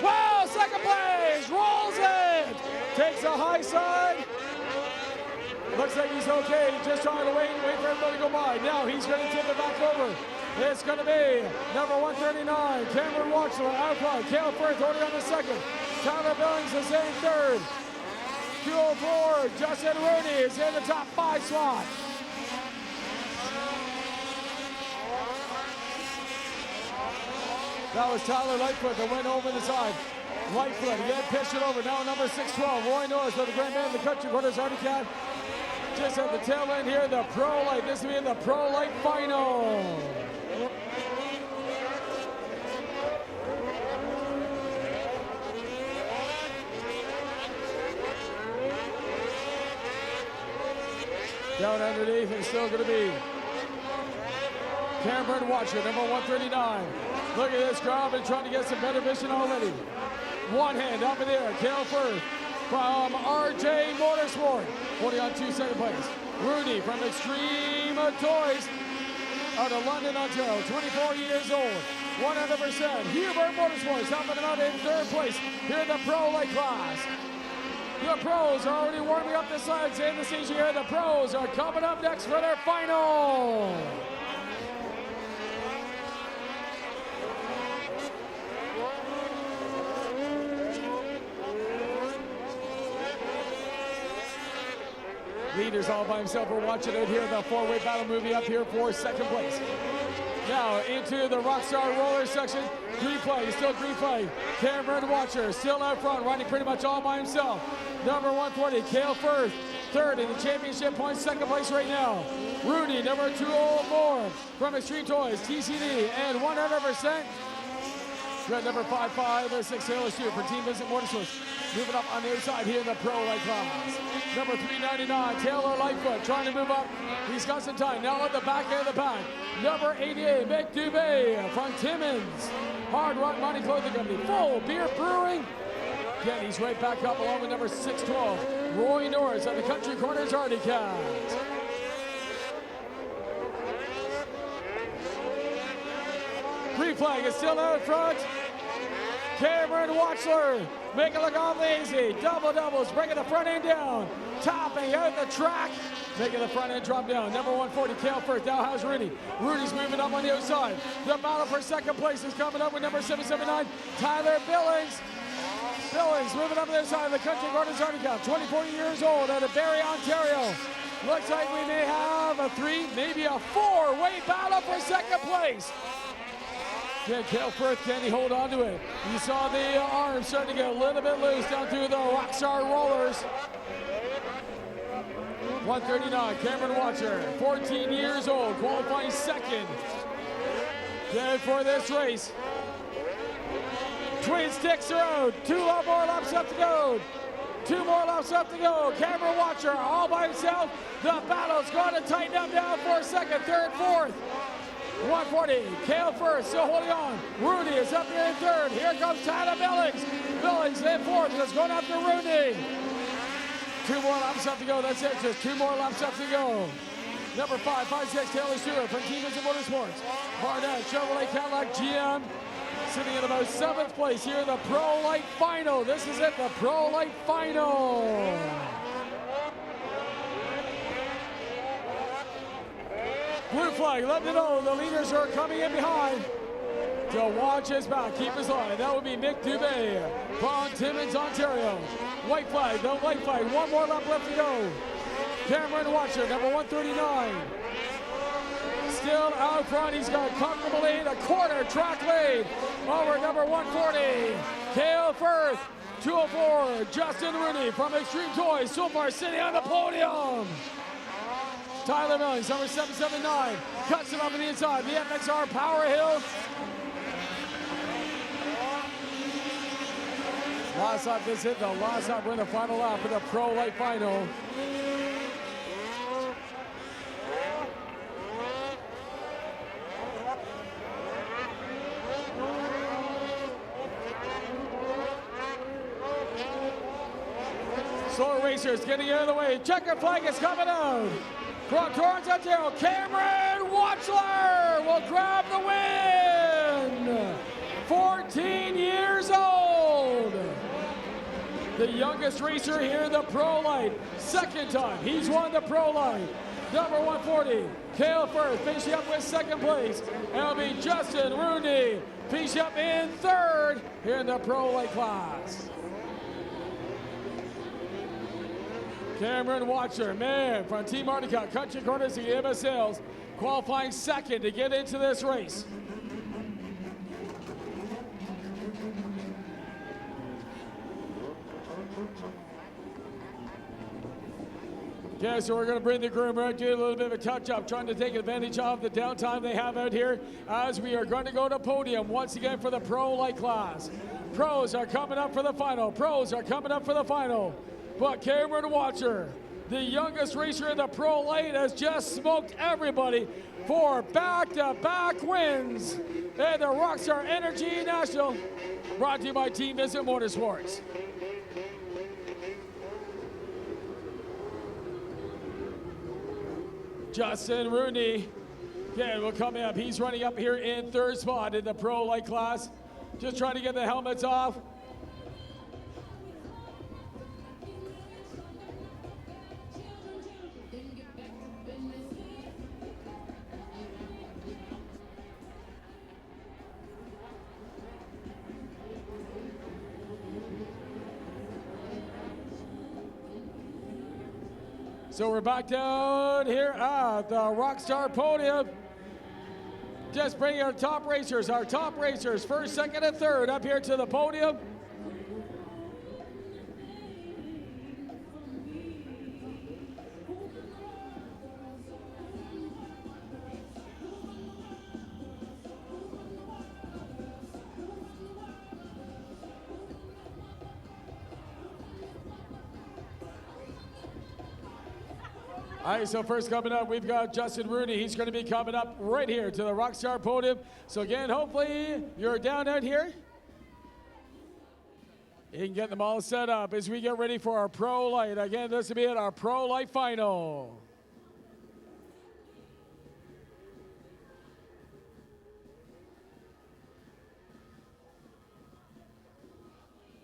Wow, second place, rolls it. Takes a high side. Looks like he's okay. He's just trying to wait for everybody to go by. Now he's going to tip it back over. It's going to be number 139, Cameron Watchler, out front. Cale Firth holding on the second. Tyler Billings is in third. Fuel forward. Justin Rooney is in the top 5 slot. That was Tyler Lightfoot that went over the side. Lightfoot again pitched it over. Now number 612, Roy Norris for the Grand Man of the Country Quarters Articat. Just at the tail end here, the Pro-lite. This will be the Pro-lite Final. Down underneath, it's still going to be Cameron Watcher, number 139. Look at this crowd, been trying to get some better vision already. One hand up in the air, Cale Firth from RJ Motorsport, holding on to second place. Rooney from Extreme Toys out of London, Ontario, 24 years old, 100%. Hubert Motorsports helping him out in third place here in the Pro-lite class. The pros are already warming up the sides in the station here. The pros are coming up next for their final. Leaders all by himself. We're watching it here. The four-way battle moving up here for second place. Now into the Rockstar roller section. Green flag, still green flag. Cameron Watcher still out front, riding pretty much all by himself. Number 140, Cale Firth, third in the championship points, second place right now. Rooney, number 204 from Extreme Toys, TCD, and 100%. Red number 556, Taylor Stewart for Team Visit Motorsports. Moving up on the other side here in the Pro-lite class. Number 399, Taylor Lightfoot, trying to move up. He's got some time. Now at the back end of the pack. Number 88, Mick Dubé from Timmins. Hard Rock Money Clothing Company. Full Beer Brewing. Again, he's right back up along with number 612, Roy Norris at the Country Corners Artie Cat. Green flag is still out front. Cameron Watchler making it look awfully easy. Double doubles, bringing the front end down. Topping out the track, making the front end drop down. Number 140, Cale Firth, now has Rooney. Rooney's moving up on the outside. The battle for second place is coming up with number 779, Tyler Billings. Billings moving up on the other side of the Country Corners Artie Cat, 24 years old out of Barrie, Ontario. Looks like we may have a three, maybe a four-way battle for second place. Can Cale Firth, can he hold on to it? You saw the arms starting to get a little bit loose down through the Rockstar rollers. 139, Cameron Watcher, 14 years old, qualifying second. Good for this race. Twin sticks are out. Two more laps left to go. Two more laps left to go. Cameron Watcher all by himself. The battle's going to tighten up now for second, third, fourth. 140, Cale Firth still holding on. Rooney is up here in third. Here comes Tyler Billings. Billings in fourth. It's going after Rooney. Two more laps left to go. That's it. Just two more laps left to go. Number 556, Taylor Stewart from Team Visit Motorsports. Barnett, Chevrolet Cadillac GM. Sitting in about 7th place here in the Pro-lite Final. This is it, the Pro-lite Final. Blue flag, let them know the leaders are coming in behind to watch his back, keep his line. That would be Mick Dubé from Timmins, Ontario. White flag, the white flag, one more lap left to go. Cameron Watcher, number 139. Still out front, he's got a comfortable lead, a quarter track lead over number 140. Cale Firth, 204, Justin Rooney from Extreme Toys, so far sitting on the podium. Tyler Billings, number 779, cuts it up on the inside. The FXR Power Hill. Last lap, this is the last lap. We're in the final lap of the Pro-lite Final. Slow racers getting out of the way. Checker flag is coming out. From Torrance, Ontario, Cameron Watchler will grab the win. 14 years old. The youngest racer here in the Pro-lite. Second time he's won the Pro-lite. Number 140, Cale Firth, finishing up with second place. It'll be Justin Rooney, finishing up in third here in the Pro-lite class. Cameron Watcher, man, from Team Arctica, Country Corners to EMS Sales, qualifying second to get into this race. Okay, so we're going to bring the groom right to a little bit of a touch-up, trying to take advantage of the downtime they have out here as we are going to go to podium once again for the Pro-lite class. Pros are coming up for the final. Pros are coming up for the final. But Cameron Watcher the youngest racer in the Pro-lite, has just smoked everybody for back-to-back wins in the Rockstar Energy National, brought to you by Team Visit Motorsports. Justin Rooney, again, will come up. He's running up here in third spot in the Pro-lite class. Just trying to get the helmets off. So we're back down here at the Rockstar podium. Just bringing our top racers, first, second, and third up here to the podium. All right, so first coming up, we've got Justin Rooney. He's going to be coming up right here to the Rockstar podium. So again, hopefully you're down out here. You can get them all set up as we get ready for our Pro-lite. Again, this will be at our Pro-lite final.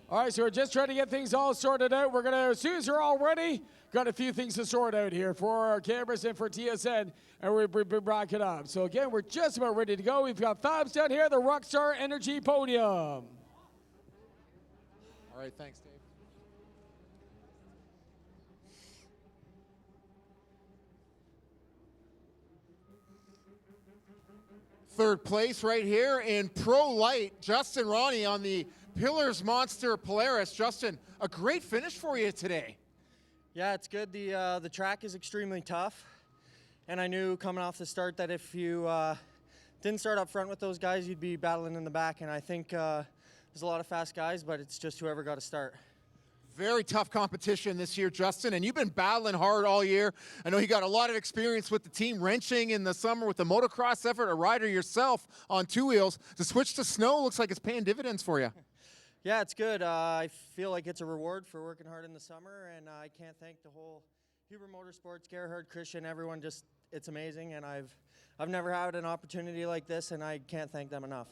All right, so we're just trying to get things all sorted out. We're going to, as soon as you're all ready, got a few things to sort out here for our cameras and for TSN, and we're backing up. So again, we're just about ready to go. We've got Fabs down here at the Rockstar Energy podium. All right, thanks, Dave. Third place right here in Pro-lite, Justin Ronnie on the Pillars Monster Polaris. Justin, a great finish for you today. Yeah, it's good. The track is extremely tough, and I knew coming off the start that if you didn't start up front with those guys, you'd be battling in the back, and I think there's a lot of fast guys, but it's just whoever got to start. Very tough competition this year, Justin, and you've been battling hard all year. I know you got a lot of experience with the team wrenching in the summer with the motocross effort, a rider yourself on two wheels. To switch to snow looks like it's paying dividends for you. Yeah, it's good. I feel like it's a reward for working hard in the summer, and I can't thank the whole Huber Motorsports, Gerhard, Christian, everyone. Just, it's amazing, and I've never had an opportunity like this, and I can't thank them enough.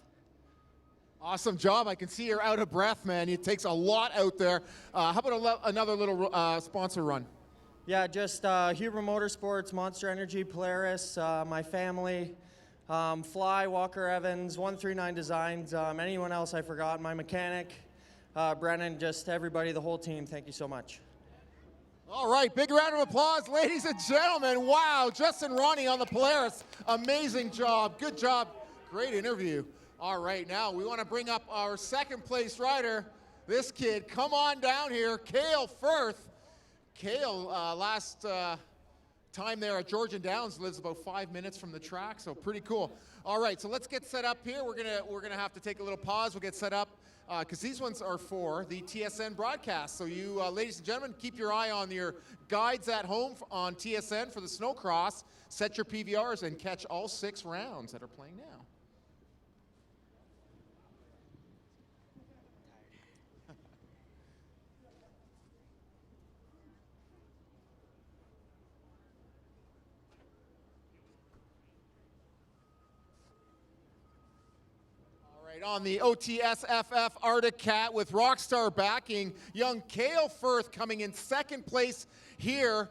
Awesome job. I can see you're out of breath, man. It takes a lot out there. How about another little sponsor run? Yeah, just Huber Motorsports, Monster Energy, Polaris, my family, Fly, Walker Evans, 139 Designs, anyone else I forgot, my mechanic, Brennan, just everybody, the whole team, thank you so much. All right, big round of applause, ladies and gentlemen. Wow, Justin Ronnie on the Polaris. Amazing job, good job, great interview. All right, now we want to bring up our second place rider. This kid, come on down here, Cale Firth. Cale, last time there at Georgian Downs, lives about 5 minutes from the track, so pretty cool. All right, so let's get set up here. We're gonna have to take a little pause. We'll get set up because these ones are for the TSN broadcast. So you, ladies and gentlemen, keep your eye on your guides at home on TSN for the Snowcross. Set your PVRs and catch all 6 rounds that are playing now. On the OTSFF Arctic Cat with Rockstar backing, young Cale Firth coming in second place here.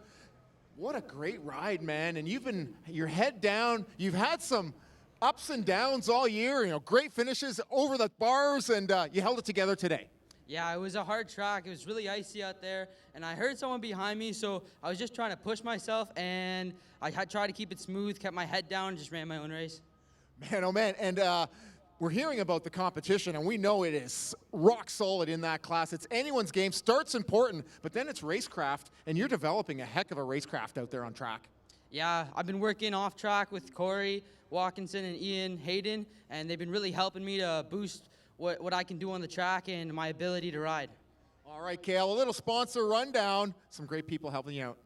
What a great ride, man. And you've been your head down. You've had some ups and downs all year, great finishes over the bars, and you held it together today. Yeah, it was a hard track. It was really icy out there, and I heard someone behind me, so I was just trying to push myself, and I tried to keep it smooth, kept my head down, just ran my own race. Man, oh man, and we're hearing about the competition, and we know it is rock solid in that class. It's anyone's game. Start's important, but then it's racecraft, and you're developing a heck of a racecraft out there on track. Yeah, I've been working off track with Corey, Watkinson, and Ian Hayden, and they've been really helping me to boost what I can do on the track and my ability to ride. All right, Cale, a little sponsor rundown. Some great people helping you out.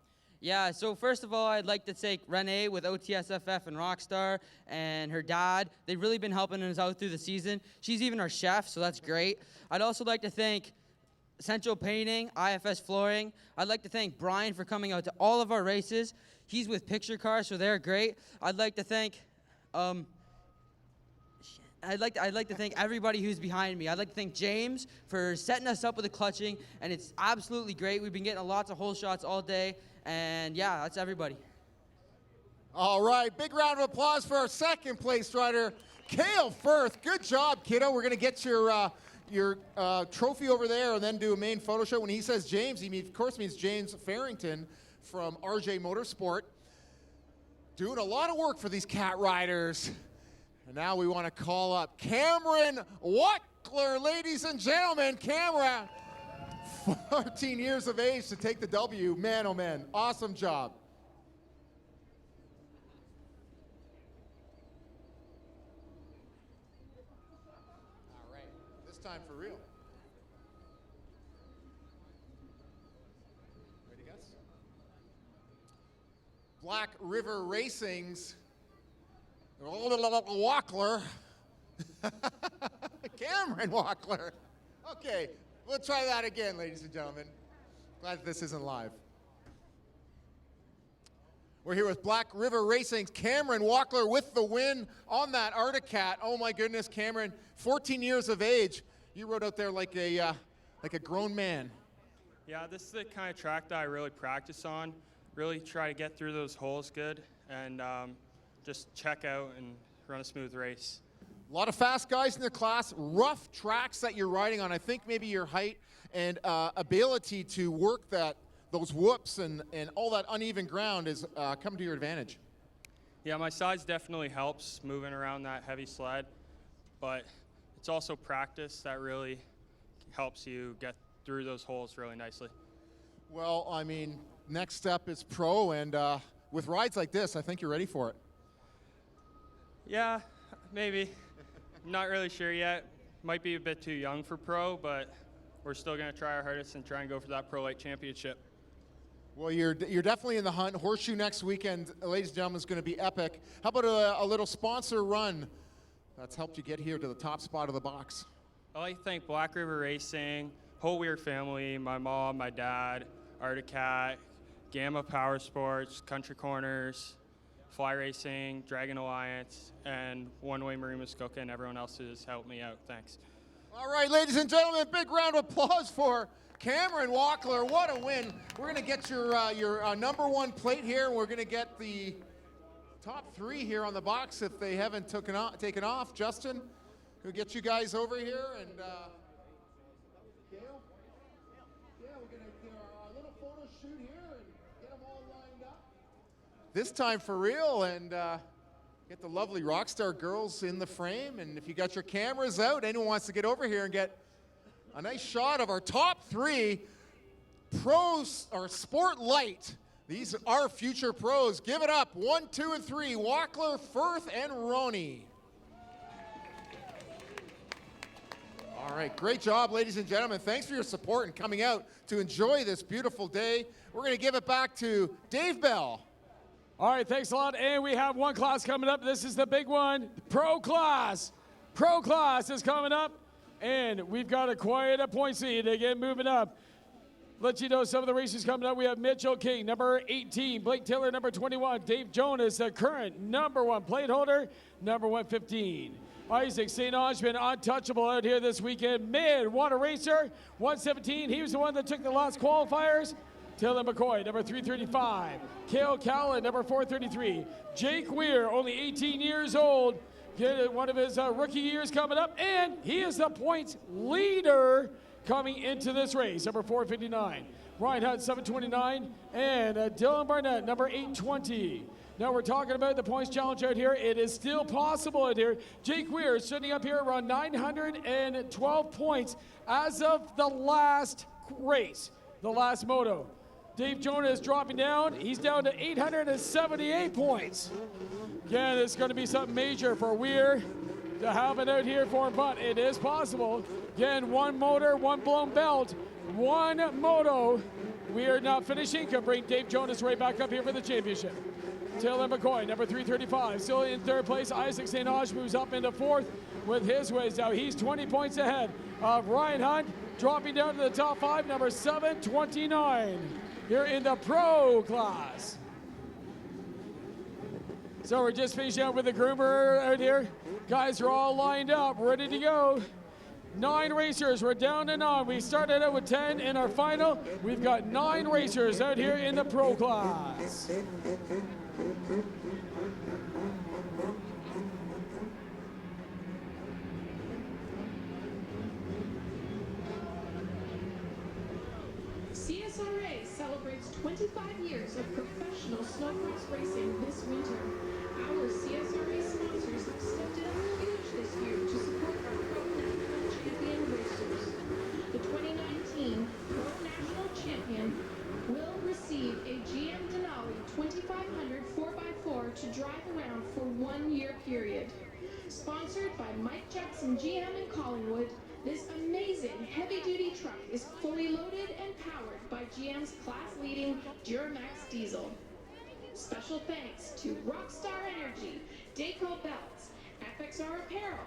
Yeah, so first of all, I'd like to thank Renee with OTSFF and Rockstar and her dad. They've really been helping us out through the season. She's even our chef, so that's great. I'd also like to thank Central Painting, IFS Flooring. I'd like to thank Brian for coming out to all of our races. He's with Picture Cars, so they're great. I'd like to thank I'd like to thank everybody who's behind me. I'd like to thank James for setting us up with the clutching, and it's absolutely great. We've been getting lots of hole shots all day, and yeah, that's everybody. All right, big round of applause for our second place rider, Cale Firth. Good job, kiddo. We're gonna get your trophy over there and then do a main photo shoot. When he says James, he of course means James Farrington from RJ Motorsport. Doing a lot of work for these cat riders. And now we want to call up Cameron Wackler, ladies and gentlemen. Cameron, 14 years of age to take the W. Man, oh man, awesome job. All right, this time for real. Ready, guys? Black River Racing's Wackler. Cameron Wackler. Okay, we'll try that again, ladies and gentlemen. Glad this isn't live. We're here with Black River Racing's Cameron Wackler with the win on that Arctic Cat. Oh my goodness, Cameron, 14 years of age. You rode out there like a grown man. Yeah, this is the kind of track that I really practice on. Really try to get through those holes good and just check out and run a smooth race. A lot of fast guys in the class, rough tracks that you're riding on. I think maybe your height and ability to work those whoops and all that uneven ground is come to your advantage. Yeah, my size definitely helps moving around that heavy sled, but it's also practice that really helps you get through those holes really nicely. Well, I mean, next step is pro, and with rides like this, I think you're ready for it. Yeah, maybe. Not really sure yet. Might be a bit too young for pro, but we're still going to try our hardest and try and go for that Pro-lite championship. Well, you're definitely in the hunt. Horseshoe next weekend, ladies and gentlemen, is going to be epic. How about a little sponsor run that's helped you get here to the top spot of the box? I'd like to thank Black River Racing, whole Weir family, my mom, my dad, Arctic Cat, Gamma Power Sports, Country Corners, Fly Racing, Dragon Alliance, and One Way Marine Muskoka, and everyone else who's helped me out. Thanks. All right, ladies and gentlemen, big round of applause for Cameron Wackler. What a win. We're going to get your #1 plate here. We're going to get the top 3 here on the box if they haven't taken off. Justin, we'll get you guys over here. And Gail? Yeah, we're going to do our little photo shoot here and get them all lined up. This time for real, and get the lovely Rockstar Girls in the frame. And if you got your cameras out, anyone wants to get over here and get a nice shot of our top 3 pros, or Sport Lite. These are future pros. Give it up. 1, 2, and 3. Wackler, Firth, and Roney. All right, great job, ladies and gentlemen. Thanks for your support and coming out to enjoy this beautiful day. We're going to give it back to Dave Bell. All right, thanks a lot. And we have one class coming up. This is the big one, Pro Class. Pro Class is coming up, and we've got quite a point seed to get moving up. Let you know some of the races coming up. We have Mitchell King, number 18, Blake Taylor, number 21, Dave Jonas, the current #1 plate holder, number 115. Isaac St. Ange been untouchable out here this weekend. Mid-water racer, 117. He was the one that took the last qualifiers. Taylor McCoy, number 335. Cale Callan, number 433. Jake Weir, only 18 years old. Get one of his rookie years coming up, and he is the points leader coming into this race, number 459. Ryan Hunt, 729, and Dylan Barnett, number 820. Now we're talking about the points challenge out here. It is still possible out here. Jake Weir is sitting up here around 912 points as of the last race, the last moto. Dave Jonas is dropping down. He's down to 878 points. Again, it's going to be something major for Weir to have it out here for him, but it is possible. Again, one motor, one blown belt, one moto, We are not finishing. Can bring Dave Jonas right back up here for the championship. Taylor McCoy, number 335, still in third place. Isaac St. Ange moves up into fourth with his ways. Now he's 20 points ahead of Ryan Hunt, dropping down to the top 5, number 729 here in the pro class. So we're just finishing up with the groomer out here. Guys are all lined up, ready to go. 9 racers, we're down to 9. We started out with 10 in our final. We've got 9 racers out here in the pro class. CSRA celebrates 25 years of professional snowcross racing this winter. Our CSRA sponsors have stepped in huge this year to support our Pro National Champion racers. The 2019 Pro National Champion will receive a GM Denali 2500 4x4 to drive around for 1 year period. Sponsored by Mike Jackson GM in Collingwood, this amazing heavy-duty truck is fully loaded and powered by GM's class-leading Duramax diesel. Special thanks to Rockstar Energy, Dayco Belts, FXR Apparel,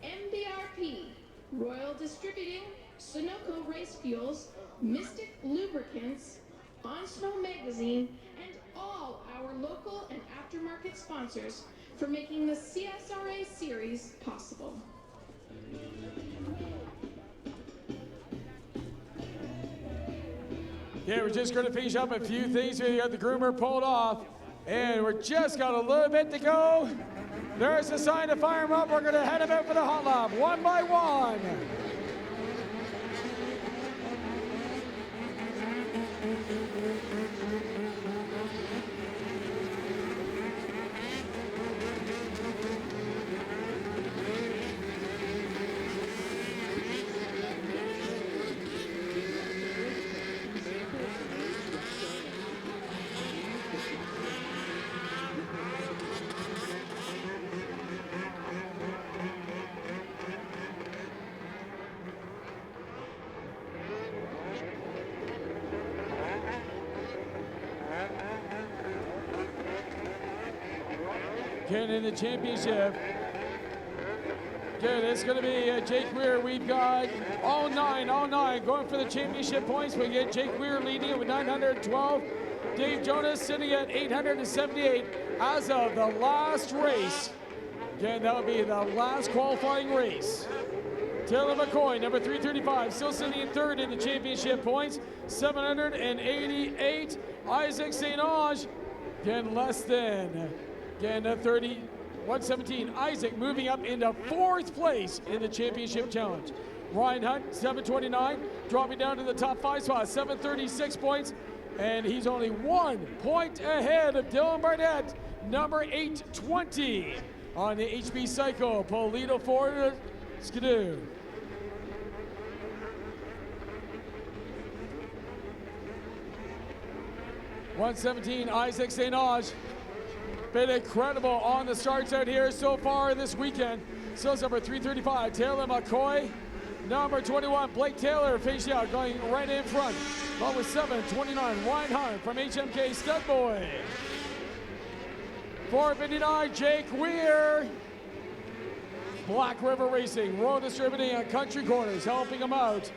MBRP, Royal Distributing, Sunoco Race Fuels, Mystic Lubricants, On Snow Magazine, and all our local and aftermarket sponsors for making the CSRA series possible. Okay, we're just going to finish up a few things. We got the groomer pulled off, and we're just got a little bit to go. There's a sign to fire him up. We're going to head him out for the hot lap, one by one. Again in the championship. Again, it's going to be Jake Weir. We've got all nine going for the championship points. We get Jake Weir leading it with 912. Dave Jonas sitting at 878 as of the last race. Again, that would be the last qualifying race. Taylor McCoy, number 335, still sitting in third in the championship points, 788. Isaac St. Ange, again less than. Again, 117. Isaac moving up into fourth place in the championship challenge. Ryan Hunt, 729, dropping down to the top 5 spot, 736 points, and he's only 1 point ahead of Dylan Barnett, number 820 on the HB Cycle Polito Ford Skidoo. .117, Isaac St. Ange. Been incredible on the starts out here so far this weekend. Still number 335, Taylor McCoy. Number 21, Blake Taylor finishing out, going right in front. Along with 729, Ryan Hunt from HMK Studboy. 459, Jake Weir. Black River Racing, Royal Distributing and Country Corners helping him out.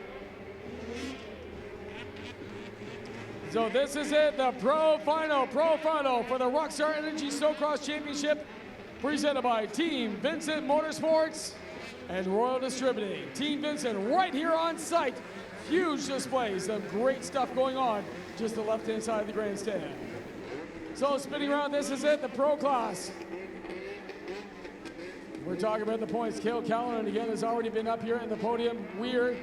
So this is it, the Pro Final for the Rockstar Energy Snowcross Championship, presented by Team Vincent Motorsports and Royal Distributing. Team Vincent right here on site. Huge display, some great stuff going on just the left-hand side of the grandstand. So spinning around, this is it, the Pro class. We're talking about the points. Cale Callahan, again, has already been up here in the podium. Weir,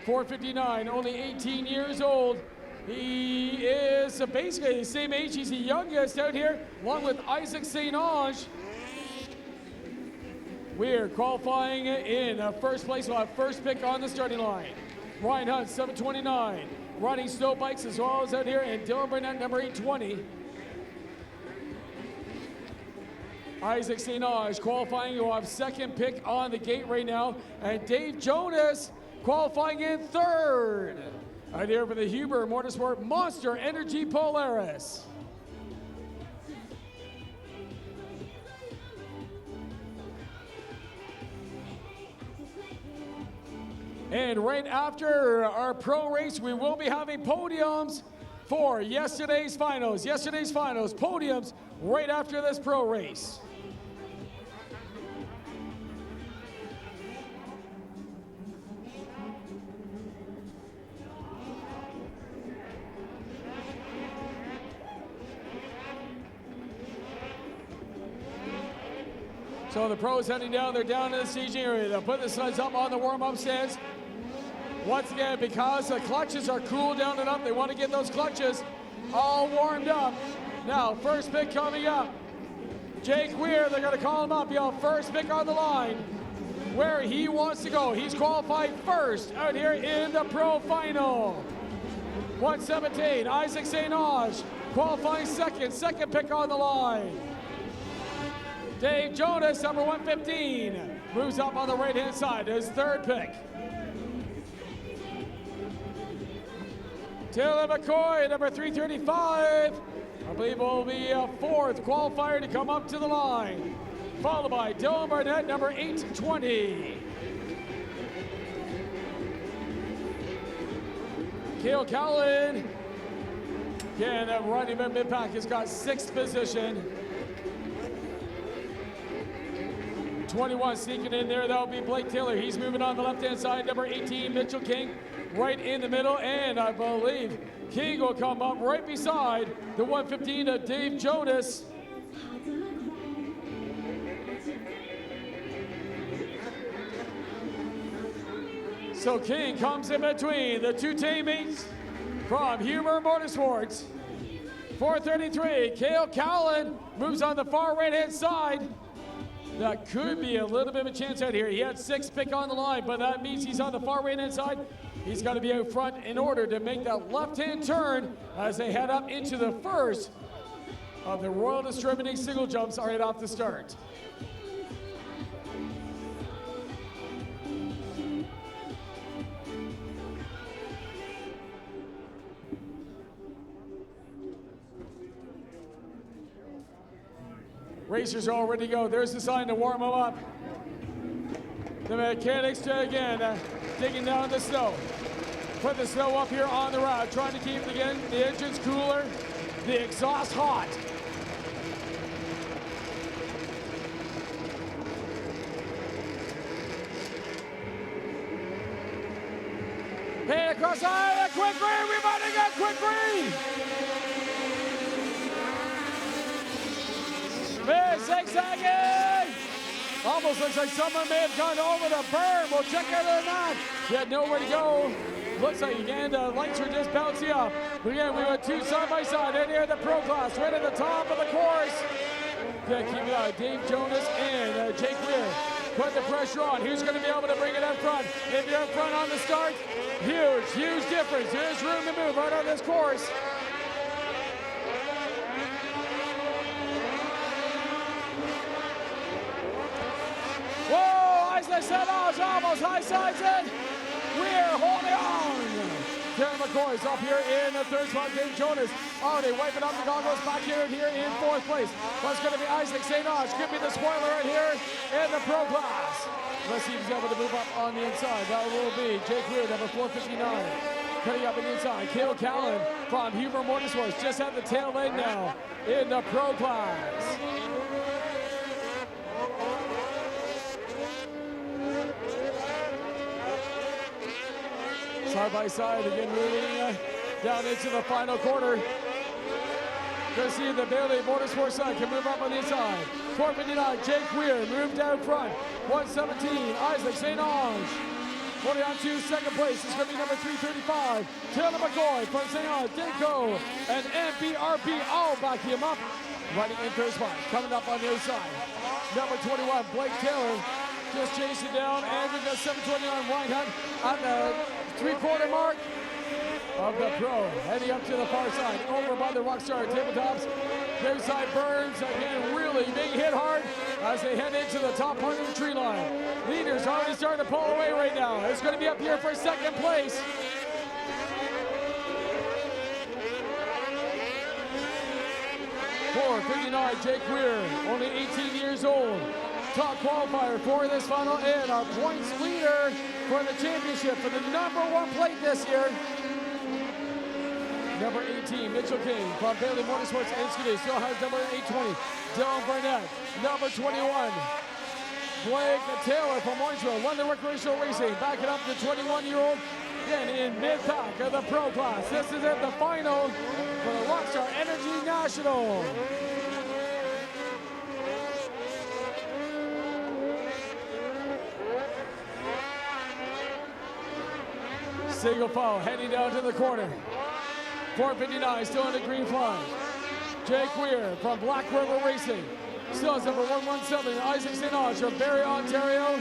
459, only 18 years old. He is basically the same age. He's the youngest out here, along with Isaac St. Ange. We're qualifying in first place. We'll have first pick on the starting line. Ryan Hunt, 729, riding snow bikes as well as out here, and Dylan Burnett, number 820. Isaac St. Ange qualifying. We'll have second pick on the gate right now, and Dave Jonas qualifying in third. Right here for the Huber Motorsport Monster Energy Polaris. And right after our pro race, we will be having podiums for yesterday's finals. Yesterday's finals, podiums right after this pro race. So the pros heading down, they're down in the staging area. They'll put the sleds up on the warm-up stands. Once again, because the clutches are cool down and up, they want to get those clutches all warmed up. Now, first pick coming up. Jake Weir, they're going to call him up. He'll first pick on the line where he wants to go. He's qualified first out here in the pro final. 117, Isaac St. Ange, qualifying second pick on the line. Dave Jonas, number 115, moves up on the right-hand side, his third pick. Taylor McCoy, number 335, I believe will be a fourth qualifier to come up to the line, followed by Dylan Barnett, number 820. Cale Callan, again, running mid-pack has got sixth position. 21 sneaking in there, that'll be Blake Taylor. He's moving on the left-hand side, number 18, Mitchell King, right in the middle, and I believe King will come up right beside the 115 of Dave Jonas. So King comes in between the two teammates from Huber Motorsports. 433, Cale Callan moves on the far right-hand side. That could be a little bit of a chance out here. He had sixth pick on the line, but that means he's on the far right-hand side. He's got to be out front in order to make that left-hand turn as they head up into the first of the Royal Distributing single jumps right off the start. Racers are all ready to go. There's the sign to warm them up. The mechanics again digging down the snow. Put the snow up here on the route, trying to keep the engines cooler, the exhaust hot. Hey, across side, a quick green. We might have got quick green. Zigzagging! Almost looks like someone may have gone over the berm. We'll check it or not. He had nowhere to go. Looks like again the lights were just bouncing up. But again, we went two side by side in here at the pro class, right at the top of the course. Yeah, keep it out. Dave Jonas and Jake Weir. Put the pressure on. Who's going to be able to bring it up front? If you're up front on the start, huge difference. There's room to move right on this course. Whoa, Isaac St. Ange almost high sides it. We're holding on. Terry McCoy's up here in the third spot. Dave Jonas already wiping up the goggles back here in fourth place. What's going to be Isaac St. Ange? Could be the spoiler right here in the pro class. Let's see if he's able to move up on the inside. That will be Jake Weir, number 459. Cutting up on the inside. Cale Callan from Huber Motorsports just at the tail end now in the pro class. Side by side, again moving down into the final quarter. Gonna see the Bailey Motorsports side can move up on the inside. 459, Jake Weir moved down front. 117, Isaac St. Ange. Holding on to second place, it's gonna be number 335, Taylor McCoy from St. Ange, Dinko, and MPRP all back him up. Riding in third spot, coming up on the other side. Number 21, Blake Taylor, just chasing down, and we've got 729 Ryan Hunt at the three-quarter mark of the pro. Heading up to the far side, over by the Rockstar tabletops. Their side Burns, again, really being hit hard as they head into the top part of the tree line. Leaders already starting to pull away right now. It's going to be up here for second place. 4:59, Jake Weir, only 18 years old. Top qualifier for this final and our points leader for the championship for the #1 plate this year. Number 18, Mitchell King from Bailey Motorsports and Skidoo still has number 820. Dylan Burnett, number 21. Blake Taylor from Orangeville, London Recreational Racing, backing up the 21-year-old. Again in mid-pack of the Pro class. This is it, the final for the Rockstar Energy National. Single file heading down to the corner. 4:59, still in the green flag. Jake Weir from Black River Racing. Still has number 117, Isaac St. Ange from Barrie, Ontario.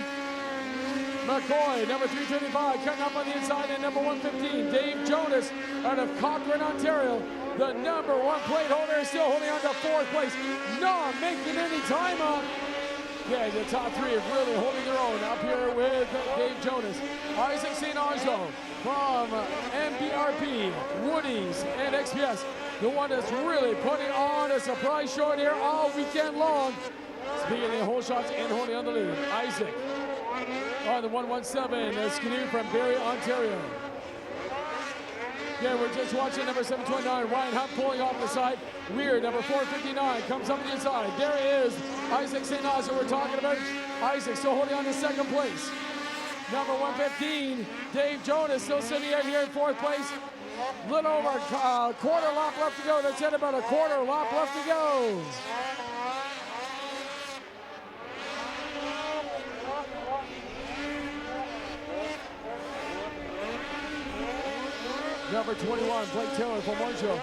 McCoy, number 335, cutting up on the inside, and number 115, Dave Jonas out of Cochrane, Ontario. The #1 plate holder is still holding on to 4th place, not making any time up. Yeah, the top 3 are really holding their own up here with Dave Jonas. Isaac St. Ange from MPRP, Woody's, and XPS. The one that's really putting on a surprise show here all weekend long. Speaking of whole shots and holding on the lead, Isaac on the 117, Skidoo from Barrie, Ontario. Yeah, we're just watching number 729, Ryan Hunt pulling off the side. Weird, number 459, comes up the inside. There is Isaac St. Ange we're talking about. Isaac still holding on to 2nd place. Number 115, Dave Jonas still sitting out here in 4th place. Little over a quarter lap left to go. That's it, about a quarter lap left to go. Number 21, Blake Taylor from Orangeville.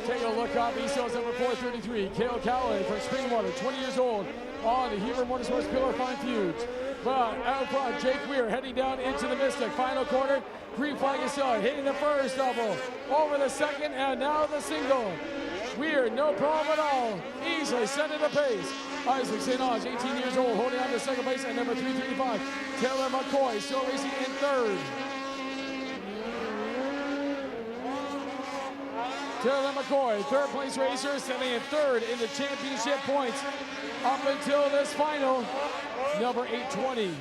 Taking a look up, he still has number 433, Cale Calloway from Springwater, 20 years old, on the Huber Motorsports Pillar Fine Feuds. But out front, Jake Weir heading down into the Mystic. Final quarter, green flag is still hitting the first double, over the second, and now the single. Weir, no problem at all, easily setting the pace. Isaac St. Ange, 18 years old, holding on to 2nd place, and number 335, Taylor McCoy, still racing in 3rd. Taylor McCoy, 3rd place racer, sitting in 3rd in the championship points up until this final. Number 820,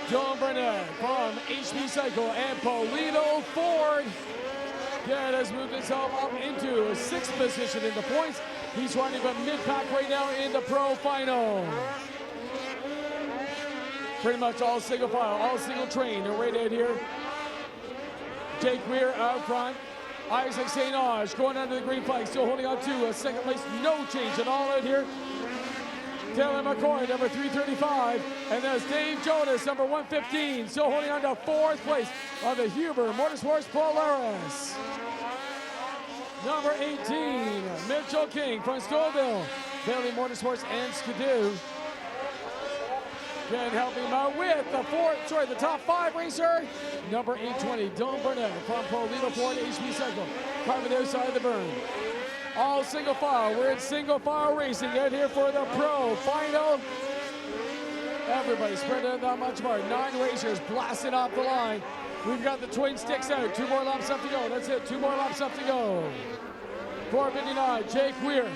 Dylan Burnett from HB Cycle and Polito Ford. Yeah, has moved himself up into 6th position in the points. He's running about mid-pack right now in the Pro Final. Pretty much all single file, all single train. They're right out here. Jake Weir out front. Isaac St. Ange going under the green flag, still holding on to a 2nd place. No change at all out here. Taylor McCoy, number 335. And there's Dave Jonas, number 115, still holding on to 4th place on the Huber Motorsports Polaris. Number 18, Mitchell King from Stouffville, Bailey Motorsports and Skidoo. Again, helping him out with the top 5 racer, number 820, Dylan Burnett from Polito Ford HB Cycle, carving the outside of the berm. All single file. We're in single file racing out here for the Pro Final. Everybody spread out that much more. 9 racers blasting off the line. We've got the twin sticks out. 2 more laps left to go. That's it. 2 more laps left to go. 4:59, Jake Weir.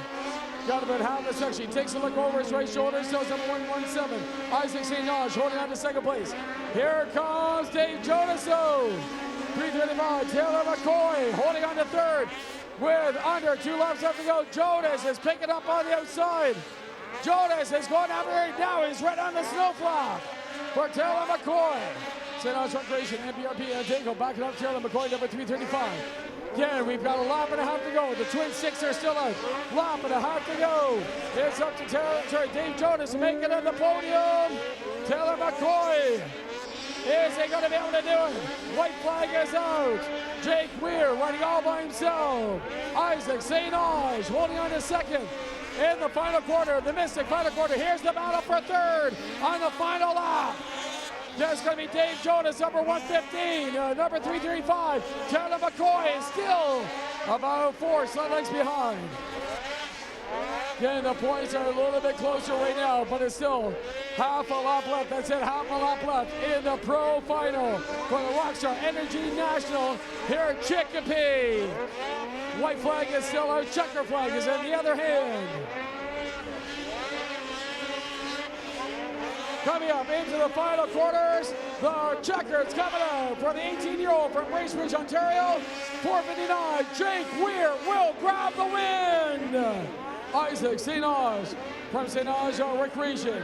Got about half the section. He takes a look over his right shoulder. Still number 117. Isaac St. Ange holding on to 2nd place. Here comes Dave Jonas. 3:35. Taylor McCoy holding on to 3rd. With under 2 laps left to go. Jonas is picking up on the outside. Jonas is going after it now. He's right on the snow flap for Taylor McCoy. St. Ange Recreation, MPRP, and Dangle backing up Taylor McCoy, number 335. Again, we've got a lap and a half to go. The twin sticks are still out. Lap and a half to go. It's up to Dave Jonas making it on the podium. Taylor McCoy. Is he going to be able to do it? White flag is out. Jake Weir running all by himself. Isaac St. Ange holding on to 2nd. In the final quarter, the Mystic final quarter. Here's the battle for 3rd on the final lap. There's going to be Dave Jonas, number 115, number 335. Taylor McCoy is still about 4 slight lengths behind. Again, the points are a little bit closer right now, but it's still half a lap left. That's it, half a lap left in the Pro Final for the Rockstar Energy National here at Chicopee. White flag is still out. Checker flag is in the other hand. Coming up into the final quarters, the checkers coming out for the 18-year-old from Bracebridge, Ontario. 4:59, Jake Weir will grab the win. Isaac St. Ange from St. Ange Recreation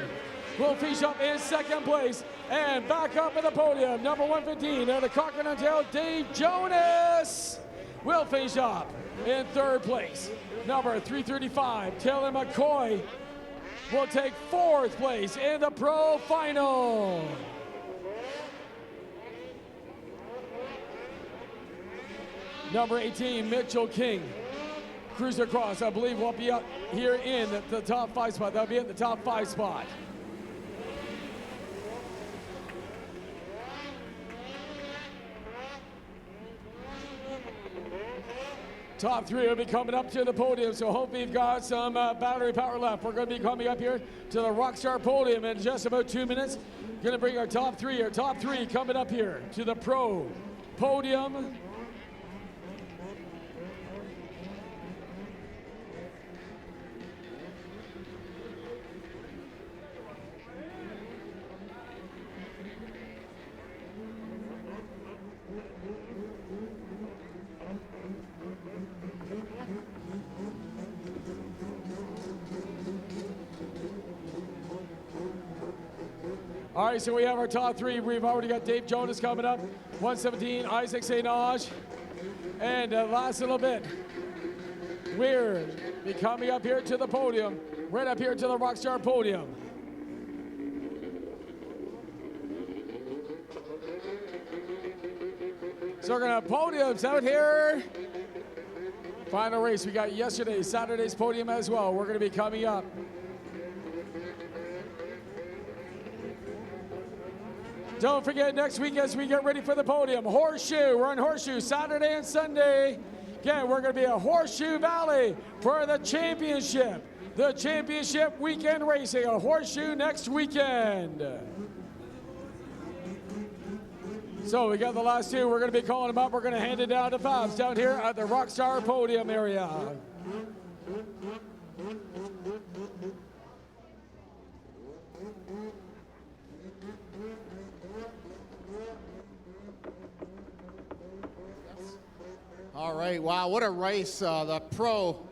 will finish up in second place. And back up at the podium, number 115 out of Cochrane, Ontario, Dave Jonas will finish up in third place. Number 335, Taylor McCoy will take fourth place in the Pro Final. Number 18, Mitchell King. Cruiser Cross, I believe, will be up here in the top 5 spot. That'll be at the top 5 spot. Top 3 will be coming up to the podium, so hopefully you've got some battery power left. We're going to be coming up here to the Rockstar podium in just about 2 minutes. Going to bring our top 3. Our top 3 coming up here to the Pro podium. All right, so we have our top 3. We've already got Dave Jonas coming up, 117, Isaac St. Ange. And last little bit, we're coming up here to the podium, right up here to the Rockstar podium. So we're gonna have podiums out here. Final race, we got yesterday's, Saturday's podium as well. We're gonna be coming up. Don't forget, next week as we get ready for the podium, Horseshoe. We're on Horseshoe Saturday and Sunday. Again, we're going to be at Horseshoe Valley for the championship. The championship weekend racing at Horseshoe next weekend. So we got the last 2. We're going to be calling them up. We're going to hand it down to Fabs down here at the Rockstar podium area. All right, wow, what a race. The Pro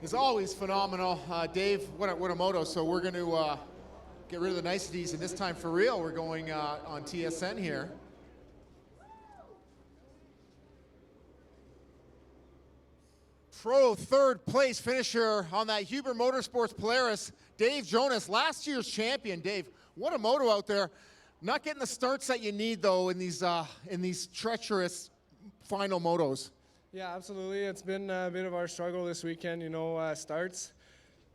is always phenomenal. Dave, what a moto. So we're going to get rid of the niceties, and this time for real, we're going on TSN here. Pro third place finisher on that Huber Motorsports Polaris, Dave Jonas, last year's champion. Dave, what a moto out there. Not getting the starts that you need, though, in these treacherous final motos. Yeah, absolutely. It's been a bit of our struggle this weekend, starts.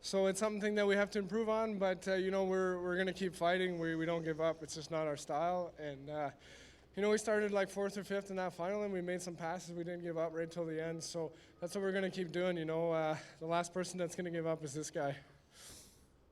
So it's something that we have to improve on, but, we're going to keep fighting. We don't give up. It's just not our style. And, we started like 4th or 5th in that final, and we made some passes. We didn't give up right till the end. So that's what we're going to keep doing. The last person that's going to give up is this guy.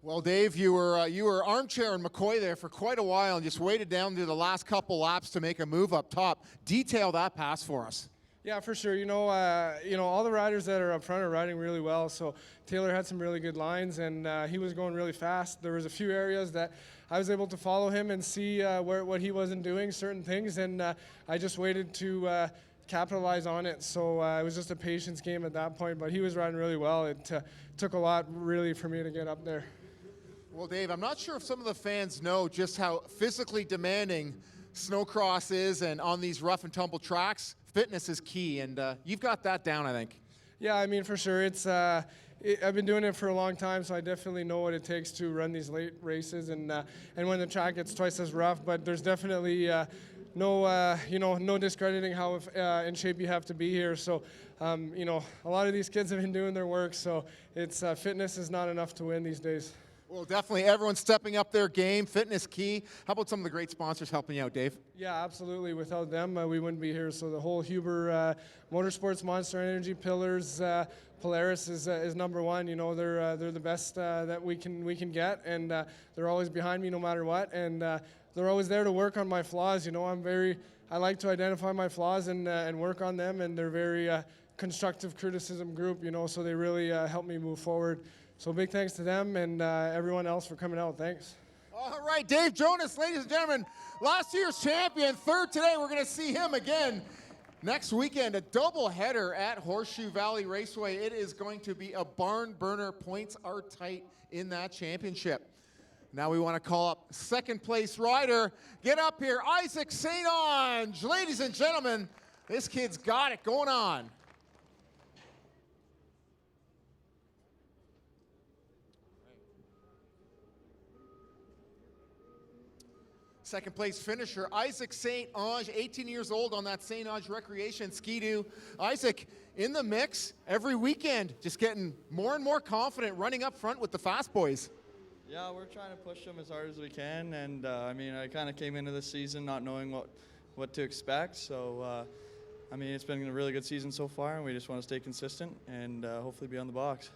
Well, Dave, you were armchairing McCoy there for quite a while and just waited down to the last couple laps to make a move up top. Detail that pass for us. Yeah, for sure. All the riders that are up front are riding really well. So Taylor had some really good lines, and he was going really fast. There was a few areas that I was able to follow him and see what he wasn't doing, certain things, and I just waited to capitalize on it. So it was just a patience game at that point, but he was riding really well. It took a lot, really, for me to get up there. Well, Dave, I'm not sure if some of the fans know just how physically demanding snowcross is, and on these rough and tumble tracks, fitness is key, and you've got that down, I think. Yeah, I mean, for sure. I've been doing it for a long time, so I definitely know what it takes to run these late races, and when the track gets twice as rough, but there's definitely no discrediting how in shape you have to be here. So, a lot of these kids have been doing their work, so fitness is not enough to win these days. Well, definitely everyone's stepping up their game, fitness key. How about some of the great sponsors helping you out, Dave? Yeah, absolutely. Without them, we wouldn't be here. So the whole Huber Motorsports, Monster Energy, Pillars, Polaris is number one. They're the best that we can get, and they're always behind me no matter what, and they're always there to work on my flaws. I like to identify my flaws and work on them, and they're very constructive criticism group, you know, so they really helped me move forward. So big thanks to them and everyone else for coming out. Thanks. All right, Dave Jonas, ladies and gentlemen, last year's champion, third today. We're going to see him again next weekend, a doubleheader at Horseshoe Valley Raceway. It is going to be a barn burner. Points are tight in that championship. Now we want to call up second place rider. Get up here, Isaac St. Onge. Ladies and gentlemen, this kid's got it going on. Second place finisher, Isaac St. Onge, 18 years old on that St. Onge Recreation Ski-Doo. Isaac, in the mix every weekend, just getting more and more confident running up front with the fast boys. Yeah, we're trying to push them as hard as we can, and I mean, I kind of came into this season not knowing what to expect, so I mean, it's been a really good season so far, and we just want to stay consistent and hopefully be on the box.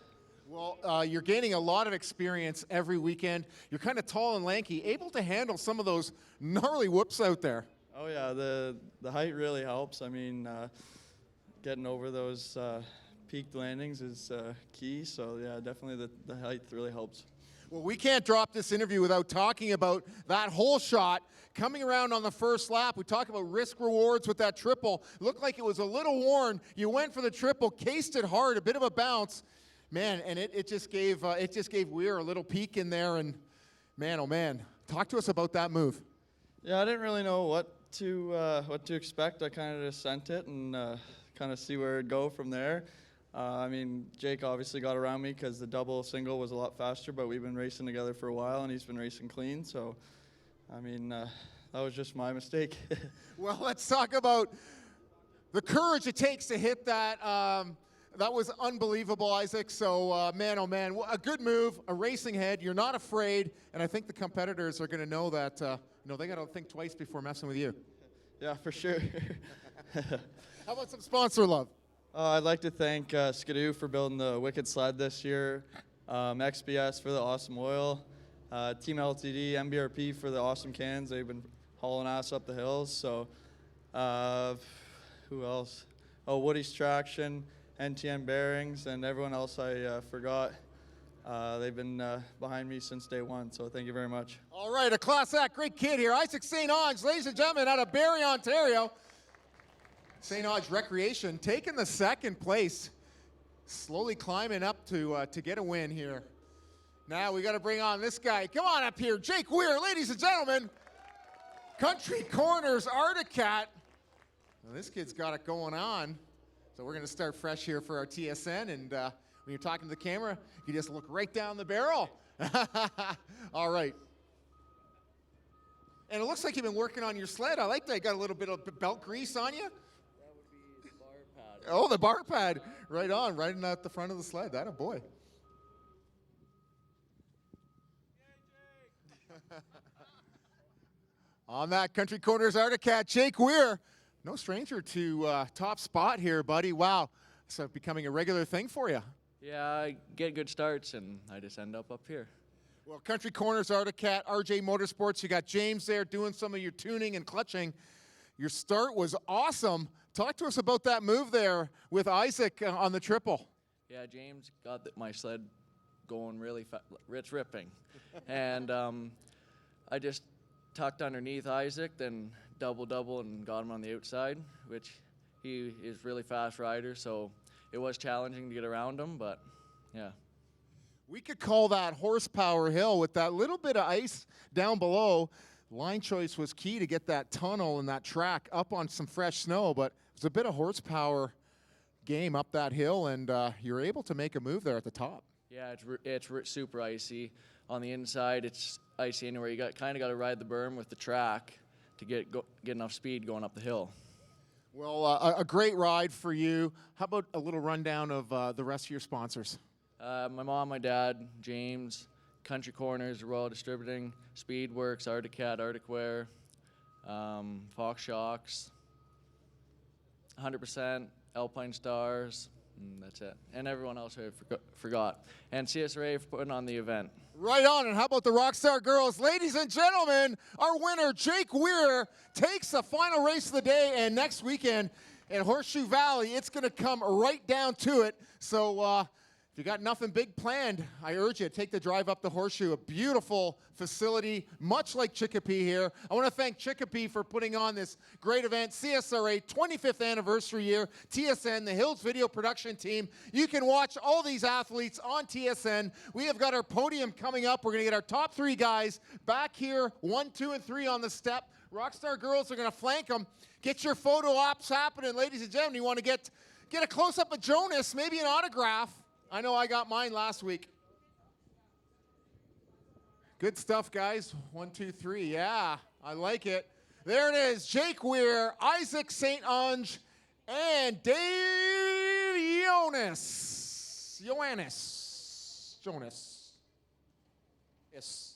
Well, you're gaining a lot of experience every weekend. You're kind of tall and lanky, able to handle some of those gnarly whoops out there. Oh yeah, the height really helps. I mean, getting over those peaked landings is key, so yeah, definitely the height really helps. Well, we can't drop this interview without talking about that whole shot coming around on the first lap. We talk about risk rewards with that triple. Looked like it was a little worn. You went for the triple, cased it hard, a bit of a bounce. Man, and it just gave Weir a little peek in there, and man, oh man, talk to us about that move. Yeah, I didn't really know what to expect. I kind of just sent it and kind of see where it'd go from there. I mean, Jake obviously got around me because the double single was a lot faster, but we've been racing together for a while, and he's been racing clean. So, I mean, that was just my mistake. Well, let's talk about the courage it takes to hit that. That was unbelievable, Isaac. So, man, oh man, a good move, a racing head. You're not afraid, and I think the competitors are going to know that. They got to think twice before messing with you. Yeah, for sure. How about some sponsor love? I'd like to thank Ski-Doo for building the Wicked sled this year, XBS for the awesome oil, Team LTD, MBRP for the awesome cans. They've been hauling ass up the hills. So, who else? Oh, Woody's Traction, NTN Bearings, and everyone else I forgot. They've been behind me since day one, so thank you very much. All right, a class act, great kid here. Isaac St. Onge, ladies and gentlemen, out of Barrie, Ontario. St. Onge Recreation taking the second place, slowly climbing up to get a win here. Now we got to bring on this guy. Come on up here, Jake Weir, ladies and gentlemen. Country Corners Articat. Well, this kid's got it going on. So we're going to start fresh here for our TSN, and when you're talking to the camera, you just look right down the barrel. All right. And it looks like you've been working on your sled. I like that. You got a little bit of belt grease on you. That would be the bar pad. Oh, the bar pad. Right on, right at the front of the sled. That a boy. On that Country Corners Articat, Jake Weir. No stranger to top spot here, buddy. Wow. So becoming a regular thing for you. Yeah, I get good starts, and I just end up here. Well, Country Corners Articat, RJ Motorsports, you got James there doing some of your tuning and clutching. Your start was awesome. Talk to us about that move there with Isaac on the triple. Yeah, James got my sled going really fast. It's ripping. And I just tucked underneath Isaac, then double and got him on the outside, which he is really fast rider, so it was challenging to get around him, but yeah. We could call that horsepower hill with that little bit of ice down below. Line choice was key to get that tunnel and that track up on some fresh snow, but it was a bit of horsepower game up that hill, and you're able to make a move there at the top. Yeah, it's super icy. On the inside, it's icy anywhere. You kind of got to ride the berm with the track to get enough speed going up the hill. Well, a great ride for you. How about a little rundown of the rest of your sponsors? My mom, my dad, James, Country Corners, Royal Distributing, Speedworks, Articat, Articwear, Fox Shocks, 100%, Alpine Stars, and that's it. And everyone else who I forgot. And CSRA for putting on the event. Right on, and how about the Rockstar Girls? Ladies and gentlemen, our winner, Jake Weir, takes the final race of the day, and next weekend, in Horseshoe Valley, it's going to come right down to it. So if you got nothing big planned, I urge you to take the drive up the Horseshoe, a beautiful facility, much like Chicopee here. I want to thank Chicopee for putting on this great event, CSRA 25th anniversary year, TSN, the Hills Video Production Team. You can watch all these athletes on TSN. We have got our podium coming up. We're going to get our top 3 guys back here, 1, 2, and 3 on the step. Rockstar Girls are going to flank them. Get your photo ops happening, ladies and gentlemen. You want to get a close-up of Jonas, maybe an autograph. I know I got mine last week. Good stuff, guys. 1, 2, 3. Yeah, I like it. There it is. Jake Weir, Isaac St. Ange, and Dave Jonas. Jonas. Yes.